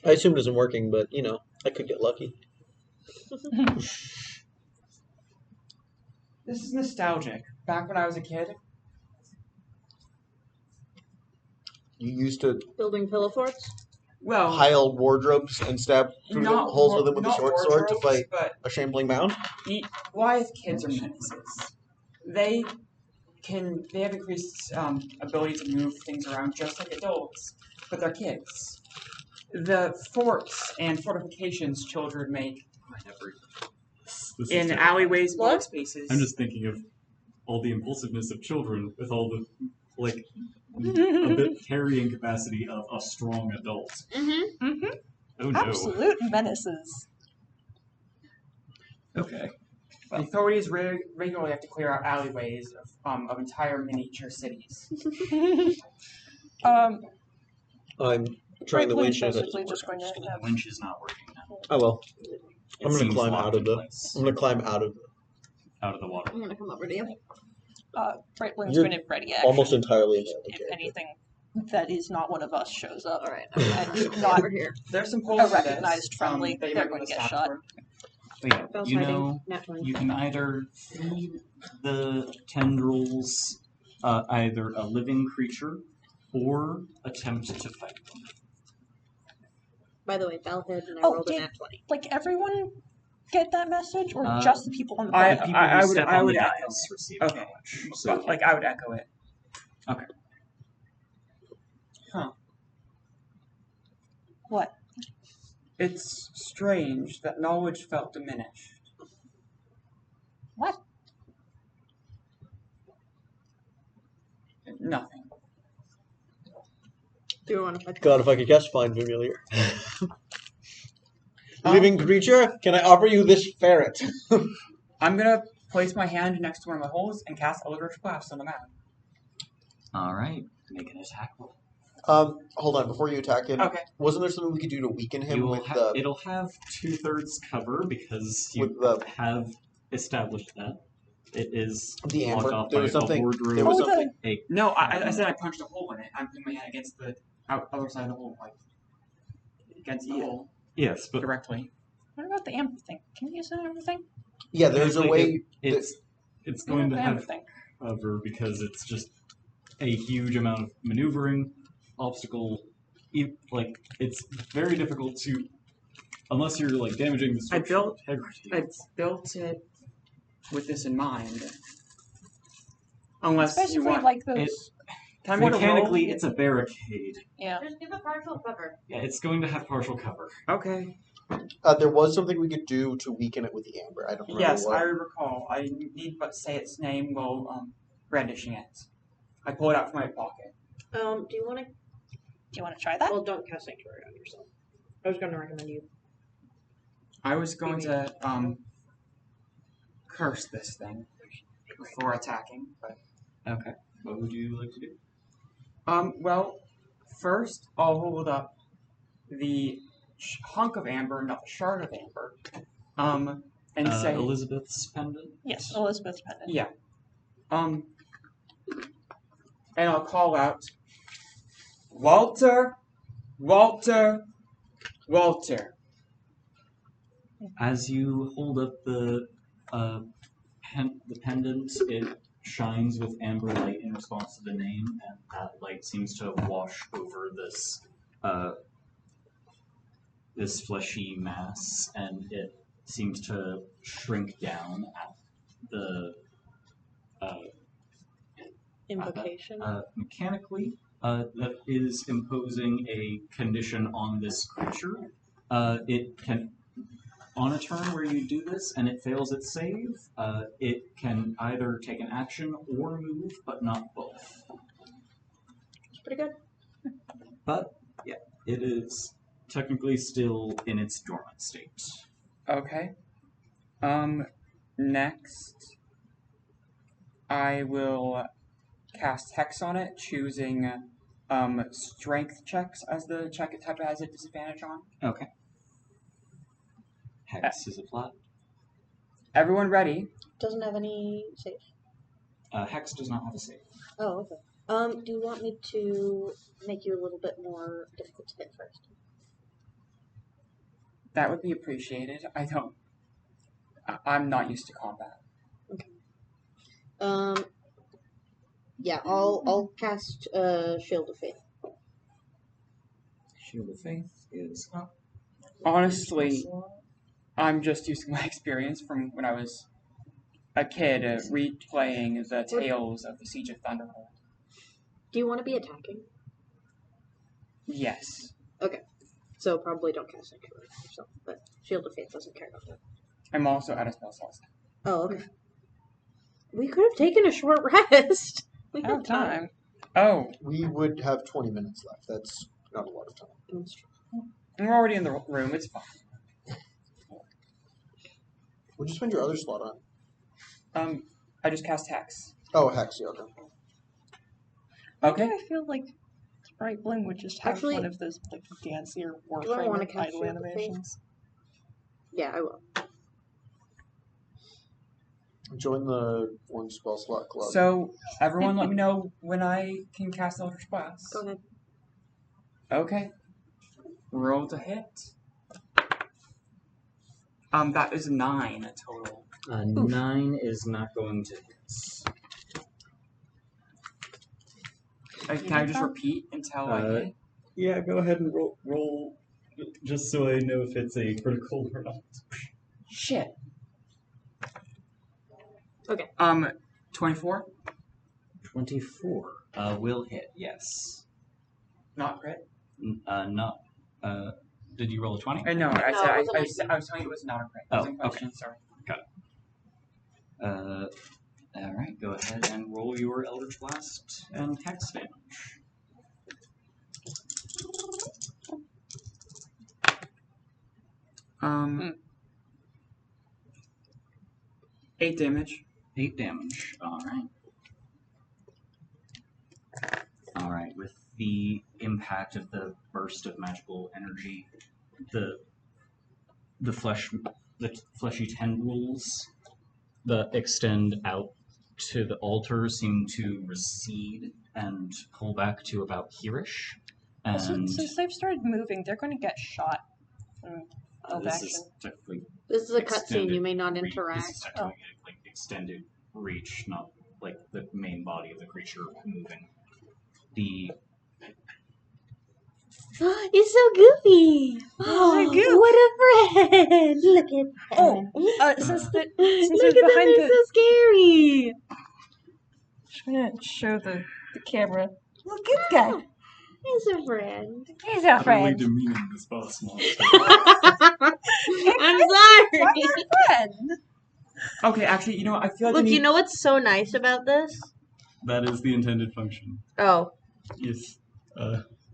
I assume it isn't working, but I could get lucky. This is nostalgic. Back when I was a kid. You used to building pillow forts. Well, pile wardrobes and stab through the not holes with them with a not short sword to wardrobes, fight but a shambling mound? Goliath kids are menaces. They have increased ability to move things around just like adults, but they're kids. The forts and fortifications children make This is in terrible. alleyways, What? public spaces. I'm just thinking of all the impulsiveness of children with all the a bit carrying capacity of a strong adult. Mm-hmm. Mm-hmm. Oh no. Absolute menaces. Okay. The authorities regularly have to clear out alleyways of entire miniature cities. I'm trying the Frankly, winch. And it basically doesn't just work. going to The have winch is not working now. Oh well. It I'm gonna seems climb locked out of in the. place. I'm gonna climb out of Out of the water. I'm gonna come over to you. Brightwing's You're going to ready action. almost entirely inside the If character. anything that is not one of us shows up. All right. And not over here. There's some holes a in this, recognized friendly, that you they're might going want to to get stab shot. for. But yeah, Bell's you hiding. know, Nat 20. you can either feed the tendrils either a living creature or attempt to fight them. By the way, Val hid and I Oh, rolled a did- nat 20. Like, everyone get that message, or Uh, just the people on the I- party? People who I would- step I on would the echo dais it. receive Okay. knowledge. So But, I would echo it. What? It's strange that knowledge felt diminished. What? Nothing. Do you want to fight? God, if I could guess, find familiar. Living creature, can I offer you this ferret? I'm gonna place my hand next to one of the holes and cast Eldritch Blast on the map. All right, make an attack roll. Hold on, before you attack him, Okay. wasn't there something we could do to weaken him You will with the... it'll have 2/3 cover because you With the- have established that. It is The blocked amber? off There by was a something... wardrobe. There was Oh, the- something... No, I said I punched a hole in it. I'm putting my hand against the other side of the hole, like against the hole Yes, but directly. What about the amber thing? Can you use the amber thing? Yeah, there's a way... it's going to The amber have thing. cover because it's just a huge amount of maneuvering, obstacle. Like it's very difficult to, unless you're like damaging the structural integrity. I built it with this in mind. Unless Especially you want. like those. Can I make a roll? Mechanically, it's a barricade. Yeah. Just give a partial cover. Yeah, it's going to have partial cover. Okay. there was something we could do to weaken it with the amber. I don't remember Yes, what. I recall. I need but say its name while brandishing it. I pull it out from my pocket. Do you want to? Do you want to try that? Well, don't cast sanctuary on yourself. I was going to recommend you. I was going to curse this thing before attacking, but Okay. What would you like to do? well, first I'll hold up the hunk of amber, not the shard of amber, and say Elizabeth's pendant. Yes, Elizabeth's pendant. yeah, and I'll call out, Walter, Walter, Walter. As you hold up the pendant, it shines with amber light in response to the name, and that light seems to wash over this this fleshy mass, and it seems to shrink down at the Invocation. mechanically. That is imposing a condition on this creature. It can, on a turn where you do this and it fails its save, it can either take an action or move, but not both. It's pretty good. But yeah, it is technically still in its dormant state. Okay. Next, I will cast Hex on it, choosing Strength checks as the check it type it has a disadvantage on. Okay. Hex is applied. Everyone ready? Doesn't have any save. Hex does not have a save. Oh, okay. Do you want me to make you a little bit more difficult to hit first? That would be appreciated. I'm not used to combat. Yeah, I'll cast Shield of Faith. Shield of Faith is up. Honestly, I'm just using my experience from when I was a kid replaying the tales of the Siege of Thunderhold. Do you want to be attacking? Yes. So probably don't cast Sanctuary on yourself, but Shield of Faith doesn't care about that. I'm also out of spell slots. Oh, okay. We could have taken a short rest. We Out of time. Oh, We would have 20 minutes left. That's not a lot of time. That's true. we're already in the room. It's fine. What'd you spend your other slot on? I just cast Hex. Oh, Hex, yeah, okay. Okay. I feel like Sprite Bloom would just have Actually, one of those like dancier do I want to Warframe cast idle Shield of Faith? animations. Yeah, I will. Join the one spell slot club. So, everyone let me know when I can cast Eldritch Blast. Go ahead. Okay. Roll to hit. That is 9 total. 9 is not going to hit. Can I just repeat until I hit? Yeah, go ahead and roll just so I know if it's a critical or not. Shit. Okay. 24? 24 will hit, yes. Not crit? Not. Did you roll a 20? No, No, it wasn't I was telling you it was not a crit. It Oh, was a question, sorry. Alright, go ahead and roll your Eldritch Blast and Hex damage. Um, 8 damage. 8 damage. Alright, with the impact of the burst of magical energy, the fleshy tendrils that extend out to the altar seem to recede and pull back to about here-ish. And Since they've started moving, they're going to get shot. this is technically This is a cutscene. extended You may not reach. interact. This is technically like extended reach, not like the main body of the creature moving. The He's so goofy. so goofy. What a friend! Look at that. Since Look it's at them, behind they're so scary. just going to show the camera. Look, good guy. He's a friend. He's our utterly friend. demeaning this boss monster. I'm sorry. Friend. Okay, actually, you know what? I feel like I Look, need... you know what's so nice about this? That is the intended function. Oh. Yes.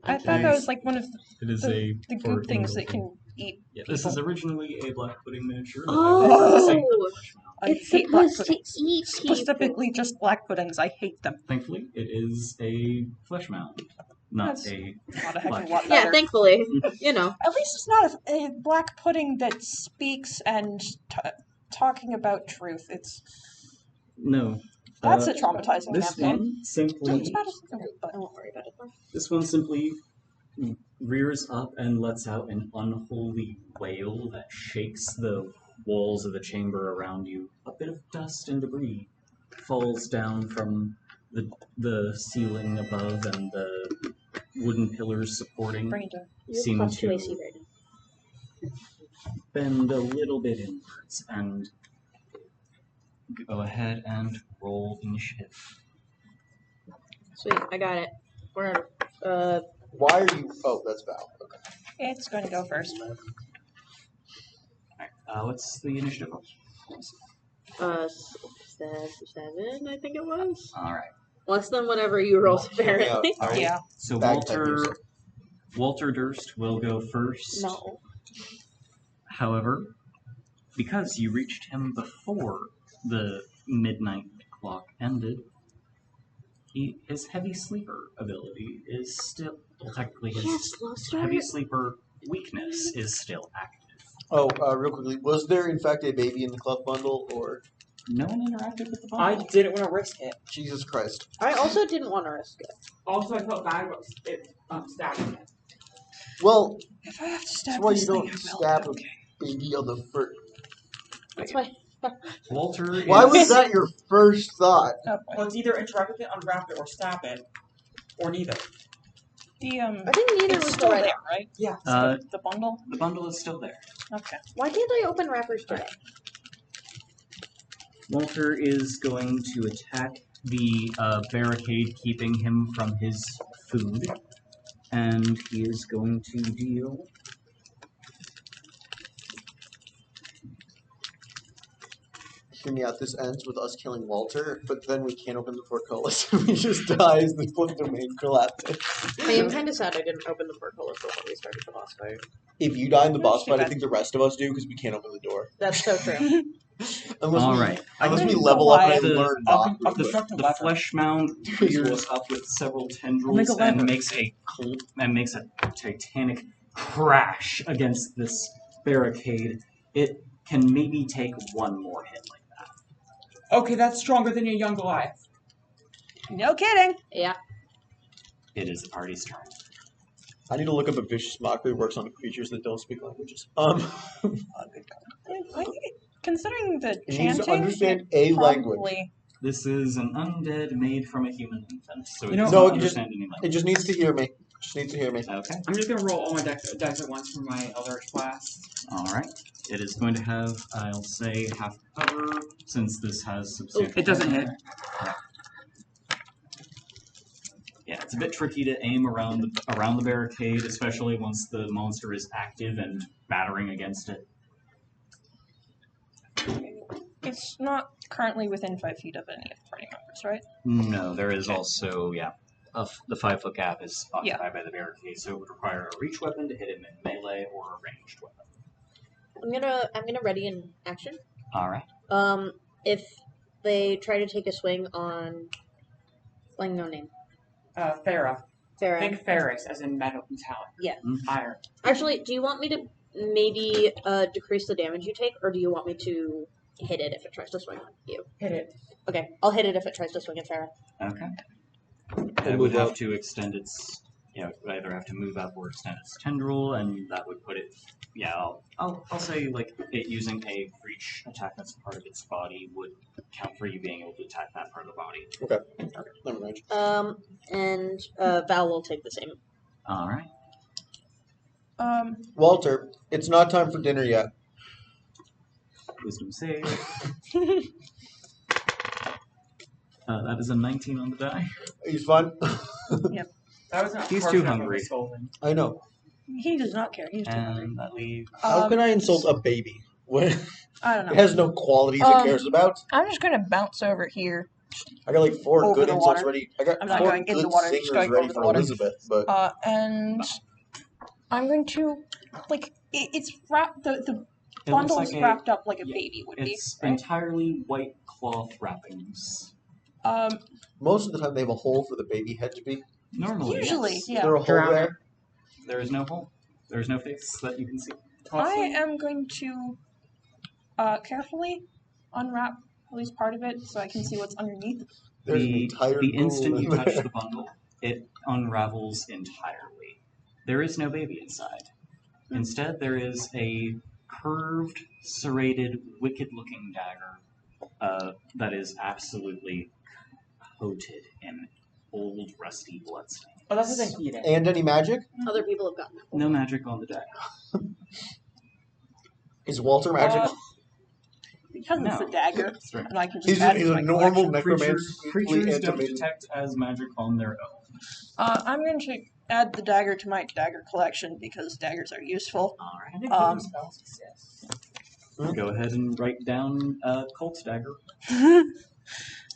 I thought that was like one of It is the for goop things that indulging. can eat Yeah, people. this is originally a black pudding miniature. Oh. I It's hate black supposed to puddings. eat people. Specifically just black puddings. I hate them. Thankfully, it is a flesh mound, not That's a not a heck of a black. lot Yeah, better. thankfully. You know. At least it's not a black pudding that speaks and talking about truth. It's No. that's a traumatizing This campaign. one simply. It's about I won't worry about it though. This one simply rears up and lets out an unholy wail that shakes the walls of the chamber around you. A bit of dust and debris falls down from the ceiling above, and the wooden pillars supporting seem Plus 2 to AC right now. bend a little bit inwards. And go ahead and roll initiative. Sweet, I got it. We're at Why are you? Oh, that's Val. Okay. It's going to go first. Alright, what's the initiative? 7, I think it was. Alright. Less than whatever you rolled, apparently. Alright. Yeah. So Bagpipe music. Walter Durst will go first. No. However, because you reached him before the midnight clock ended, his heavy sleeper ability is still, well, technically his slow start. heavy sleeper weakness is still active. Oh, real quickly, was there in fact a baby in the club bundle, or No one interacted with the I bundle. didn't want to risk it. Jesus Christ? I also didn't want to risk it. Also, I felt bad about stabbing it. Well, If I have to that's stab why this you thing, don't I will. stab Okay. a baby on the first. That's why. Walter Why is, was that your first thought? Oh, Well, it's either interact with it, unwrap it, or stab it, or neither. the I think neither it's was still the right. there, right? Yeah. The bundle. the bundle is still there. Okay. Why can't I open wrappers today? Walter is going to attack the barricade keeping him from his food, and he is going to deal. Hear me out. This ends with us killing Walter, but then we can't open the portcullis. We just die as the flip domain collapses. I am kind of sad I didn't open the portcullis before we started the boss fight. If you die in the boss Too fight, I bad. think the rest of us do because we can't open the door. That's so true. Unless All we, right. unless we think level up Goliath- and learn knock. real quick. The flesh mound rears up with several tendrils Omega and lever. makes a titanic crash against this barricade. It can maybe take one more hit like that. Okay, that's stronger than your young Goliath. No kidding. Yeah. It is the party's turn. I need to look up if vicious mockery works on creatures that don't speak languages. Considering the It needs chanting, to understand it a language. probably- This is an undead made from a human infant, so it You know- does No, not it just- understand any It language. just needs to hear me. Just needs to hear me. Okay. I'm just gonna roll all my dice at once for my Eldritch Blast. All right. It is going to have, I'll say, half cover since this has substantial. It doesn't hit. Yeah, Yeah, it's a bit tricky to aim around the barricade, especially once the monster is active and battering against it. It's not currently within 5 feet of any of the party members, right? No, there is also the 5-foot gap is occupied by the barricade, so it would require a reach weapon to hit him in melee or a ranged weapon. I'm gonna ready in action. All right. If they try to take a swing on, no name. Farah. Farah. Think ferrous, as in metallic. Yeah. Iron. Actually, do you want me to maybe decrease the damage you take, or do you want me to hit it if it tries to swing on you? Hit it. Okay, I'll hit it if it tries to swing at Farah. Okay. It would have to extend its, it would either have to move up or extend its tendril, and that would put it, I'll say like it using a reach attack that's part of its body would count for you being able to attack that part of the body. Okay. Never mind. And Val will take the same. All right. Walter, it's not time for dinner yet. Wisdom save. That is a 19 on the die. He's fine. That was not He's harsh too enough of hungry. a scolding. I know. He does not care. He's too hungry. And that leaves. How can I insult a baby? What? It I don't know. has no qualities it cares about. I'm just gonna bounce over here, I got like 4 Over good the insults water. ready. I got I'm not 4 going in good the water, just singers going ready over the for water. Elizabeth, but and I'm going to, it's wrapped. The It looks bundle's like wrapped up like a baby would be. It's Right? entirely white cloth wrappings. most of the time they have a hole for the baby head to be. Normally, Usually, yes. yeah. Is there a hole Drown it. there? There is no hole. There is no face that you can see. I am going to carefully unwrap at least part of it so I can see what's underneath. There's an The entire instant pool you in touch there. the bundle, it unravels entirely. There is no baby inside. Instead, there is a curved, serrated, wicked-looking dagger that is absolutely coated in old, rusty bloodstains. Oh, that's what they heat it. And any magic? Other people have gotten it. No magic on the dagger. Is Walter magical? Because it's a dagger, That's right. and I can just he's add it he's to a my normal collection. necromancer. Creatures don't detect as magic on their own. I'm going to add the dagger to my dagger collection because daggers are useful. Alright. Go ahead and write down Colt's dagger.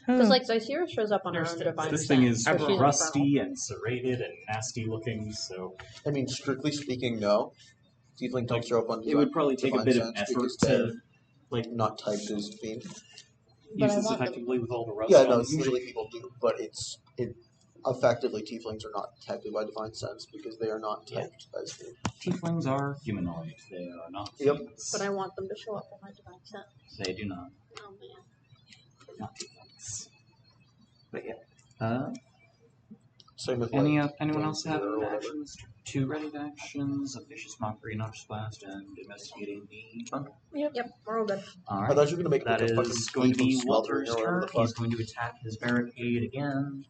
Because like Zysira shows up on her own divine This thing is descent, so she's rusty and serrated and nasty looking, so I mean, strictly speaking, no. Tiefling don't show up on it would probably take a divine bit of sense effort because to they're not typed as fiend. But use I this want them. effectively with all the rust. Yeah, no, honestly. usually people do, but it effectively tieflings are not typed by divine sense because they are not typed as fiend. Tieflings are humanoid. They are not Yep. fiends. But I want them to show up on my divine descent. They do not. Oh man. Not tieflings. But yeah. Same with Anyone else have or whatever. actions? 2 ready actions, a vicious mockery, noxious blast, and investigating the bundle. Yep, we're all good. I Alright. thought you were gonna make That like a fucking is going to thief be of smothering Walter's or whatever turn. the He's fuck. going to attack his barricade again.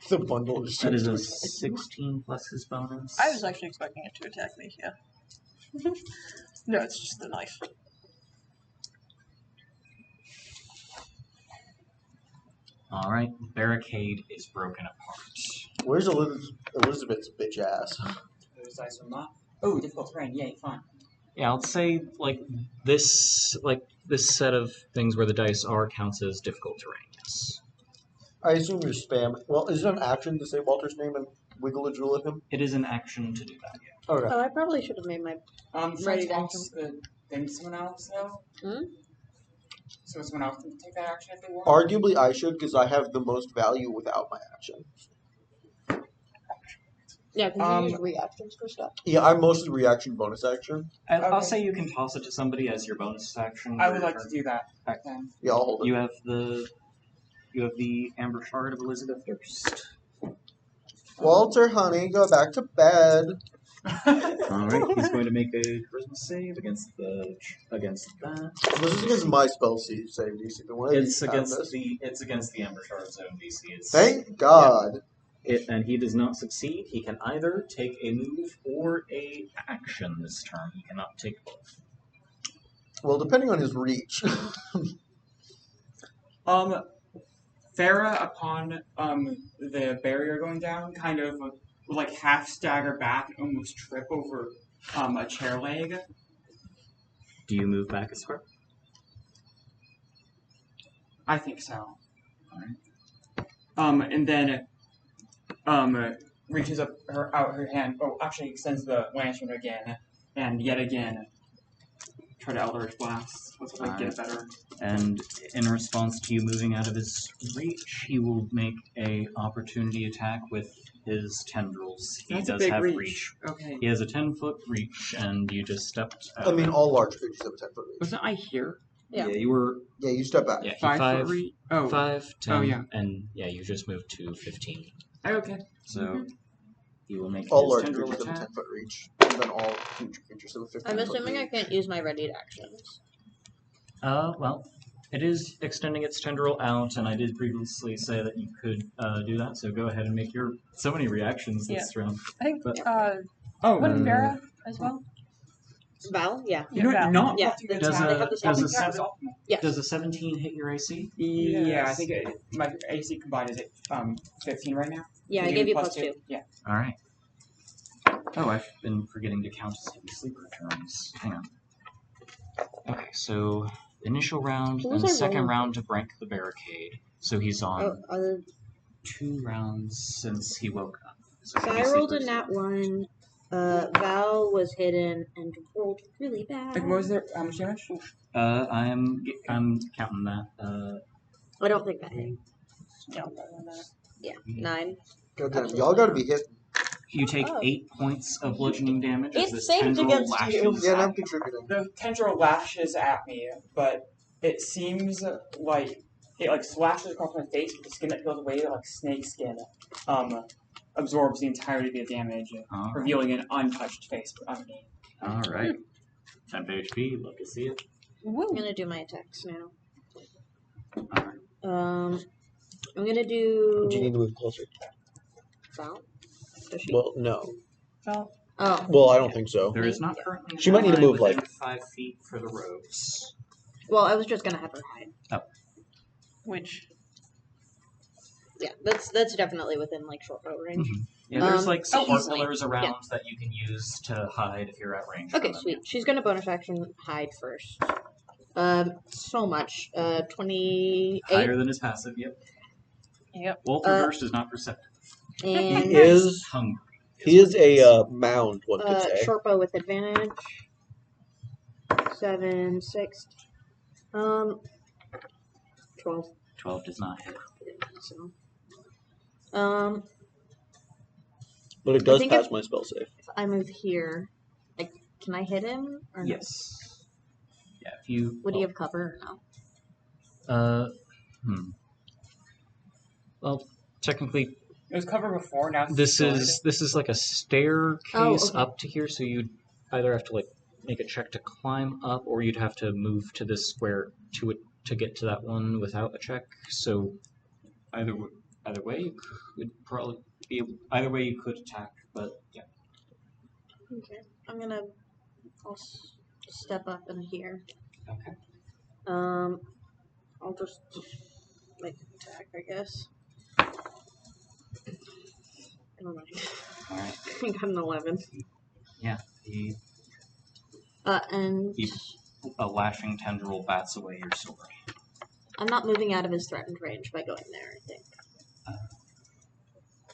The bundle is That is a 16 plus his bonus. I was actually expecting it to attack me, yeah. No, it's just the knife. Alright, barricade is broken apart. Where's Elizabeth's bitch ass? Those dice are not. Oh, difficult terrain. Yay, fun. Yeah, I'll say this set of things where the dice are counts as difficult terrain. Yes. I assume you're spam. Well, is it an action to say Walter's name and wiggle a jewel at him? It is an action to do that, yeah. Okay. Oh, I probably should have made my. Ready Ready to to then someone else though. Hmm? So someone else can take that action if they want. Arguably, I should because I have the most value without my action. Yeah, because you use reactions for stuff. Yeah, I'm mostly reaction bonus action. I'll Okay. say you can toss it to somebody as your bonus action. I for would your like turn. to do that. Okay. Then. Yeah, I'll hold it. You have the Amber Shard of Elizabeth first. Walter, honey, go back to bed. Alright, he's going to make a charisma save against that. This is against my spell save DC. The one It's against the Amber Shard's own DC. Thank God. And he does not succeed. He can either take a move or a action this turn. He cannot take both. Well, depending on his reach. Farah, upon the barrier going down, kind of like half stagger back and almost trip over a chair leg. Do you move back a square? I think so. Alright. And then reaches out her hand. Oh, actually extends the lantern again, and yet again try to Eldritch Blast. Let's like get better. And in response to you moving out of his reach, he will make a opportunity attack with his tendrils. He That's a does big have reach. Okay. He has a 10-foot reach, and you just stepped out. I mean, all large creatures have a 10-foot reach. Wasn't I here? Yeah. You were. Yeah, you step back. Yeah, 5 foot reach. Oh. 5, 10, Oh, yeah. and yeah, you just moved to 15. Okay. So he will make All his large tendril creatures have a attack. 10-foot reach, and then all huge creatures have a 15-foot I'm reach. assuming I can't use my readied actions. Well, it is extending its tendril out, and I did previously say that you could do that. So go ahead and make your so many reactions this round. I think, But- wouldn't Vera as well? Val? Yeah. You know what? Val. Not Yeah. looking at Does the They have the same does a attack. seven, Yes. does a 17 hit your AC? Yeah, I think my AC combined is at 15 right now. Yeah, I You gave you plus +2. Yeah. All right. Oh, I've been forgetting to count his heavy sleeper turns. Hang on. Okay, so initial round, What then was I second rolling? round to break the barricade. So he's on Oh, 2 rounds since he woke up. So so heavy I rolled a sleeper's nat 1. Val was hidden and rolled really bad. Like, what was there? How much damage? I'm counting that. I don't think that hit. Yeah. Yeah, 9. Goddamn, y'all gotta be hit. You take Oh. 8 points of bludgeoning damage as It this saved tendril against you. lashes. Yeah, and I'm contributing. The tendril lashes at me, but it seems like it like slashes across my face, but the skin that peels away like snake skin absorbs the entirety of the damage, revealing an untouched face underneath. All right. 10 HP. Love to see it. I'm gonna do my attacks now. All right. I'm gonna do. Do you need to move closer? Val? Does she? Well, no. Well, Oh, Well, I don't think so. There is not currently. She might need to ally move, within like- 5 feet for the rogues. well, I was just gonna have her hide. which Yeah, that's definitely within like short bow range. Yeah, there's like support easily. pillars around that you can use to hide if you're at range. Okay, from them. sweet. She's gonna bonus action hide first. So much. 28 Higher than his passive. Yep. Yep. Wolf reversed is not perceptive. and He is. Hungry. He is a mound, one could say. short bow with advantage. 7, 6. 12. 12 does not hit. So, But it does think pass if- my spell save. if I move here, like, can I hit him? Or no? Yes. Yeah. If you. Would he have cover or no? Well, technically, It was covered before. Now it's this destroyed. is like a staircase okay. up to here, so you'd either have to like make a check to climb up, or you'd have to move to this square to get to that one without a check. So either way, you could probably be able. Either way, you could attack, but yeah. Okay. I'll step up in here. Okay. I'll just make an attack, I guess. Never mind. All right. I got an 11. Yeah. The And a lashing tendril bats away your sword. I'm not moving out of his threatened range by going there, I think.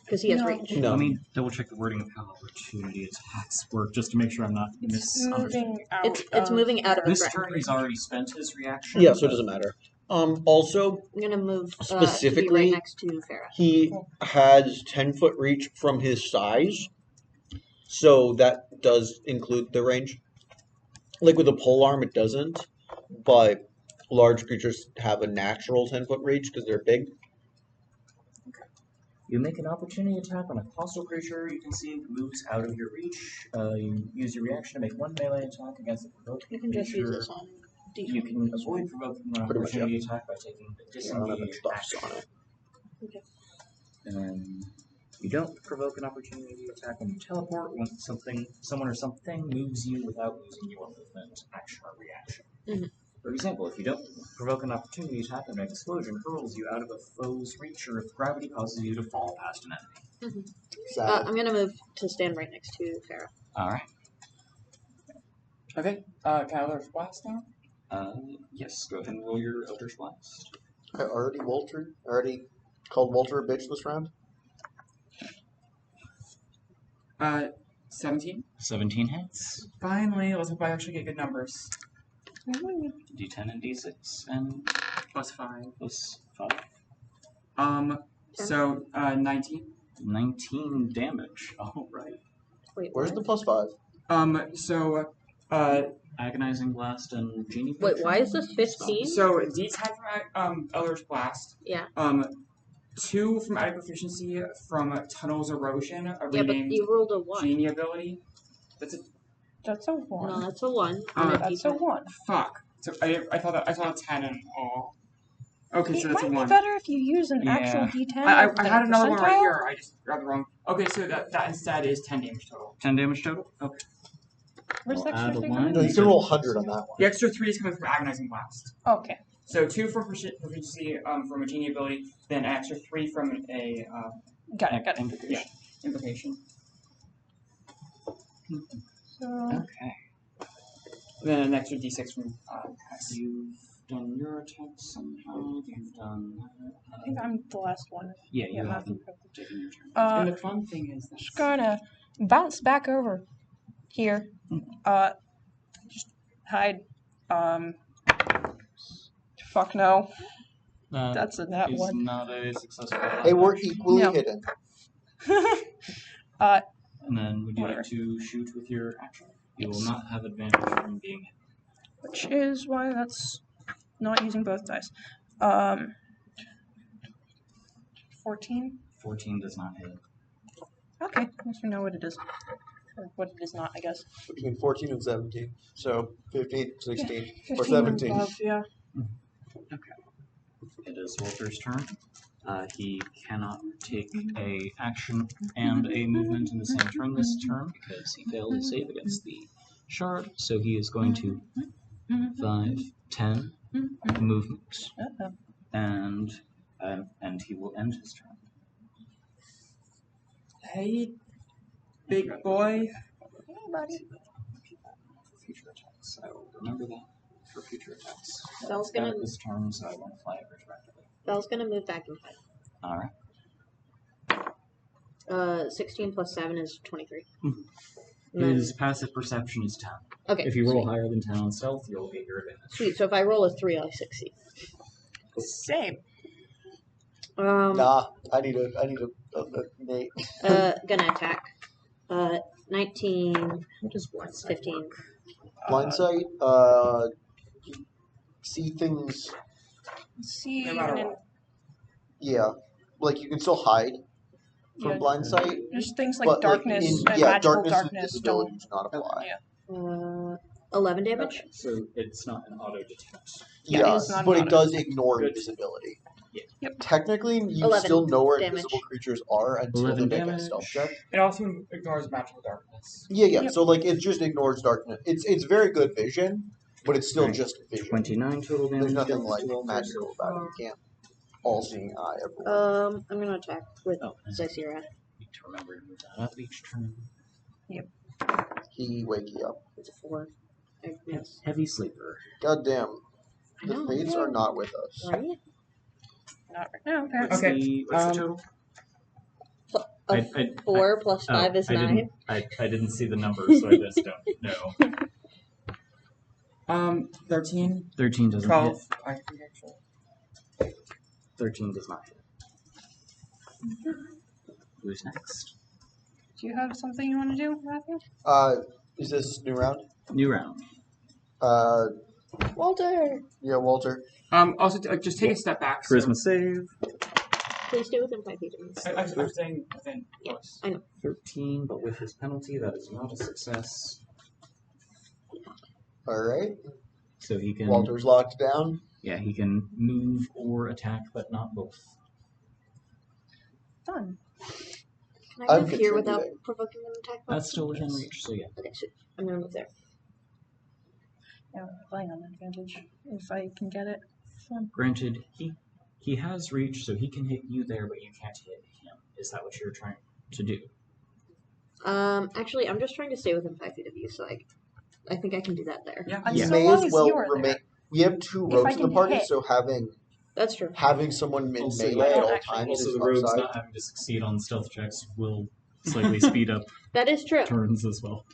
Because he has No. reach. No. Let me double check the wording of how opportunity attacks work, just to make sure I'm not it's misunderstanding. moving out. It's moving out of his This threatened turn range. he's already spent his reaction. Yeah, so it but- doesn't matter. Also, I'm gonna move to be Specifically- right next to Farah. he has 10-foot reach from his size, so that does include the range. Like with a polearm, it doesn't, but large creatures have a natural 10-foot reach because they're big. You make an opportunity attack on a hostile creature you can see that moves out of your reach. You use your reaction to make one melee attack against the provoked You can just use creature. this on You can avoid provoking an Pretty much, opportunity attack by taking the Yeah, I don't have any disengage buffs action. on it. Okay. And then you don't provoke an opportunity attack when you teleport when someone or something moves you without using your movement, action, or reaction. For example, if you don't provoke an opportunity to happen, an explosion hurls you out of a foe's reach, or if gravity causes you to fall past an enemy. Sad. I'm gonna move to stand right next to Farah. Alright. Okay. Can I Eldritch Blast now? Yes, go ahead and roll your Eldritch Blast. I already called Walter a bitch this round. 17. 17 hits. Finally, let's hope I actually get good numbers. D10 and D6 and Plus 5. plus 5. So, 19. 19 damage. Alright. Wait, Where's what? the +5? So, Agonizing Blast and Genie Wait, Potion. why is this 15? so D10 from Eldritch Blast. Yeah. 2 from added proficiency from Tunnel's Erosion, a Yeah, but renamed you rolled a 1. Genie ability. That's a That's a 1. No, that's a 1. That's a 1. fuck. So I thought a 10 in all. Okay, It so that's a might 1. be better if you use an Yeah. actual D10. I than had a another one right percentile. here. I just grabbed the wrong. Okay, so that instead is 10 damage total. 10 damage total? Okay. Where's the I'll extra add a thing? line. No, you can roll 100 on that one. The extra 3 is coming from Agonizing Blast. Okay. So 2 from proficiency from a Genie ability, then an extra 3 from a Got it. invocation. So, Okay. Then an extra D6 from You've done your attack somehow. You've done. I think I'm the last one. Yeah, you Yeah, haven't taken your turn. and the fun thing is Just gonna bounce back over here. Just hide. Fuck no. That's a nat is one. not a successful. Hey, we're action. equally No. hidden. And then would you Whatever. like to shoot with your action? You will not have advantage from being hit. Which is why that's not using both dice. 14. 14 does not hit. Okay, at least we know what it is. Or what it is not, I guess. Between 14 and 17. So 15, 16, or 15 and 17. above, yeah. It is Walter's turn. He cannot take a action and a movement in the same turn this turn because he failed his save against the shard. So he is going to 5, 10 movement, Uh-oh. and he will end his turn. Hey, big boy. Hey, buddy. Future attacks. I will remember that for future attacks. Bell's gonna- This turn, so I won't fly it retroactively. Bell's gonna move back in 5. Alright. 16 plus 7 is 23. And then- His passive perception is 10. okay. If you roll sweet. higher than 10 on stealth, you'll get your advantage. Sweet. So if I roll a 3, I succeed. Same. Nah, I need a Nate. Gonna attack. 19, What does blind sight 15. work? Blind sight, you see things, See, No matter and then- what. yeah, like you can still hide from Yeah. blind sight, just things like but darkness like and in, yeah, magical darkness and darkness visibility don't. do not apply. Yeah. 11 damage. Okay, so it's not an auto detect. Yeah, it Yeah, is not but an it does ignore Good. invisibility. Yeah. Yep. Technically, you 11 still know where damage. invisible creatures are until they 11 make a damage. stealth check. It also ignores magical darkness. Yeah. Yep. So like it just ignores darkness. It's very good vision, but it's still Right. just vision. 29 total damage. There's nothing against like Walter magical so about it. far. You can't all-seeing eye everyone. I'm gonna attack with Oh, I Zysira. need to remember to move that up each turn. He wake you up. It's a 4. I miss. Heavy sleeper. God damn. I The know, fates yeah. are not with us. Right? Not right now, apparently. Okay, What's the total? A 4 plus 5 is 9. I didn't see the numbers, so I just don't know. 13, 13 doesn't 12. hit. I think actually. 13 does not hit. Who's next? Do you have something you want to do, Matthew? Is this new round? New round. Walter! Yeah, Walter. Also, just take a step back. so- Charisma save. Please stay within 5 feet of me. I'm staying within close. 13, but with his penalty, that is not a success. All right. So he can. Walter's locked down. Yeah, he can move or attack, but not both. Done. Can I I'm move here without contributing. provoking an attack? That's still within reach, so yeah. Okay, so I'm gonna move there. Yeah, playing on advantage if I can get it. So, Granted, he has reach, so he can hit you there, but you can't hit him. Is that what you're trying to do? Actually, I'm just trying to stay within 5 feet of you, so I think I can do that there. Yeah. and You so may long as as well you are remain. there. We have 2 If I rogues in the can party, hit. so That's true. having someone in Also, melee I at don't all actually times Also, is the an rogues upside. not having to succeed on stealth checks will slightly speed up That is true. turns as well.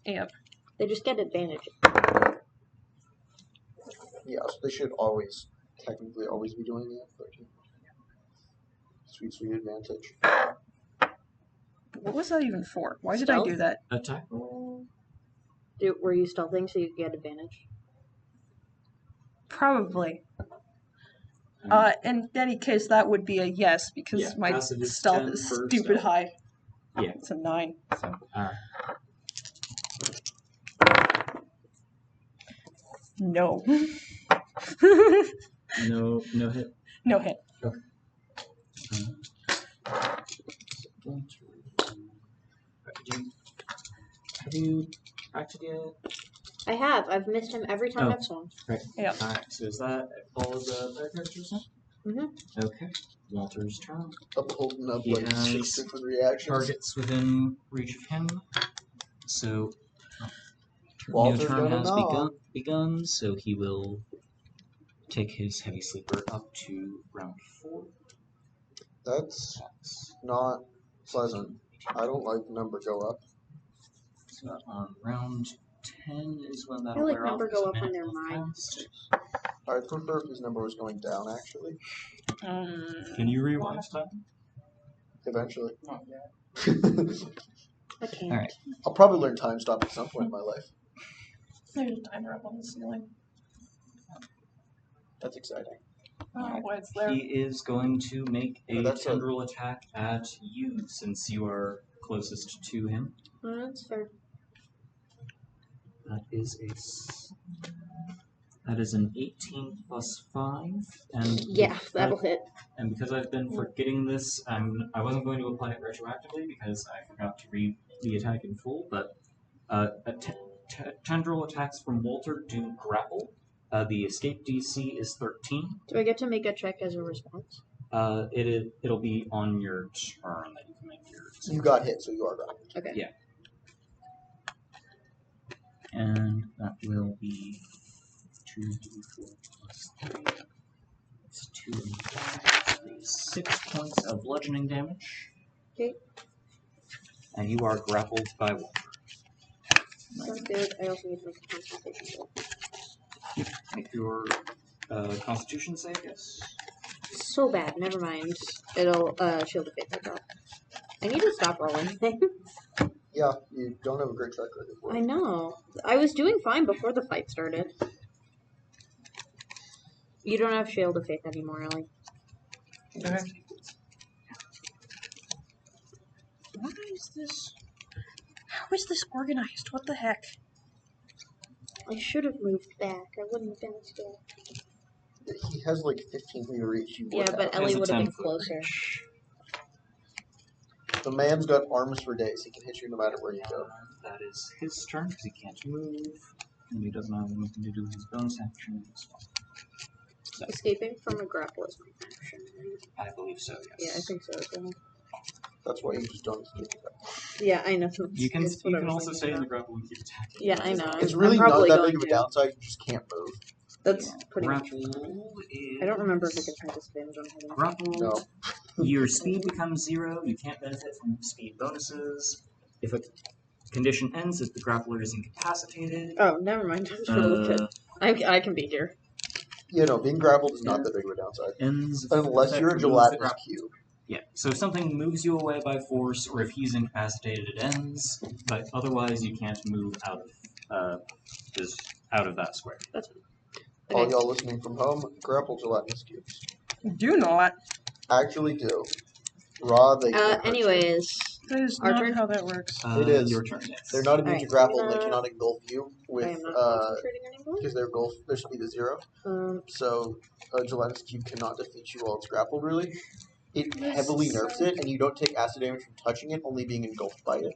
Yep. They just get advantage. Yeah, so they should always, technically, always be doing that. But sweet advantage. What was that even for? Why did I do Stealth? that? Attack? Were you stealthing so you could get advantage? Probably. In any case, that would be a yes because Yeah, my passive is stealth 10 is for stupid stealth. high. Yeah. It's a 9. So. No. No hit. No hit. Have you acted yet? I have. I've missed him every time Oh. I've swung. Yep. Alright, so is that all of the other characters then? Mhm. Okay. Walter's turn. I'm holding up He like has 6 different reactions. Targets within reach of him. So Walter's new turn gonna has know. begun, so he will take his heavy sleeper up to round 4. That's That's not pleasant. I don't like the number go up. so on round 10 is when I that'll like wear number off. go as a up when minute they're will mine. pass. I'd prefer if his number was going down, actually. Can you rewind time? Eventually. Not yet. I can't. Alright. I'll probably learn time stop at some point in my life. There's a timer up on the ceiling. That's exciting. Oh, why it's there. He is going to make Oh, a that's a- tendril attack at you since you are closest to him. That's fair. That is an 18 plus 5, and Yeah, that'll hit. And because I've been forgetting this, I wasn't going to apply it retroactively because I forgot to read the attack in full. But tendril attacks from Walter do grapple. The escape DC is 13. Do I get to make a check as a response? It'll be on your turn that you can make your. You got hit, so you are grappled. Okay. Yeah. And that will be 2d4 plus 3. It's 2 and 5. 6 points of bludgeoning damage. Okay. And you are grappled by Walter. Sounds good. I also need to make a concentration check. Make your Constitution save, yes. So bad. Never mind. It'll shield of faith I drop. I need to stop rolling things. Yeah, you don't have a great track record for I it. know. I was doing fine before the fight started. You don't have shield of faith anymore, Ellie. Okay. Why is this? How is this organized? What the heck? I should have moved back. I wouldn't have been scared. He has like 15 feet of reach. You Yeah, would but have. Ellie Has a would have been 10-foot closer. reach. The man's got arms for days. He can hit you no matter where you go. That is his turn because he can't move. And he doesn't have anything to do with his bonus action as well. Escaping from a grapple is my action, right? I believe so, yes. Yeah, I think so as well. That's why you just don't escape that. Yeah, I know. You can It's what I was also thinking stay in the about. grapple and keep attacking. Yeah, I know. It's I'm really not probably that going big of a to. downside. You just can't move. That's pretty much. Grapple is... I don't remember if it gets my disadvantage on hitting. Grapple. No. Your speed becomes 0. You can't benefit from speed bonuses. If a condition ends, if the grappler is incapacitated. Oh, never mind. That's really good. I can be here. You know, being grappled is not that big of a downside. Ends Unless you're a moves gelatinous the grapple. cube. Yeah, so if something moves you away by force, or if he's incapacitated, it ends. But otherwise, you can't move out of that square. That's All okay. y'all listening from home, grapple gelatinous cubes. Do not. Actually do. Raw, they can't hurt you. Anyways, That is Our not turn? how that works. It is. Your turn, yes. They're not immune to Alright, grapple, I'm and they gonna- cannot engulf you I with am not concentrating anymore. because their speed is 0. So a gelatinous cube cannot defeat you while it's grappled, really. It heavily nerfs it, and you don't take acid damage from touching it, only being engulfed by it.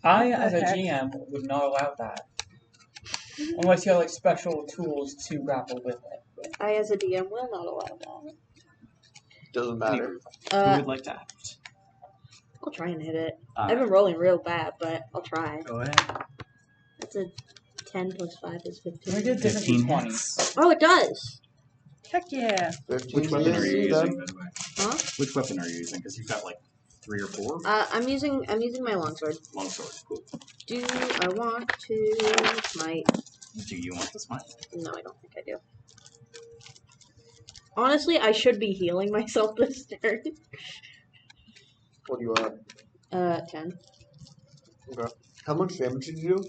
I, What the as a heck? GM, would not allow that. Unless you have like special tools to grapple with it. I, as a DM, will not allow that. Doesn't matter. Who would like to act? I'll try and hit it. All I've been right. rolling real bad, but I'll try. Go ahead. That's a 10 plus 5 is We 15. did different 15 20. hits. Oh, it does! Heck yeah. 15 Which weapon are you then. using, by the way? Huh? Which weapon are you using? Because you've got like 3 or 4. I'm using my longsword. Longsword. Cool. Do I want to smite? Do you want the smite? No, I don't think I do. Honestly, I should be healing myself this turn. What do you want? 10. Okay. How much damage did you do?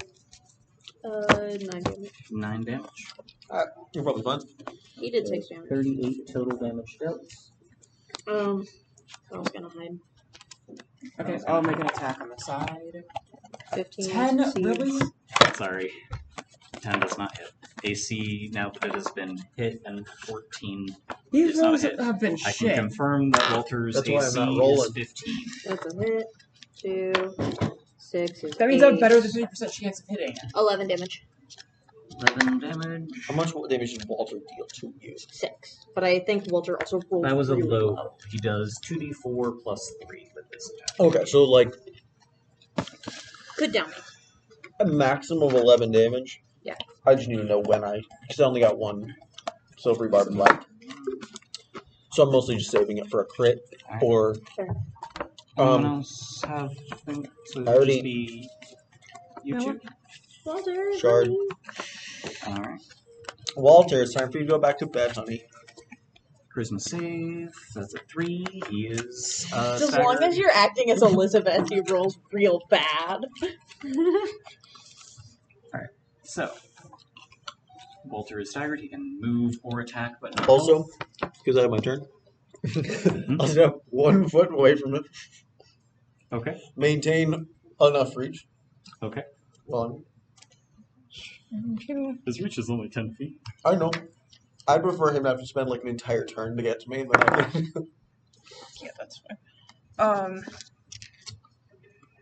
9 damage. 9 damage. You're probably fine. He did 6 damage. 38 total damage dealt. I was gonna hide. Okay, I'll make an attack on the side. 15. 10? succeeds. Really? Sorry. 10 does not hit. AC, now that it has been hit, and 14 These is not a rolls hit. have been I can shit. confirm that Walter's That's why I'm AC not is rolling. 15. That's a hit. 2, 6 is That means I have 8. better than 50% chance of hitting. 11 damage. 11 damage. How much damage did Walter deal to you? 6. But I think Walter also rolled That was a really low. low. He does 2d4 plus 3 with this attack. Okay, so like Good down. a maximum of 11 damage. Yeah. I just need to know when because I only got 1 silvery barb left. So I'm mostly just saving it for a crit or. Anyone else have things? So it I would already- just be you No. two? Walter, Shard. honey. Alright. Walter, it's time for you to go back to bed, honey. Charisma save. That's a 3. He is Just as long as you're acting as Elizabeth, he rolls real bad. So, Walter is staggered. He can move or attack, but not Also, both. because I have my turn, I'll step 1 foot away from it. Okay. Maintain enough reach. Okay. 1. His reach is only 10 feet. I know. I prefer him to have to spend like an entire turn to get to me than I do. Yeah, that's fine.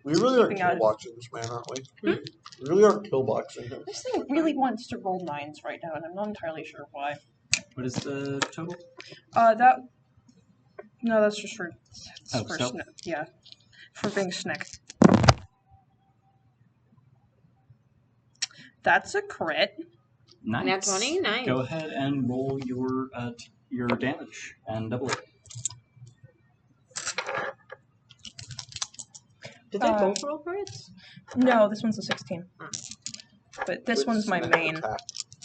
We really are Keeping out kill of- boxing this man, aren't we? We really are kill boxing him. This thing really wants to roll 9s right now, and I'm not entirely sure why. What is the total? No, that's just for Oh, for stealth? yeah, for being snicked. That's a crit. Nice. Nat 20? Nice. Go ahead and roll your damage and double it. Did they Um, both roll crits? No, this one's a 16. But this With one's my sneak main, attack.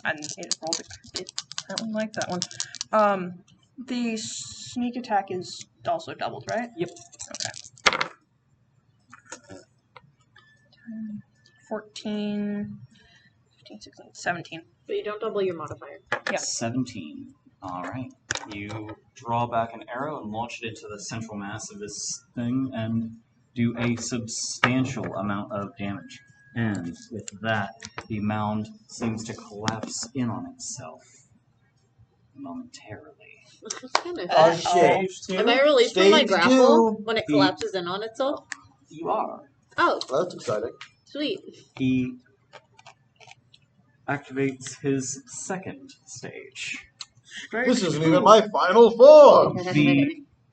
and it rolled it. I don't like that one. The sneak attack is also doubled, right? Yep. Okay. 14, 15, 16, 17. But you don't double your modifier. Yeah. 17. Alright. You draw back an arrow and launch it into the central mass of this thing and do a substantial amount of damage. And with that, the mound seems to collapse in on itself momentarily. It's kind of Oh shit. Stage 2? Am I released from my Stage grapple 2. when it collapses in on itself? You are. Oh, Well, that's exciting. sweet. He activates his second stage. This isn't even my final form!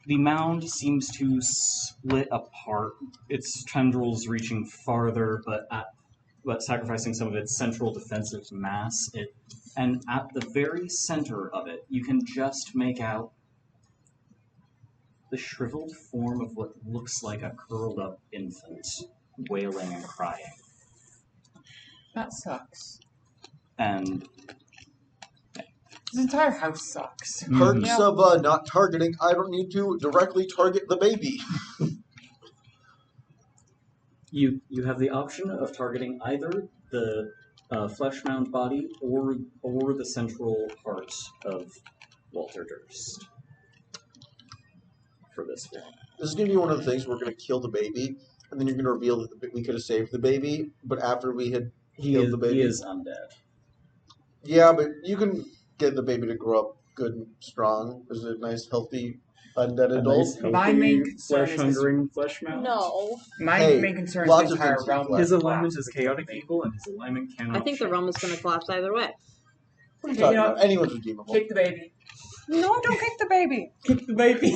The mound seems to split apart, its tendrils reaching farther, but sacrificing some of its central defensive mass. And at the very center of it, you can just make out the shriveled form of what looks like a curled up infant, wailing and crying. That sucks. And This entire house sucks. Perks Yeah. of not targeting. I don't need to directly target the baby. you have the option of targeting either the flesh mound body or the central part of Walter Durst for this one. This is going to be one of the things we're going to kill the baby, and then you're going to reveal that we could have saved the baby, but after we had killed the baby. He is undead. Yeah, but you can get the baby to grow up good and strong. There's a nice, healthy Undead A adult. nice, My main healthy, concern is flesh-hungering flesh mount. No. My Hey, main concern is lots the of entire things realm. left. His alignment is chaotic evil, and his alignment cannot. I think the change. realm is going to collapse either way. What are you Okay, talking you know- about? Anyone's redeemable. Kick the baby. No, don't kick the baby. Kick the baby.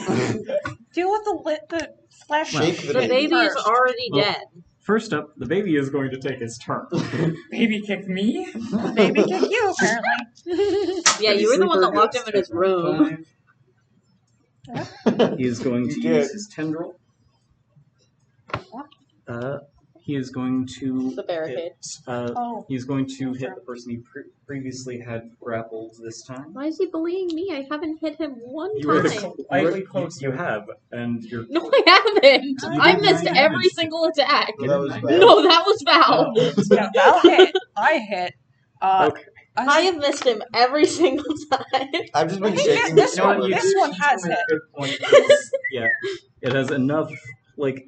Deal with the flesh. Shake the The baby. baby is first. already Well- dead. First up, the baby is going to take his turn. Baby kick me? Baby kick you, apparently. Yeah, you were the one that locked him in his room. He is going to You did. use his tendril. He is going to The barricade. Oh. He's going to hit the person he previously had grappled this time. Why is he bullying me? I haven't hit him one You were time. Slightly close. You have, and you're. No, I haven't. You I did missed 9 every damage. single attack. Well, that was bad. No, that was Val. Yeah, Val hit. I hit. Okay. I have missed him every single time. I've just been I think shaking this the one- camera. this one has You hit. make a good point, because, yeah, it has enough like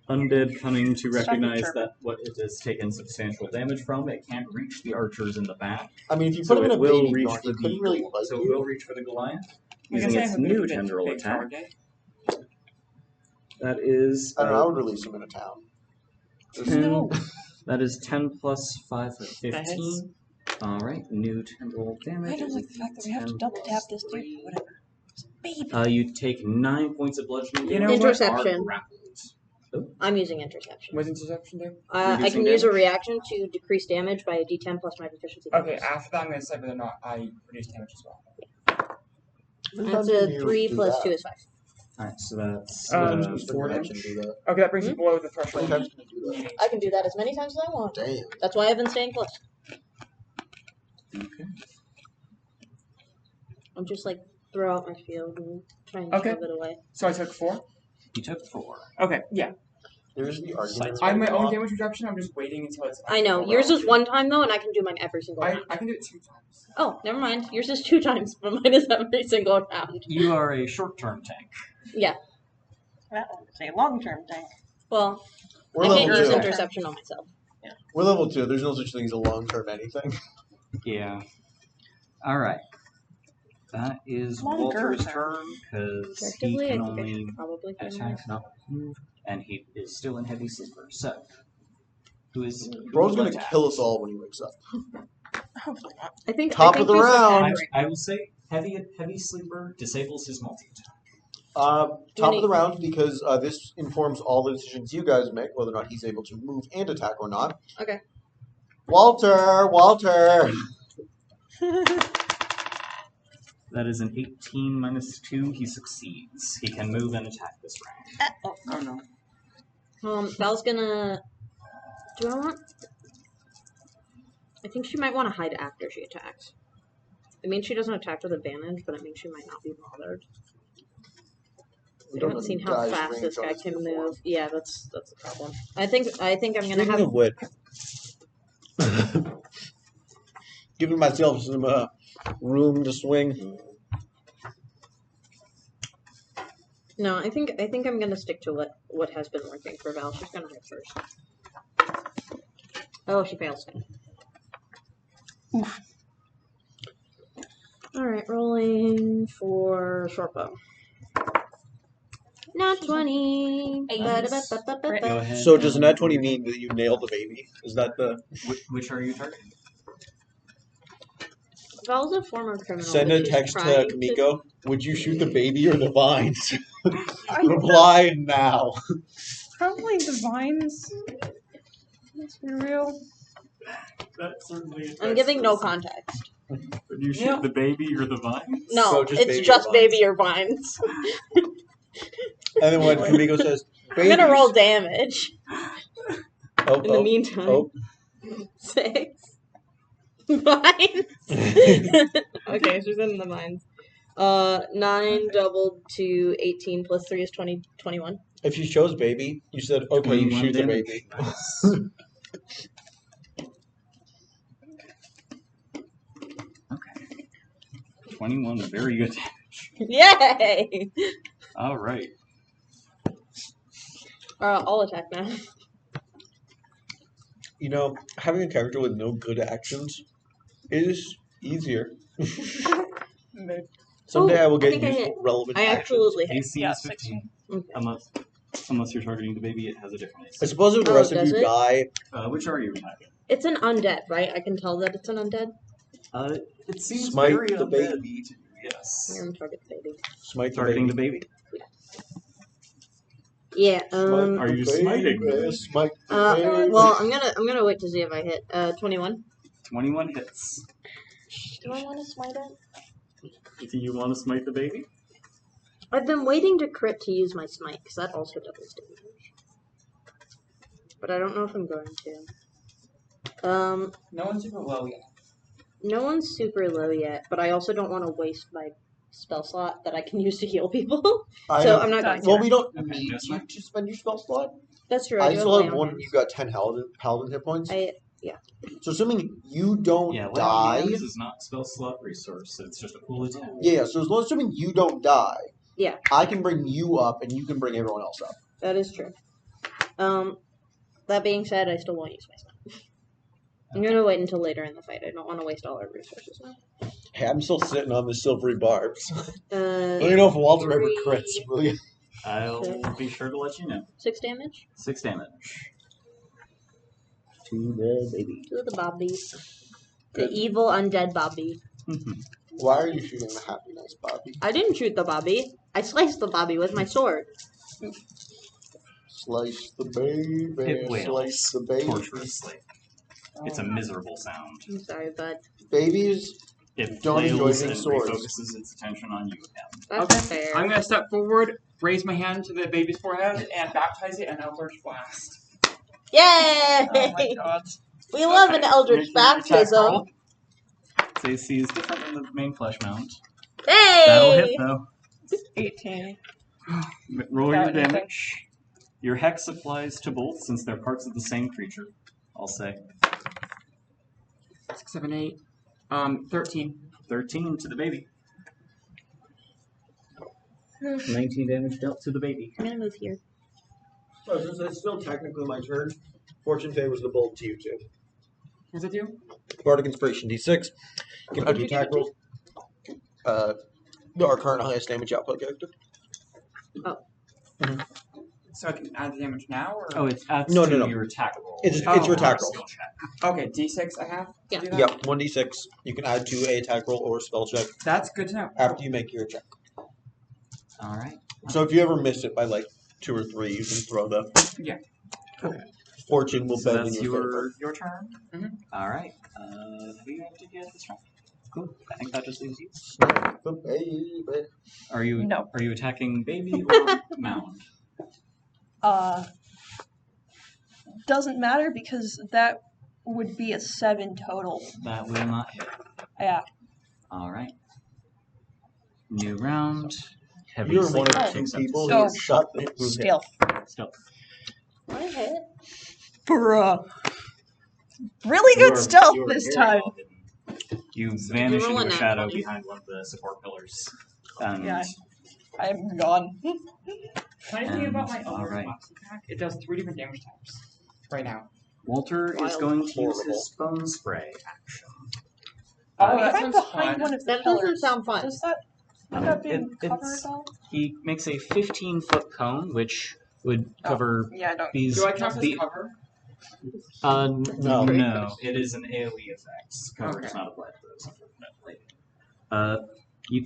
undead cunning to recognize Second that what it has taken substantial damage from, it can't reach the archers in the back. I mean, if you So put him in it a will baby reach jar, for he couldn't really the buzz so it you. will reach for the Goliath I guess using I its have a new big tendril big attack. target. That is I don't know. I would release him in a town. 10. No. That is 10 plus 5 for That hits. 15. Alright, new tendril damage. I don't is like the fact that we have to 10 double tap plus this dude. 3. Whatever. Baby. You take 9 points of bludgeoning You know damage. what? and are Interception. grappled. I'm using interception. What's interception do? I Reducing can use a damage? reaction to decrease damage by a d10 plus my proficiency. Okay, bonus. after that I'm gonna decide whether or not I reduce damage as well. That's a 3 plus 2 is 5. Alright, so that's Um, 4 I damage. can do that. Okay, that brings me below the How threshold. many times can I do that? I can do that as many times as I want. Damn. That's why I've been staying close. Okay. I'm just like throw out my field and try and Okay. shove it away. So I took 4? You took 4. Okay, yeah. There's the argument. I have my own damage reduction, I'm just waiting until it's I know. Yours is one time though, and I can do mine every single I round. can do it 2 times. Oh, never mind. Yours is 2 times, but mine is every single round. You are a short-term tank. Yeah. That one is a long-term thing. Well, We're I can't level use 2. interception on myself. We're level 2. There's no such thing as a long-term anything. Yeah. Alright. That is Longer, Walter's sir. turn, because he Effectively, I can think I only should probably come attack, not move, and he is still in heavy sleeper. So, who Bro's will gonna attack? kill us all when he wakes up. Hopefully not. I think Top I think of the he's round. attacking. I will say heavy sleeper disables his multi-attack. Top of the round, because this informs all the decisions you guys make, whether or not he's able to move and attack or not. Okay. Walter! That is an 18 minus 2. He succeeds. He can move and attack this round. Oh no. Val's gonna. Do I want? I think she might want to hide after she attacks. It means she doesn't attack with advantage, but it means she might not be bothered. We I don't haven't know seen the how guy's fast range this on guy his can uniform. move. Yeah, that's the problem. I think I'm gonna Speaking have. of which, giving myself some room to swing. No, I think I'm gonna stick to what has been working for Val. She's gonna hide first. Oh, she fails. All right, rolling for short bow. Not 20. Ba-da-ba-ba-ba-ba. Go ahead. So does a nat 20 mean that you nail the baby? Is that the... Which are you targeting? Val's a former criminal. Send but a she's text to trying Kamiko. Would you shoot the baby or the vines? I think Reply now. probably the vines. Let's be real. That certainly. I'm giving no context. Would you shoot the baby or the vine? No, So just it's baby or just vines? baby or vines. And then when Kamiko says, I'm gonna "Babies." roll damage. Oh, In the meantime, oh. 6 vines. Okay, she's in the vines. 9 doubled to 18 plus 3 is 20, 21. If she chose baby, you said, okay, you 21 shoot the damage. baby. Nice. Okay. 21, very good damage. Yay! Alright. I'll attack now. You know, having a character with no good actions is easier. Someday I will I get think I useful, hit. relevant I actions. absolutely hit. AC Yeah, is 15. Okay. Unless you're targeting the baby, it has a different I AC. suppose if the Oh, rest of does you it? die, Which are you attacking? It's an undead, right? I can tell that it's an undead. It seems Smite very the undead baby. to you, yes. I'm target the baby. smite the Targeting the baby. baby? Yeah. Are you smiting the baby? Smite the baby. Well, I'm gonna wait to see if I hit. 21. 21 hits. Do I want to smite it? Do you want to smite the baby? I've been waiting to crit to use my smite because that also doubles damage. But I don't know if I'm going to. No one's super low yet. No one's super low yet, but I also don't want to waste my spell slot that I can use to heal people. So I'm not going to. Well, we don't Okay, need just you fine. to spend your spell slot. That's true. I do still have have lay on one. hands. You got 10 paladin hit points. Yeah. So assuming you don't Yeah, die. Hands is not spell slot resource. It's just a pool attack. Yeah, so as long assuming you don't die. Yeah. I can bring you up, and you can bring everyone else up. That is true. That being said, I still won't use my spell. I'm gonna wait until later in the fight. I don't want to waste all our resources now. Hey, I'm still sitting on the silvery barbs. I Uh, don't even know if Walter ever three- crits. Really. I'll be sure to let you know. 6 damage 6 damage. To the baby. to the Bobby. Good. The evil undead Bobby. Why are you shooting the happy nice Bobby? I didn't shoot the Bobby. I sliced the Bobby with my sword. Slice the baby. It wails Slice the baby. torturously. It's a miserable sound. I'm sorry, bud. Babies. It Don't enjoy flails hitting and swords. refocuses its attention on you again. That's Okay, fair. I'm gonna step forward, raise my hand to the baby's forehead, and baptize it in Eldritch Blast. Yay! Oh my god. We love an Eldritch Make your attack baptism. roll. Its AC is different than the main flesh mount. Hey! That'll hit though. 18. Roll Got your anything? damage. Your hex applies to both since they're parts of the same creature. I'll say 6, 7, 8. 13. 13 to the baby. 19 damage dealt to the baby. I'm gonna move here. So since it's still technically my turn, Fortune favors the bolt to you too. What does it do? Bardic Inspiration D6. Give What it did attack you roll. Our current highest damage output character. So I can add the damage now, or? Oh, it adds No, to no, no. your attack roll. It's Oh, your attack Skill roll. check. Okay, D6 I have? to Yeah. do that? Yep, 1d6. You can add to a attack roll or a spell check That's good to know. after you make your check. Alright. So if you ever miss it by like 2 or 3, you can throw the. Yeah. Fortune will So bend in that's your favor. your turn? Mhm. Alright. Who you have to get this from? Cool. I think that just leaves you. Smack the baby. Are you No. Are you attacking baby or mound? Doesn't matter because that would be a 7 total. That will not hit. Yeah. Alright. New round. Heavy You're sleep one of Oh. two takes up to people So- who shot the who hit. Stealth. Stealth. I hit. Bruh. Really good stealth You are this very time. well hidden. You vanish roll into a a nat shadow 20. behind one of the support pillars. And Yeah. I'm gone. Funny thing about my Eldritch Alright. Blast attack, it does 3 different damage types right now. Walter is Wild. going to use Horrible. his phone spray action. Oh, if that I'm sounds behind fun. one of the That pillars, doesn't sound fun. does that end up being It- covered it's- at all? He makes a 15-foot cone, which would cover Yeah, I don't. these. Do I count as the- cover? No. No, it is an AoE effect. Cover does Okay. not apply to those, unfortunately. I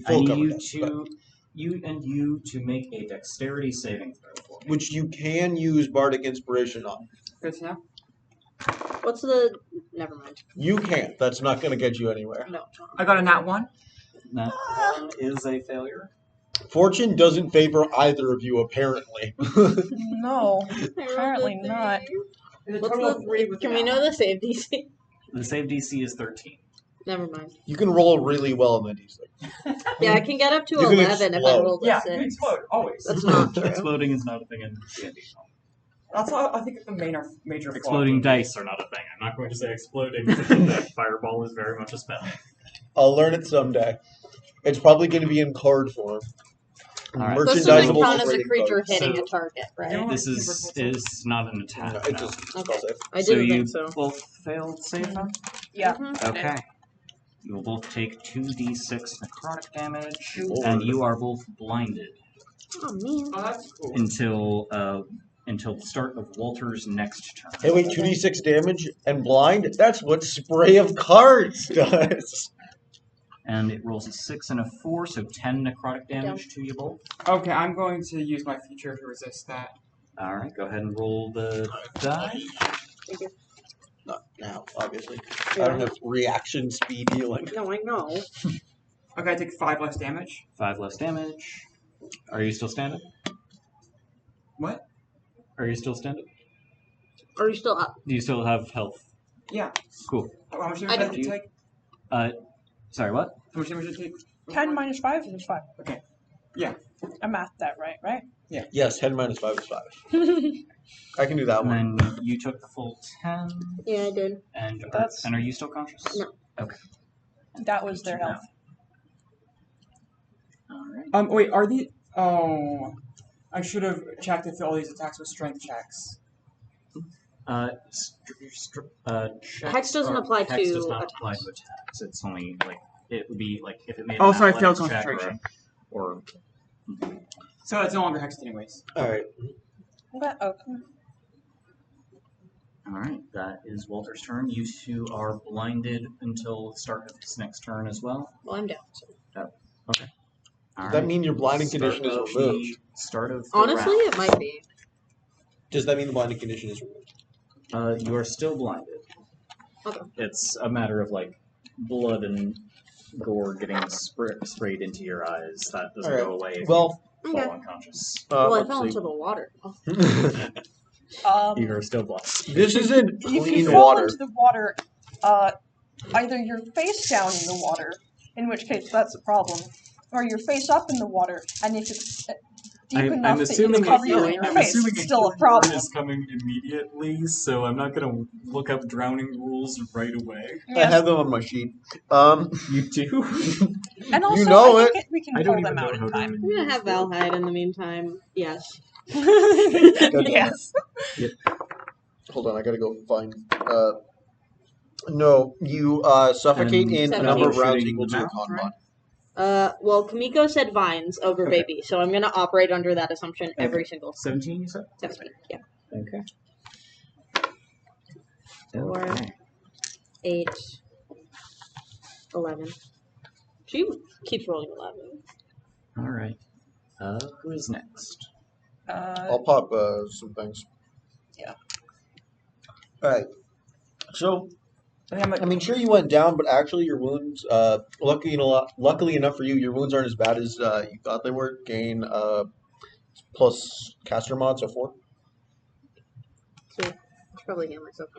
Full need cover you does, to you to make a dexterity saving throw for me. Which you can use Bardic Inspiration on. Good to know. What's the? Never mind. You can't. That's not going to get you anywhere. No. I got a nat 1. That one is a failure. Fortune doesn't favor either of you, apparently. No, apparently not. It's a What's total of 3 the? with Can the we nat know one. the save DC? The save DC is 13. Never mind. You can roll really well in the D6. Yeah, I can get up to You can 11 if I explode. roll the Yeah, 6. you explode, always. That's not true. Exploding is not a thing in D&D. That's all I think the major flaw. Exploding dice are not a thing. I'm not going to say exploding. That fireball is very much a spell. I'll learn it someday. It's probably going to be in card form. Alright. This doesn't Merchandisable count as a trading creature cards. hitting So- a target, right? This is not an attack. No, it no. just spell Okay. save. I So didn't you think so. both failed save them? Yeah. Mhm. Okay. You will both take 2d6 necrotic damage, Lord. and you are both blinded Oh man. Oh, that's cool. until the start of Walter's next turn. Hey, wait, 2d6 damage and blind? That's what Spray of Cards does. And it rolls a 6 and a 4, so 10 necrotic damage to you both. Okay, I'm going to use my feature to resist that. Alright, go ahead and roll the die. Not now, obviously. I don't have reaction speed healing. No, I know. Okay, I take 5 less damage. 5 less damage. Are you still standing? What? Are you still standing? Are you still up? Do you still have health? Yeah. Cool. How much I damage don't- did you take? Sorry, what? How much damage did you take? 10 minus 5 is 5. Okay. Yeah. I mathed that right? Yes, 10 minus 5 is 5. I can do that one. And then you took the full 10. Yeah, I did. And That's- are you still conscious? No. Okay. That was their health. Alright. Wait, are the... Oh... I should have checked if all these attacks were strength checks. Hex doesn't apply Hex to does not attacks. apply to attacks. It's only like it would be like if it made. Oh, an sorry, I failed athletics check concentration. Or So it's no longer hexed anyways. Alright. Okay. all right, that is Walter's turn. You two are blinded until the start of his next turn as well. Well, I'm down. So. All Does that mean your blinding Start condition is of removed? the Start of the Honestly, round. it might be. Does that mean the blinding condition is removed? You are still blinded. Okay. It's a matter of like blood and gore getting sprayed into your eyes. That doesn't Alright. go away if Well, you fall Okay. unconscious. Well, I let's fell see. into the water. You are still blinded. This isn't If you clean fall water. into the water, either you're face down in the water, in which case that's a problem, or you're face up in the water, and if it's deep enough that you can cover your face, it's still a problem. is coming immediately, so I'm not going to look up drowning rules right away. I have them on my sheet. You do? And also, know I think we can I pull don't them even out know in how time. I'm gonna have Valhide in the meantime. Yes. Yes. Hold on, I gotta go find. No, you suffocate And in a 17. number of rounds Shooting equal to your mouth, con right? mod. Well, Kamiko said vines over Okay. baby, so I'm gonna operate under that assumption every single 17, you said? 17. Yeah. Okay. 4, 8, 11. She keeps rolling 11. All right. Who is next? I'll pop some things. Yeah. Alright. So, I think I mean, sure you went down, but actually your wounds, luckily enough for you, your wounds aren't as bad as you thought they were. Gain plus caster mod, so 4. So, I should probably heal myself.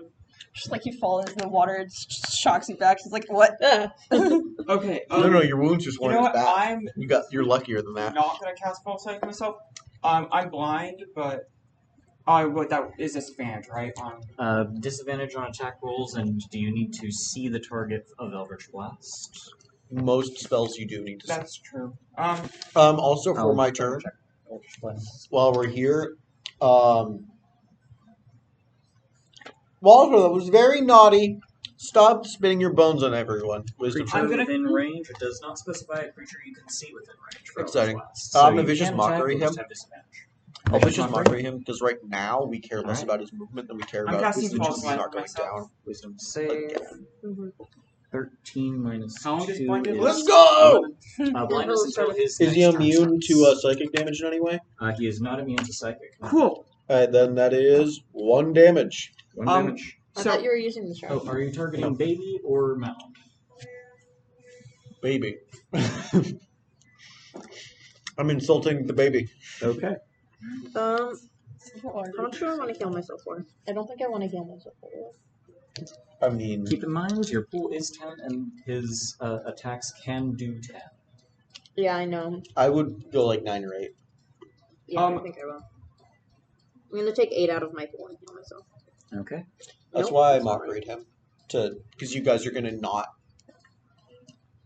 Just like you fall into the water, it just shocks you back. It's like, what? Okay. No, your wounds just You weren't know as what? bad. You're luckier than that. I'm not gonna cast False Sight myself. I'm blind, but what that is disadvantage, right? Disadvantage on attack rolls, and do you need to see the target of Eldritch Blast? Most spells you do need to. That's true. Also for I'll my double turn, check Eldritch Blast. while we're here, Walter, that was very naughty. Stop spitting your bones on everyone. Wisdom. Creature I'm gonna- within range. It does not specify a creature you can see within range. For Exciting. Eldritch Blast. I'm you a vicious can mockery attack, you'll him. just have disadvantage. I'll vicious mockery him because right now we care less Alright. about his movement than we care I'm about casting his false not light going myself. down. Wisdom save. Again. Mm-hmm. 13 minus How long does 2 blinded is Let's go! 11. Blindness until his Is he next turn immune starts. to psychic damage in any way? He is not immune to psychic. No. Cool. Alright, then that is 1 damage. 1 Um, damage. I So thought you were using the strategy. Oh, are you targeting baby or mound? Baby. I'm insulting the baby. Okay. How much do I want to heal myself for? I don't think I want to heal myself for. I mean, Keep in mind, your pool is 10, and his attacks can do 10. Yeah, I know. I would go like 9 or 8. Yeah, I think I will. I'm gonna take 8 out of my pool and heal myself. Okay. That's Nope, why I that's not mockered him. Because you guys are going to not.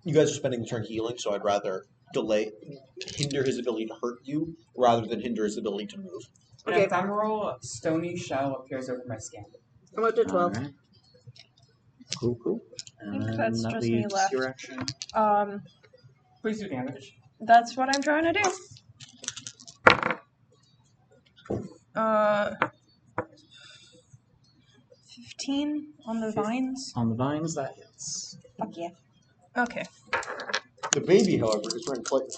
You guys are spending the turn healing, so I'd rather hinder his ability to hurt you rather than hinder his ability to move. An Okay. ephemeral stony shell appears over my skin. I'm up to 12. Alright. Cool. I think And that's that just me leaves left. your action. Please do damage. That's what I'm trying to do. 15 on the vines. On the vines, that hits. Fuck yeah. Okay. The baby, however, is wearing plate.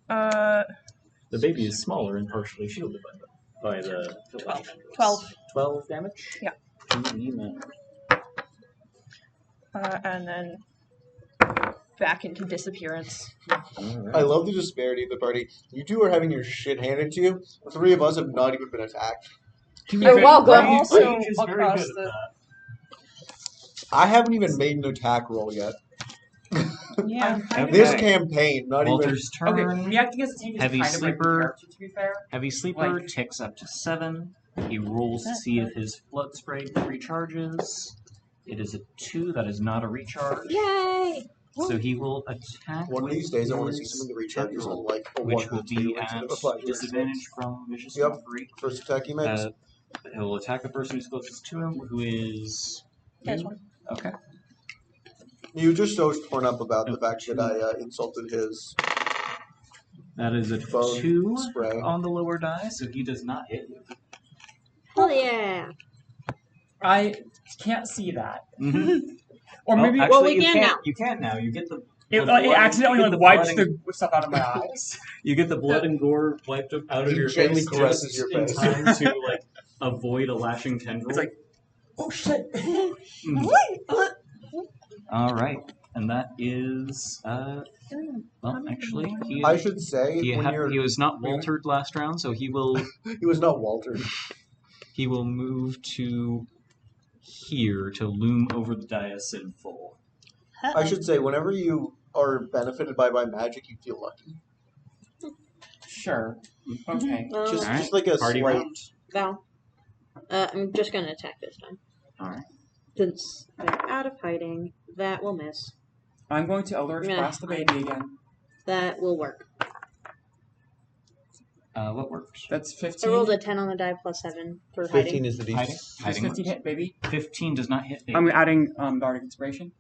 The baby is smaller and partially shielded by the 12. 12 damage? Yeah. And then back into disappearance. I love the disparity of the party. You two are having your shit handed to you. The three of us have not even been attacked. You're welcome. Also Rage is very across good at the. that. I haven't even made an attack roll yet. Yeah. This campaign, not Walter's Okay, turn. reacting as a team is Heavy kind of like sleeper. the character, to be fair. Heavy Sleeper Like- ticks up to 7. He rolls to see if his blood spray recharges. It is a 2. That is not a recharge. Yay! So he will attack. one of with these days I want to see his something that recharges on like a which 1 will or 2 be instead at of a 5 or a 6. disadvantage from vicious Yep. mockery. First attack he makes. He'll attack the person who's closest to him, who is There's you. one. Okay. You just so torn up about the fact that I insulted his That is a phone 2 spray. on the lower die, so he does not hit you. Hell yeah! I can't see that. Mm-hmm. Or maybe actually, Well, we you can can't. now. You can now. You get the it, the it blood- accidentally you like get the wipes blood the stuff out of my eyes. You get the blood and gore wiped up out of He your gently face caresses just your in face. time to like avoid a lashing tendril. It's like, oh shit. Mhm. All right, and that is well, actually, I should say he when was not Waltered last round, so he will he was not Walter. he will move to here to loom over the dais in full. I should say whenever you are benefited by magic, you feel lucky. Sure. Okay. Just Alright, just like a party slight. round. Val. I'm just gonna attack this time. Alright. Since they're out of hiding, that will miss. I'm going to Eldritch Yeah. Blast the baby again. That will work. What works? That's I 15. rolled a 10 on the die plus 7 for 15 hiding. is the Hiding. DC. Does 15 hit, baby? 15 does not hit. Baby. I'm adding Bardic Inspiration.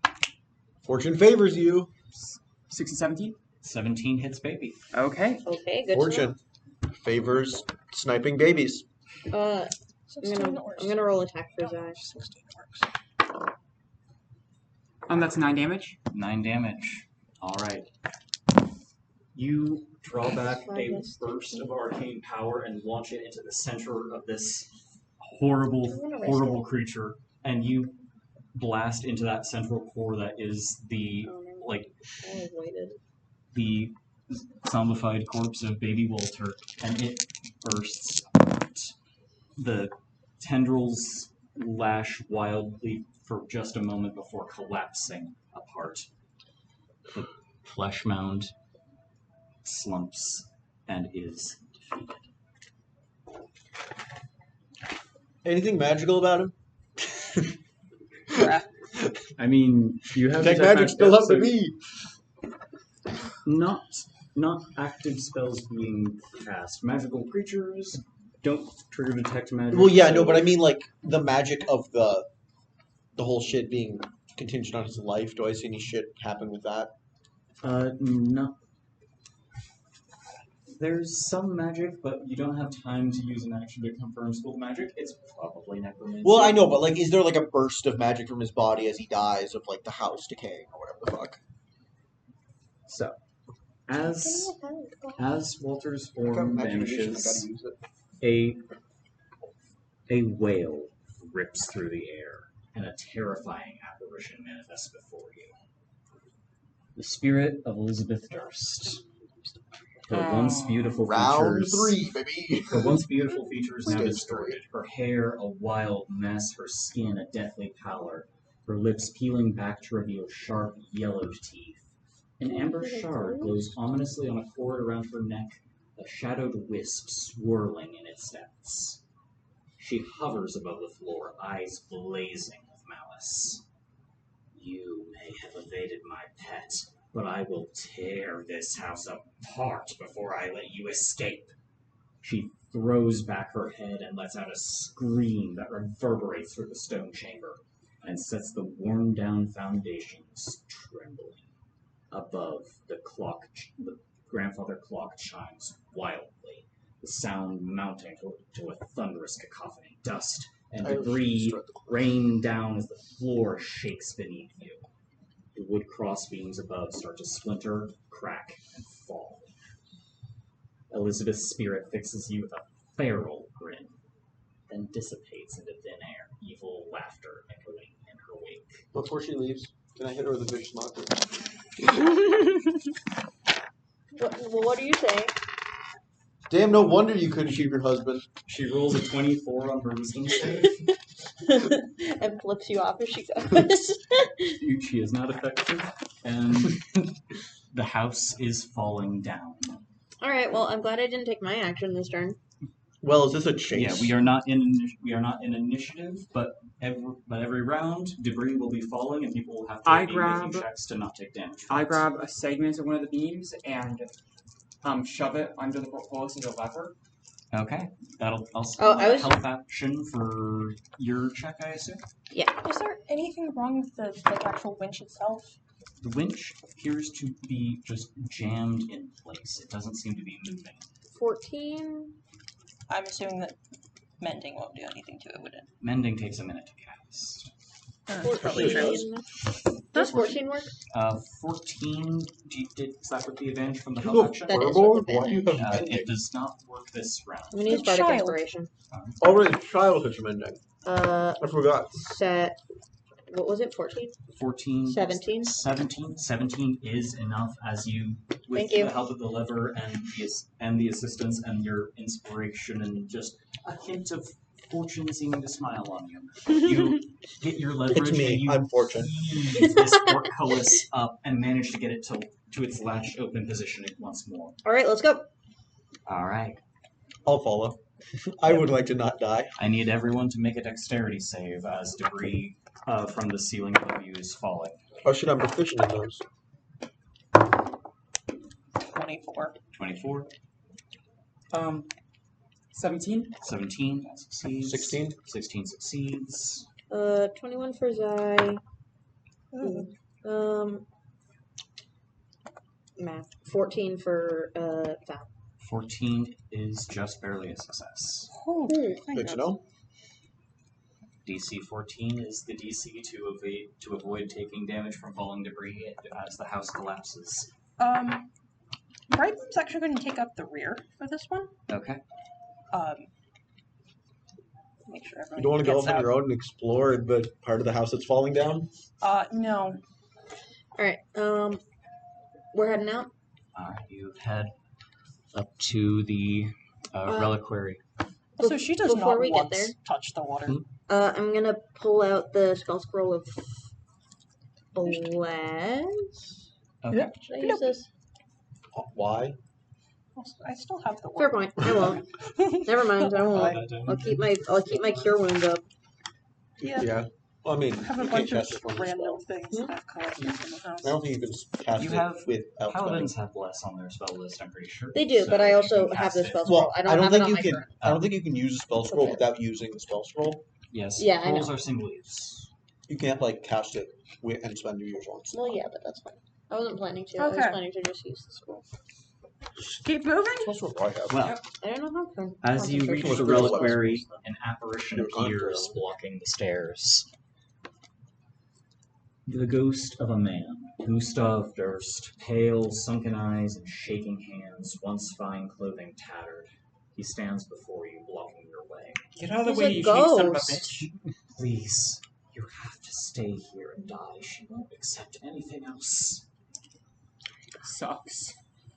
Fortune favors you. 16, 17. 17 hits baby. Okay. Okay, good. Fortune favors sniping babies. To know. I'm gonna roll attack for Zai. That's 9 damage. 9 damage. All right. You draw back a burst of arcane power and launch it into the center of this horrible creature, and you blast into that central core that is the the zombified corpse of baby Walter, and it bursts apart. The tendrils lash wildly for just a moment before collapsing apart. The flesh mound slumps and is defeated. Anything magical about him? I mean, you have Tech detect magic's still up so to me. Not active spells being cast. Magical creatures don't trigger detect magic. Well, yeah, so- no, but I mean like the magic of the whole shit being contingent on his life. Do I see any shit happen with that? No. There's some magic, but you don't have time to use an action to confirm school magic. It's probably necromancy. Well, I know, but like, is there like a burst of magic from his body as he dies of like the house decaying or whatever the fuck? So, as Walter's I got form magic edition, I vanishes, gotta use it. a wail rips through the air, and a terrifying apparition manifests before you. The spirit of Elizabeth Durst. Her once beautiful Round features. 3, baby. Her once beautiful features now Stage distorted. Her hair a wild mess, her skin a deathly pallor, her lips peeling back to reveal sharp, yellowed teeth. An amber shard glows ominously on a cord around her neck, a shadowed wisp swirling in its depths. She hovers above the floor, eyes blazing with malice. You may have evaded my pet, but I will tear this house apart before I let you escape. She throws back her head and lets out a scream that reverberates through the stone chamber. and sets the worn-down foundations trembling. Above, the grandfather clock chimes wildly, the sound mounting to a thunderous cacophony. Dust and debris rain down as the floor shakes beneath you. The wood crossbeams above start to splinter, crack, and fall. Elizabeth's spirit fixes you with a feral grin, then dissipates into thin air, evil laughter echoing in her wake. Before she leaves, can I hit her with a vicious mockery? What are you saying? Damn, no wonder you couldn't keep your husband. She rolls a 24 on her wisdom save. And flips you off as she goes. She is not effective, and the house is falling down. Alright, well, I'm glad I didn't take my action this turn. Well, is this a chase? Yeah, we are not in initiative, but every round debris will be falling, and people will have to be making checks to not take damage. I grab a segment of one of the beams and shove it under the portcullis of the lever. Okay, that'll help action for your check, I assume. Yeah. Is there anything wrong with the actual winch itself? The winch appears to be just jammed in place. It doesn't seem to be moving. 14. I'm assuming that mending won't do anything to it, would it? Mending takes a minute to cast. 14. Does 14 work? 14. Is that with the advantage from the You health go action? That is Firebolt? with Why do you have mending? It does not work this round. I'm going to use The Bardic child. Inspiration. Already, child hits mending. I forgot. Set. What was it? 14? 14. 17. 17 is enough as you, with Thank you. the help of the lever and the assistance and your inspiration and just a hint of fortune seeming to smile on you. You get your leverage. It's me. And you I'm fortune. ease this portcullis up and manage to get it to its latched open position once more. Alright, let's go. All right. I'll follow. I would like to not die. I need everyone to make a dexterity save as debris from the ceiling above you is falling. Oh shit, I'm proficient in those. 24. 24. 17. 17. That succeeds. 16. 16 succeeds. 21 for Zai. Math. 14 for Val. 14 is just barely a success. Oh, Good to know. DC 14 is the DC to avoid taking damage from falling debris as the house collapses. Brightman's actually going to take up the rear for this one. Okay. Make sure everyone You don't want to go gets off on out. your own and explore the part of the house that's falling down? No. Alright, we're heading out. Alright, you head up to the reliquary. So she does Before not we get once there- touch the water. I'm gonna pull out the spell scroll of Bless. Okay. Should I use this? Why? I still have the Fair word. point. I won't. Never mind. I won't. I'll keep my cure wounds up. Yeah. Well, I mean, I have a you bunch can't of cast it from the random spell. things that I've collected in the house. I don't think you can cast You it have without spelling. Paladins have bless on their spell list, I'm pretty sure. They do, So but I you also can have cast the it. spell scroll. Well, I don't have think it on you my can. current. I don't think you can use a spell scroll Okay. without using the spell scroll. Yes, Yeah, I scrolls know. are single use. You can't cast it and spend your use once. Well, yeah, but that's fine. I wasn't planning to. I was Okay. planning to just use the scroll. Keep moving. That's what I have. Well, I don't know how. as you reach was the pretty close. reliquary, an apparition You're appears contrary. blocking the stairs. The ghost of a man, Gustav Durst, pale, sunken eyes and shaking hands, once fine clothing tattered. He stands before you, blocking your way. Get out of the He's way, a you cheap son of a ghost. bitch. Please, you have to stay here and die. She won't accept anything else. Sucks.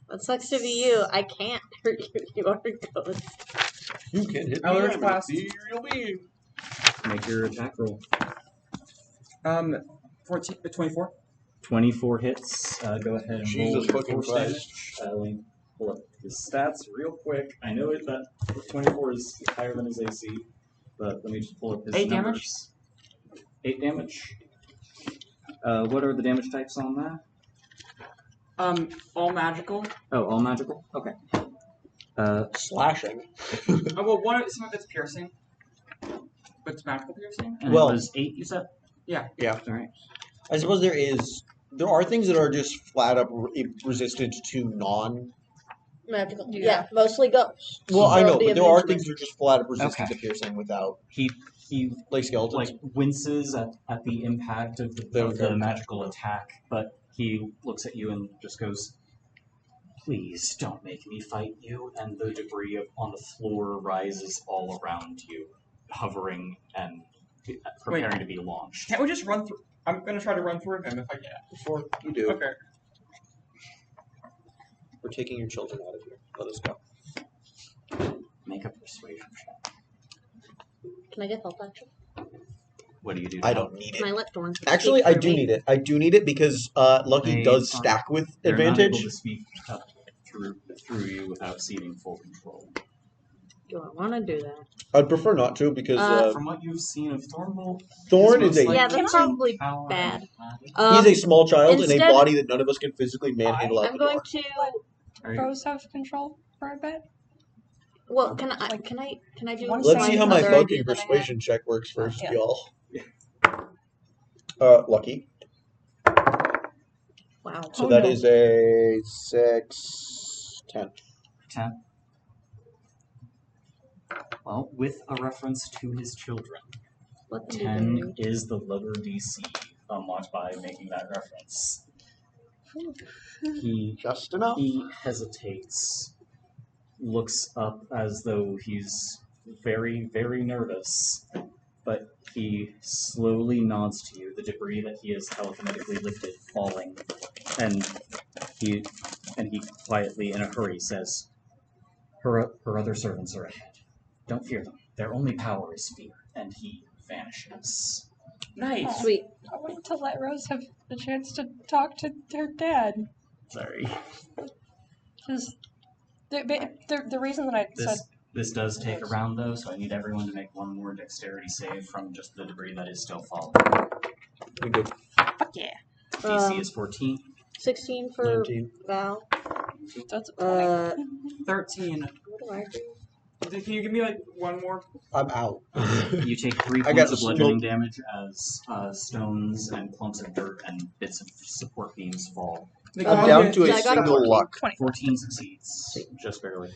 That sucks to be you. I can't hurt you. You are a ghost. You can hit me. Eldritch I'm Blast. an ethereal being. Make your attack roll. 24. 24 hits. Go ahead and roll Jesus your fucking force Christ. damage. Let me pull up his stats real quick. I know that 24 is higher than his AC, but let me just pull up his 8 numbers. 8 damage. What are the damage types on that? All magical. Oh, all magical? Okay. Slashing. Well, some of it's piercing. But it's magical piercing. And Well- it was 8, you said? Yeah. All right. I suppose there are things that are just flat up resistant to Magical. Yeah. Yeah, mostly ghosts. Well, I know, The but there are immune things that are just flat up resistant Okay. to piercing without He like skeletons. like winces at the impact of the magical attack, but he looks at you and just goes, "Please don't make me fight you." And the debris on the floor rises all around you, hovering and preparing to be launched. Can't we just run through? I'm gonna try to run through him if I can. Before you do, Okay. we're taking your children out of here. Let us go. Make a persuasion check. Can I get help action? What do you do? I don't need Can I it. let Thorn Actually, speak I for do me? need it. I do need it because Lucky They does are- stack with They're not able advantage. to speak through you without ceding full control. Do I want to do that? I'd prefer not to because From what you've seen of Thornbull, Thorn his is most a likely Yeah, that's probably power bad. and he's a small child in instead- a body that none of us can physically manhandle out I'm the going door. to. Are you- Rose have control for a bit? Well, can I do? Let's see how my other bucking idea that I had? persuasion check works first, Yeah. y'all. Lucky. Wow. So Oh, that no. is a 6, 10. 10. Well, with a reference to his children, What the 10 is the lower DC unlocked by making that reference. Just enough. He hesitates, looks up as though he's very, very nervous, but he slowly nods to you, the debris that he has telekinetically lifted falling, and he quietly, in a hurry, says, her other servants are ahead. Don't fear them. Their only power is fear. And he vanishes. Nice. Sweet. I wanted to let Rose have the chance to talk to her dad. Sorry. Because the reason that I said This does take a round, though, so I need everyone to make one more dexterity save from just the debris that is still falling. We good. fuck yeah, DC is 14. 16 for 19. Val. that's 13. What do I do? Can you give me like one more? I'm out. You take 3 I points got of bludgeoning smoke. damage as stones and clumps of dirt and bits of support beams fall. I'm down to Yeah, a I got a single 14. luck. 14 succeeds, just barely.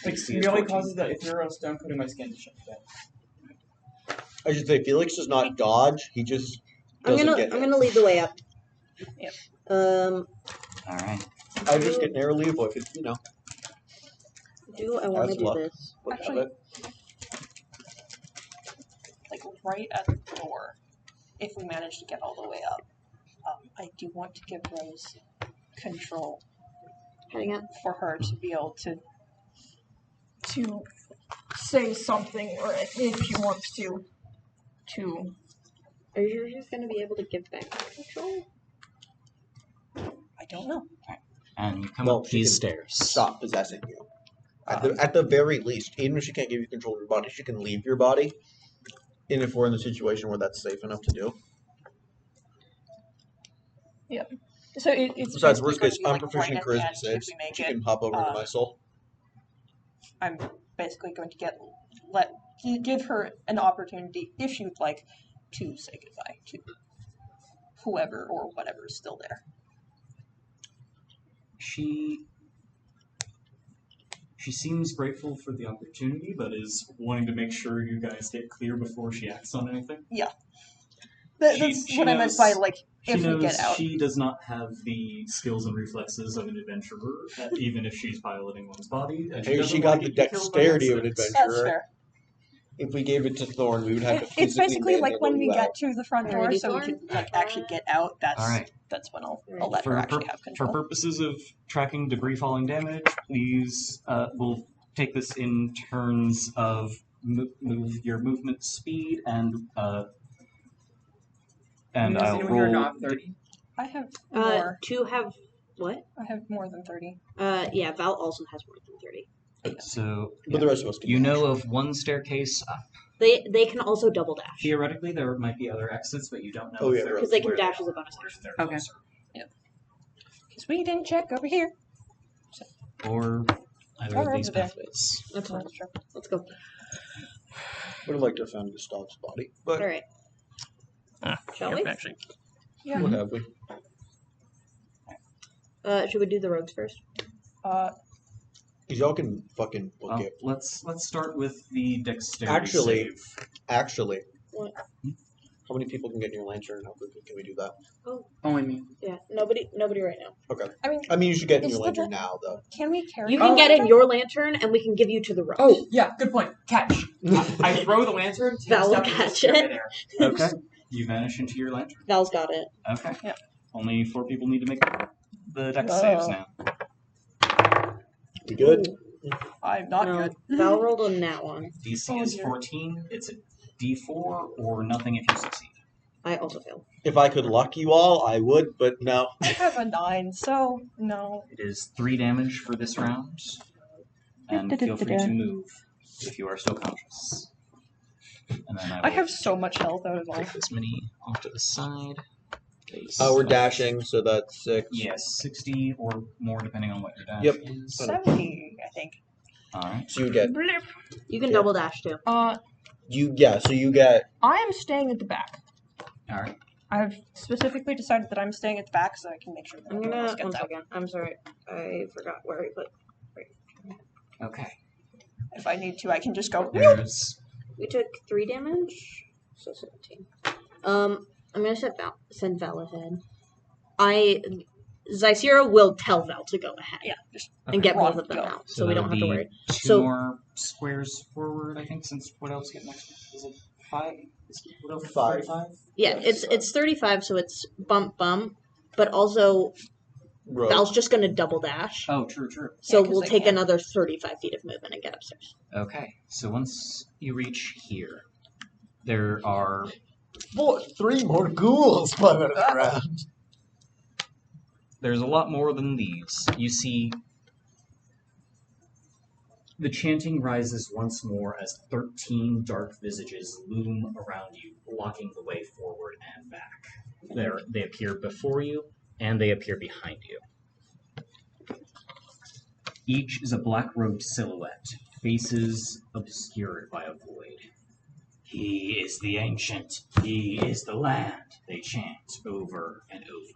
It DC is merely 14. causes that if you're a stone coating my skin to shut down. I should say Felix does not dodge. He just I'm doesn't gonna get hit. lead the way up. Yep. Alright. I just get narrowly avoided, you know. Do I want to That's do luck. this? Look Actually- at it. like right at the door. If we manage to get all the way up, I do want to give Rose control Heading up. for her to be able to say something, or if she wants to. Are you sure she's gonna be able to give back control? I don't know. And you come Well, up she these can stairs. Stop possessing you. At the very least, even if she can't give you control of your body, she can leave your body. And if we're in the situation where that's safe enough to do. So it's Besides, basically worst going case, to be, I'm like, proficient in right at the charisma end. If saves. we make She it, can hop over to my soul. I'm basically going to give her an opportunity, if she would like, to say goodbye to whoever or whatever is still there. She seems grateful for the opportunity, but is wanting to make sure you guys get clear before she acts on anything. That's She what I meant by, like, She if we knows get out. she does not have the skills and reflexes of an adventurer, even if she's piloting one's body. And Hey, doesn't she got want the to get killed by dexterity of an accident. That's adventurer. fair. If we gave it to Thorn, we would have to It's physically basically like manhandle when we you get out. to the front door, Alrighty, so we Thorn. can actually get out. All right. That's when I'll let her actually have For control. purposes of tracking debris falling damage, please, we'll take this in terms of move your movement speed and I'll Anyone here roll. not 30? I have more. 2 have what? I have more than 30. Yeah, Val also has more than 30. So But the rest of us can you dash. know of one staircase up. They can also double dash. Theoretically, there might be other exits, but you don't know Oh, if yeah, they're Because they can where dash are as a bonus or action. if they're Okay. closer. Because we didn't check over here. Or either Or of these over there. pathways. That's fine. That's true. Let's go. Would have liked to have found Gustav's body. But Alright. Shall we? Actually, Yeah. What have we? Should we do the rogues first? Because y'all can fucking book Well, it. let's start with the dexterity save. Actually. What? How many people can get in your lantern? How quickly can we do that? Only me. Yeah, nobody right now. Okay. I mean, You should get in Is your the lantern now, though. can we carry? You can get in your lantern, and we can give you to the rogues. Oh, yeah, good point. Catch. I throw the lantern. take Val will step, and catch just grab it. there. Okay. You vanish into your lantern. Val's got it. Okay. Yeah. Only 4 people need to make the dex saves now. We good? I'm not No, good. Val rolled on that one. DC Oh, is dear. 14. It's a D4 or nothing if you succeed. I also failed. If I could luck you all, I would, but no. I have a 9, so no. It is 3 damage for this round. And feel free to move if you are still conscious. And then I will have so much health out of all. take this mini off to the side. We're dashing, so that's 6. Yes, 60 or more depending on what your dash Yep. is. 70, I think. Alright. So you get Blip. You can Yeah. double dash too. so you get I am staying at the back. Alright. I've specifically decided that I'm staying at the back so I can make sure that I'm everyone else gonna. One gets out. second. I'm sorry. I forgot where I put. Okay. If I need to, I can just go. There's We took 3 damage, so 17. I'm gonna send Val ahead. Zysira will tell Val to go ahead Yeah, just and get Run, both of them go. out, so we that'll don't have to be worry. 2 So- more squares forward, I think, since what else get next? Is it 5? What else? 5. 35? Yeah, it's 35, so it's bump, but also rogue. Val's just gonna double dash. Oh, true. So 'cause we'll they take can't. another 35 feet of movement and get upstairs. Okay. So once you reach here, there are 3 more ghouls floating around. there's a lot more than these. You see the chanting rises once more as 13 dark visages loom around you, blocking the way forward and back. They appear before you, and they appear behind you. Each is a black-robed silhouette, faces obscured by a void. He is the ancient, he is the land, they chant over and over.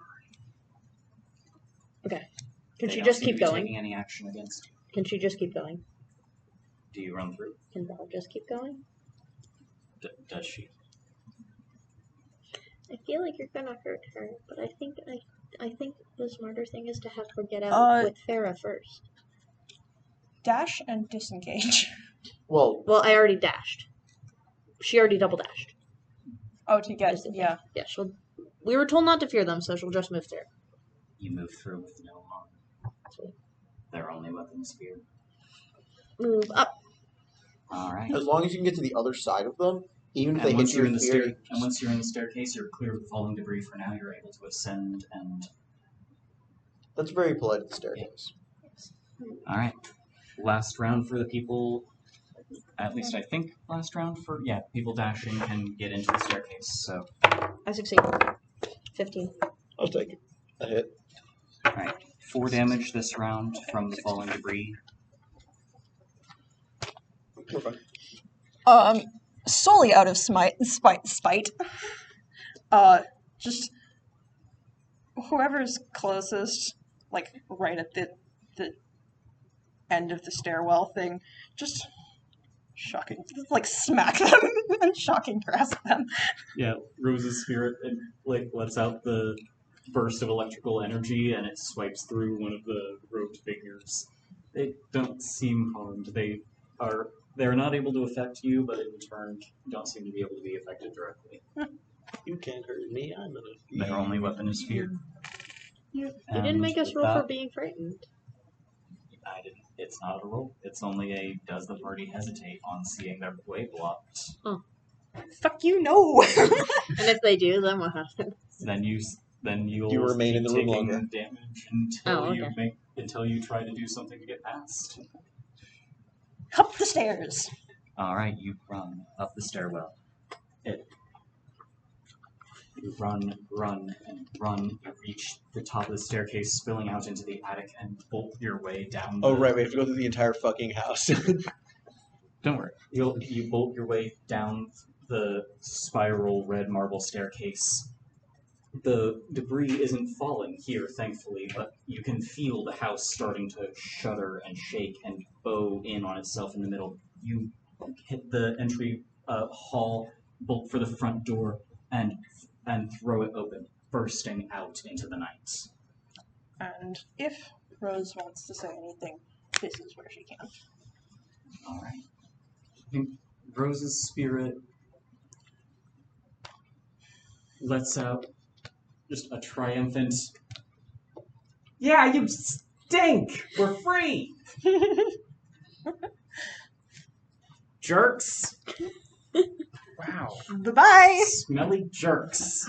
Can They she don't just seem to keep be going? taking any action against you. Can she just keep going? Do you run through? Can Val just keep going? Does she? I feel like you're gonna hurt her, but I think the smarter thing is to have her get out with Farah first. Dash and disengage. Well, Well, I already dashed. She already double dashed. Oh, to get Disengage. yeah. Yeah, we were told not to fear them, so she'll just move through. You move through with no harm. Their only weapon is fear. Move up. Alright. as long as you can get to the other side of them, even if they And hit once you you're in with the fear, and once you're in the staircase, you're clear of the falling debris for now. You're able to ascend and that's very polite at the staircase. alright. Last round for the people, at least I think last round for, people dashing can get into the staircase, so. I succeed. 15. I'll take a hit. Alright, 4 damage this round from the falling debris. We're fine. Solely out of spite. Just whoever's closest, like right at the end of the stairwell thing, just shocking, like smack them and shocking grasp them. Yeah, Rose's spirit lets out the burst of electrical energy and it swipes through one of the robed figures. They don't seem harmed. They're not able to affect you, but in turn don't seem to be able to be affected directly. You can't hurt me. I'm gonna. Their only weapon is fear. You didn't make us roll for being frightened. I didn't. It's not a roll. It's only a does the party hesitate on seeing their way blocked. Fuck you, no. And if they do, then what happens? Then you'll You remain in the room taking longer. damage until okay. until you try to do something to get past. Up the stairs. All right, you run up the stairwell. You run, and run. You reach the top of the staircase, spilling out into the attic, and bolt your way down. Oh right, we have to go through the entire fucking house. Don't worry. You bolt your way down the spiral red marble staircase. The debris isn't falling here, thankfully, but you can feel the house starting to shudder and shake and bow in on itself in the middle. You hit the entry hall, bolt for the front door, and throw it open, bursting out into the night. And if Rose wants to say anything, this is where she can. All right. I think Rose's spirit lets out just a triumphant, "Yeah, you stink! We're free! Jerks!" Wow. Bye-bye! Smelly jerks.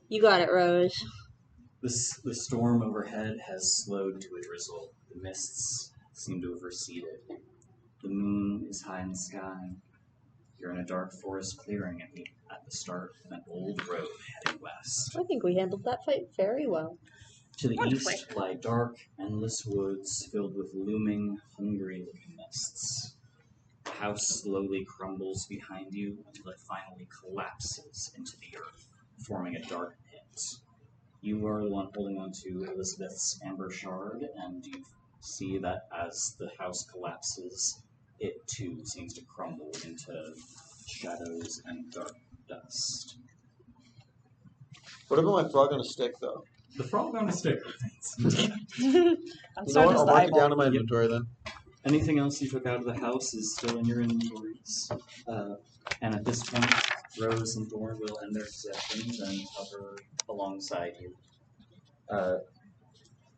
You got it, Rose. The storm overhead has slowed to a drizzle. The mists seem to have receded. The moon is high in the sky. You're in a dark forest clearing at the start of an old road heading west. I think we handled that fight very well. To the Wonderfully. east lie dark, endless woods filled with looming, hungry-looking mists. The house slowly crumbles behind you until it finally collapses into the earth, forming a dark pit. You are the one holding on to Elizabeth's amber shard, and you see that as the house collapses, it too seems to crumble into shadows and dark dust. What about my frog on a stick, though? The frog on a stick. And You so know what? does I'll the mark it down eyeball. in my inventory then. Anything else you took out of the house is still in your inventories. And at this point, Rose and Thorn will end their sessions and hover alongside you.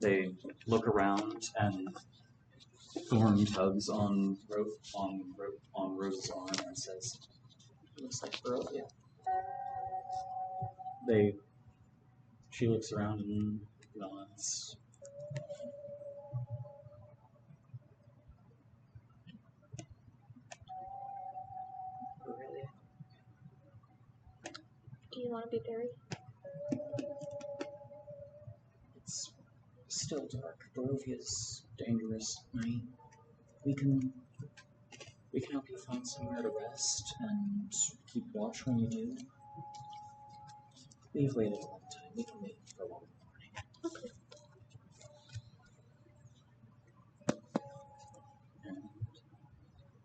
They look around, and Thorn tugs on Rose's arm and says, "Looks like Barovia." She looks around and nods. Really? Do you want to be buried? It's still dark. Barovia's dangerous. We can help you find somewhere to rest and keep watch when you do. We've waited a long time. We can wait for a long morning. Okay. And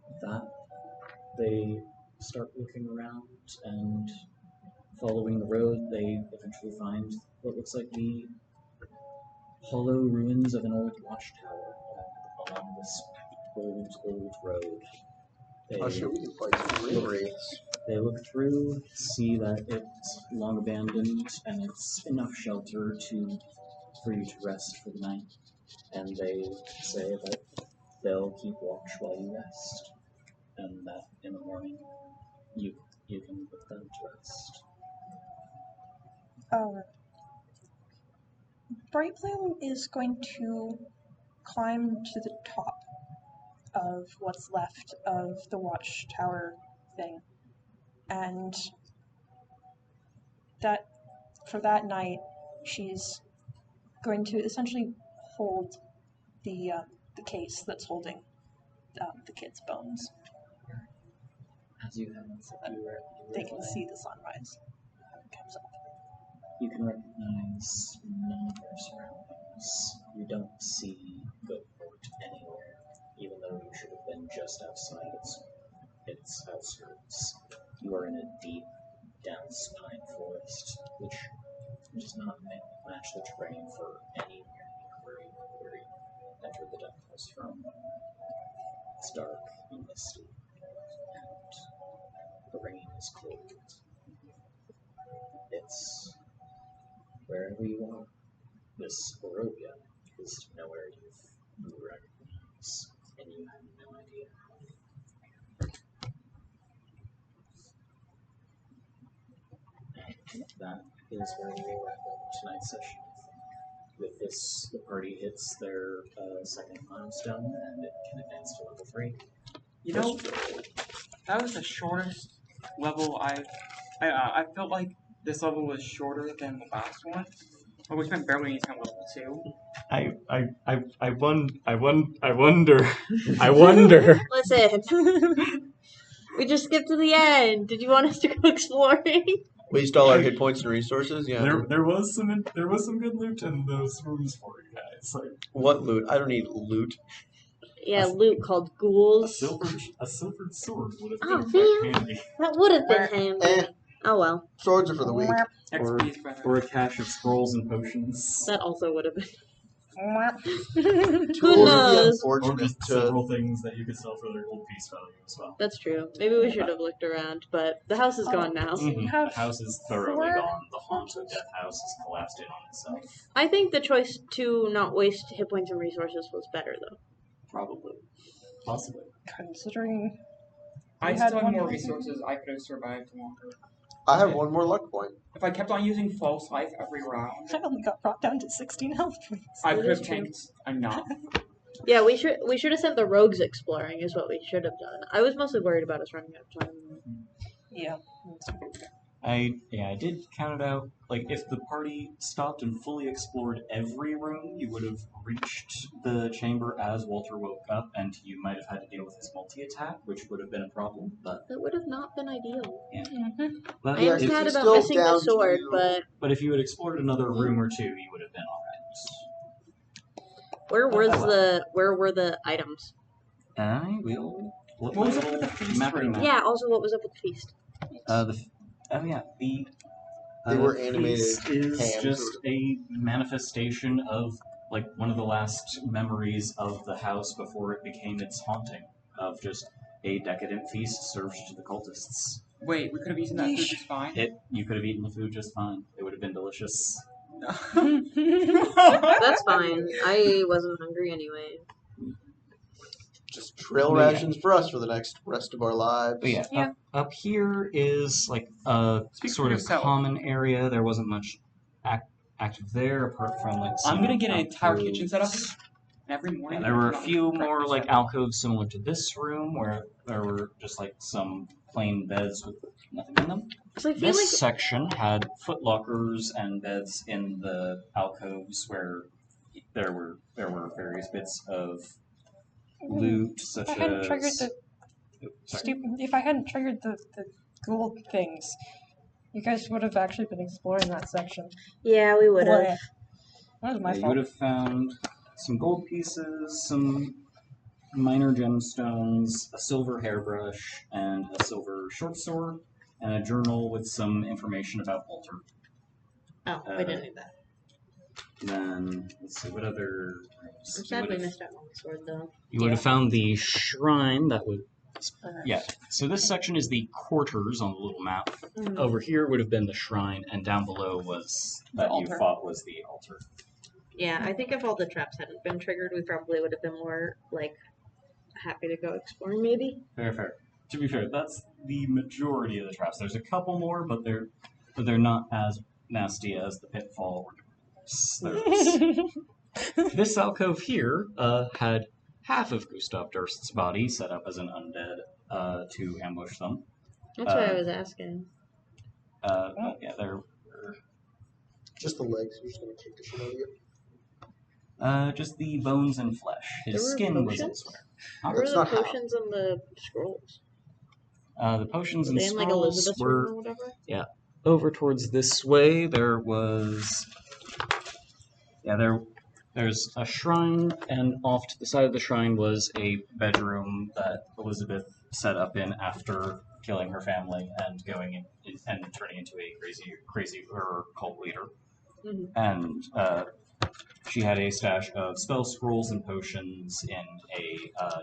with that, they start looking around and following the road. They eventually find what looks like the hollow ruins of an old watchtower along this old road. Oh shit, we can fight some greenery. They look through, see that it's long abandoned, and it's enough shelter for you to rest for the night. And they say that they'll keep watch while you rest, and that in the morning you can put them to rest. Brightbloom is going to climb to the top of what's left of the watchtower thing. And that for that night, she's going to essentially hold the case that's holding the kid's bones. As you have They can see the sunrise when it comes up. You can recognize none of your surroundings. You don't see Goatport anywhere, even though you should have been just outside its outskirts. You are in a deep, dense pine forest, which does not match the terrain for anywhere where you entered the Deathhouse from. It's dark and misty, and the rain is cold. It's wherever you are. This Barovia is nowhere you recognize, and you have no idea. And that is where we wrap up tonight's session. With this, the party hits their second milestone, and it can advance to level 3. You know, that was the shortest level I felt like this level was shorter than the last one. But we spent barely any time on level 2. I wonder. Listen. We just skipped to the end. Did you want us to go exploring? Waste all our hit points and resources. Yeah. There was some good loot in those rooms for you guys. Like What loot? I don't need loot. Yeah, loot called a ghouls. silvered sword would have Oh, been quite handy. That would have been handy. Oh well. Swords are for the weak. Or a cache of scrolls and potions. That also would have been. Who Who knows? Or Unfortunate just to several things that you could sell for their gold piece value as well. That's true. Maybe we should have looked around, but the house is gone now. The have house is thoroughly four gone. The haunt of Death House has collapsed in on itself. I think the choice to not waste hit points and resources was better, though. Probably. Possibly. considering I You had still have one more more? resources. I could have survived longer. I have one more luck point. If I kept on using false life every round, I only got brought down to 16 health points. I That could is have true. tanked enough. Yeah, we should have sent the rogues exploring. Is what we should have done. I was mostly worried about us running out of time. Yeah. I did count it out. Like, if the party stopped and fully explored every room, you would have reached the chamber as Walter woke up, and you might have had to deal with his multi-attack, which would have been a problem. But That would have not been ideal. but I am if sad he's about still missing the down sword, to- but if you had explored another room or two, you would have been where were the items? alright. I will. What was up with the feast room? Yeah. Also, what was up with the feast? They were animated feast is hams just or- a manifestation of like one of the last memories of the house before it became its haunting, of just a decadent feast served to the cultists. Wait, we could have eaten that food just fine. You could have eaten the food just fine. It would have been delicious. That's fine. I wasn't hungry anyway. Just trail But yeah. rations for us for the next rest of our lives. But yeah, Yeah. Up here is like a Speak for sort of yourself. common area. There wasn't much active there apart from like some I'm gonna get an entire alcoves. kitchen set up. Every morning. Yeah, there were a I'm few gonna more breakfast like set up. alcoves similar to this room where there were just like some plain beds with nothing in them. Because I feel This like section had footlockers and beds in the alcoves where there were various bits of loot such If I hadn't as triggered the if I hadn't triggered the ghoul things, you guys would have actually been exploring that section. yeah, we would Boy, have. that was my you fault. would have found some gold pieces, some minor gemstones, a silver hairbrush, and a silver short sword, and a journal with some information about Walter. Oh, we didn't do that. Then, let's see, what other I'm rooms? sad we missed out on the sword, though. You would have found the shrine that would... Yeah, so this section is the quarters on the little map. Mm. Over here would have been the shrine, and down below was that you altar. thought was the altar. Yeah, I think if all the traps hadn't been triggered, we probably would have been more, like, happy to go exploring, maybe. Fair. To be fair, that's the majority of the traps. There's a couple more, but they're not as nasty as the pitfall or This alcove here had half of Gustav Durst's body set up as an undead to ambush them. That's why I was asking. But yeah, there were Just the legs. You're just gonna kick the shit out of you. just the bones and flesh. His There were skin was potions? elsewhere. Where were That's the not how. potions and the scrolls? The potions Were and they in, like, scrolls Elizabeth's were room or whatever? over towards this way. There was there's a shrine, and off to the side of the shrine was a bedroom that Elizabeth set up in after killing her family and going in and turning into a crazy cult leader. Mhm. And she had a stash of spell scrolls and potions in a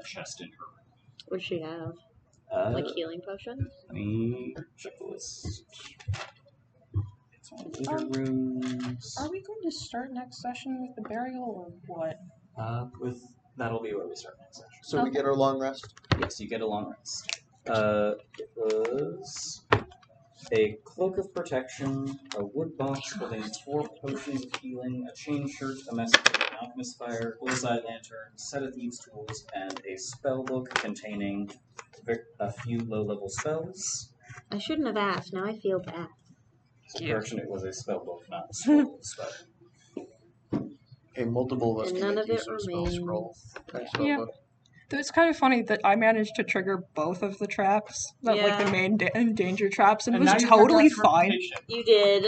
chest in her room. What'd she have? Like Like healing potions? let me check the list. It's one of the later rooms. Are we going to start next session with the burial or what? That'll be where we start next session. So we get our long rest. Yes, you get a long rest. It was a cloak of protection, a wood box holding 4 potions of healing, a chain shirt, a message of an alchemist fire, bullseye lantern, set of thieves' tools, and a spell book containing a few low-level spells. I shouldn't have asked. Now I feel bad. Correction, it was a spell book, not a scroll spell. Okay, multiple of us And can none make of it use of spell remains. scroll. Spell Yeah. book. It's kind of funny that I managed to trigger both of the traps, like the Yeah. main danger traps, and it now was you have totally that fine. reputation. You did.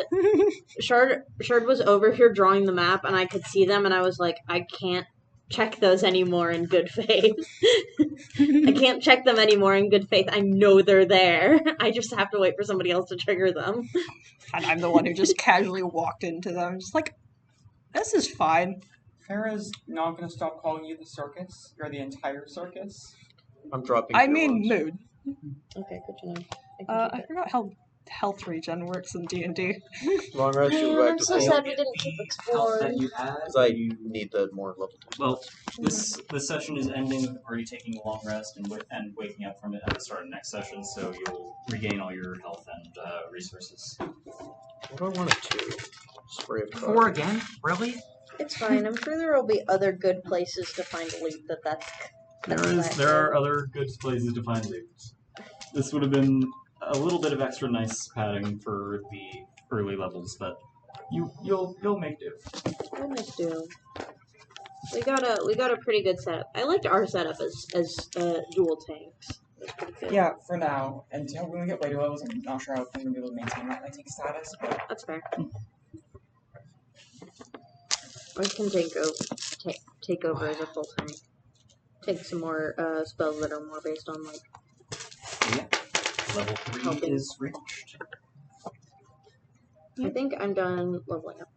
Shard was over here drawing the map, and I could see them, and I was like, I can't check those anymore in good faith. I can't check them anymore in good faith. I know they're there. I just have to wait for somebody else to trigger them. And I'm the one who just casually walked into them, just like, this is fine. Farah's not going to stop calling you the circus. You're the entire circus. I'm dropping. I mean, mood. Okay, good to know. I forgot how health regen works in D&D. Long rest. You go back I'm to so sleep. sad we didn't keep exploring. That you had. Because I need the more level 2. Well, this session is ending with the party taking a long rest and waking up from it at the start of the next session, so you'll regain all your health and resources. What do I want to do? Spray of 4 again? Really? It's fine. I'm sure there will be other good places to find loot There are other good places to find loot. This would have been a little bit of extra nice padding for the early levels, but you'll make do. We'll make do. We got a pretty good setup. I liked our setup as dual tanks. It was pretty good. Yeah, for now. Until when we get later levels, I'm not sure how I'm going to be able to maintain that tank status, but That's fair. Or you can take over as a full tank. Take some more spells that are more based on like. Yeah. Level 3 Helping. is reached. I think I'm done leveling up.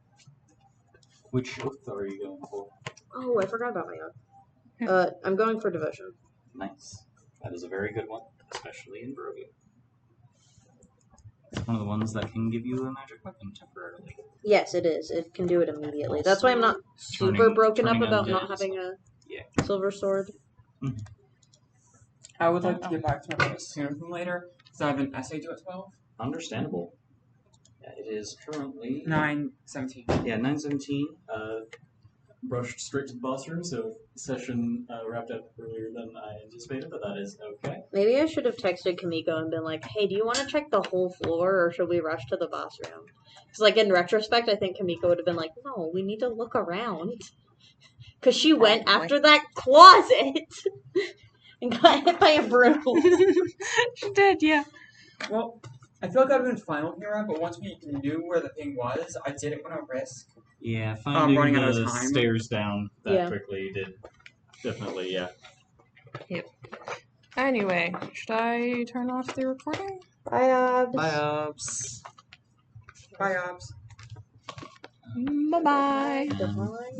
Which oath are you going for? Oh, I forgot about my oath. I'm going for devotion. Nice. That is a very good one, especially in Barovia. It's one of the ones that can give you a magic weapon temporarily. Yes, it is. It can do it immediately. That's why I'm not super Turning- broken up turning about undead not is having a Yeah. silver sword. I would like to get back to my bonus sooner than later, because I have an essay due at 12. Understandable. Yeah, it is currently 9:17. Yeah, 9:17. Rushed straight to the boss room, so session wrapped up earlier than I anticipated, but that is okay. Maybe I should have texted Kamiko and been like, "Hey, do you want to check the whole floor, or should we rush to the boss room?" Because, like, in retrospect, I think Kamiko would have been like, "No, we need to look around." Because she went after that closet and got hit by a broom. She did, yeah. Well, I feel like I've been fine with Mira, but once we knew where the thing was, I didn't want to risk. Yeah, finding running out of the time. stairs down that Yeah. quickly did definitely, yeah. Anyway, should I turn off the recording? Bye, Biops. Bye, Ops. Bye-bye. Goodbye.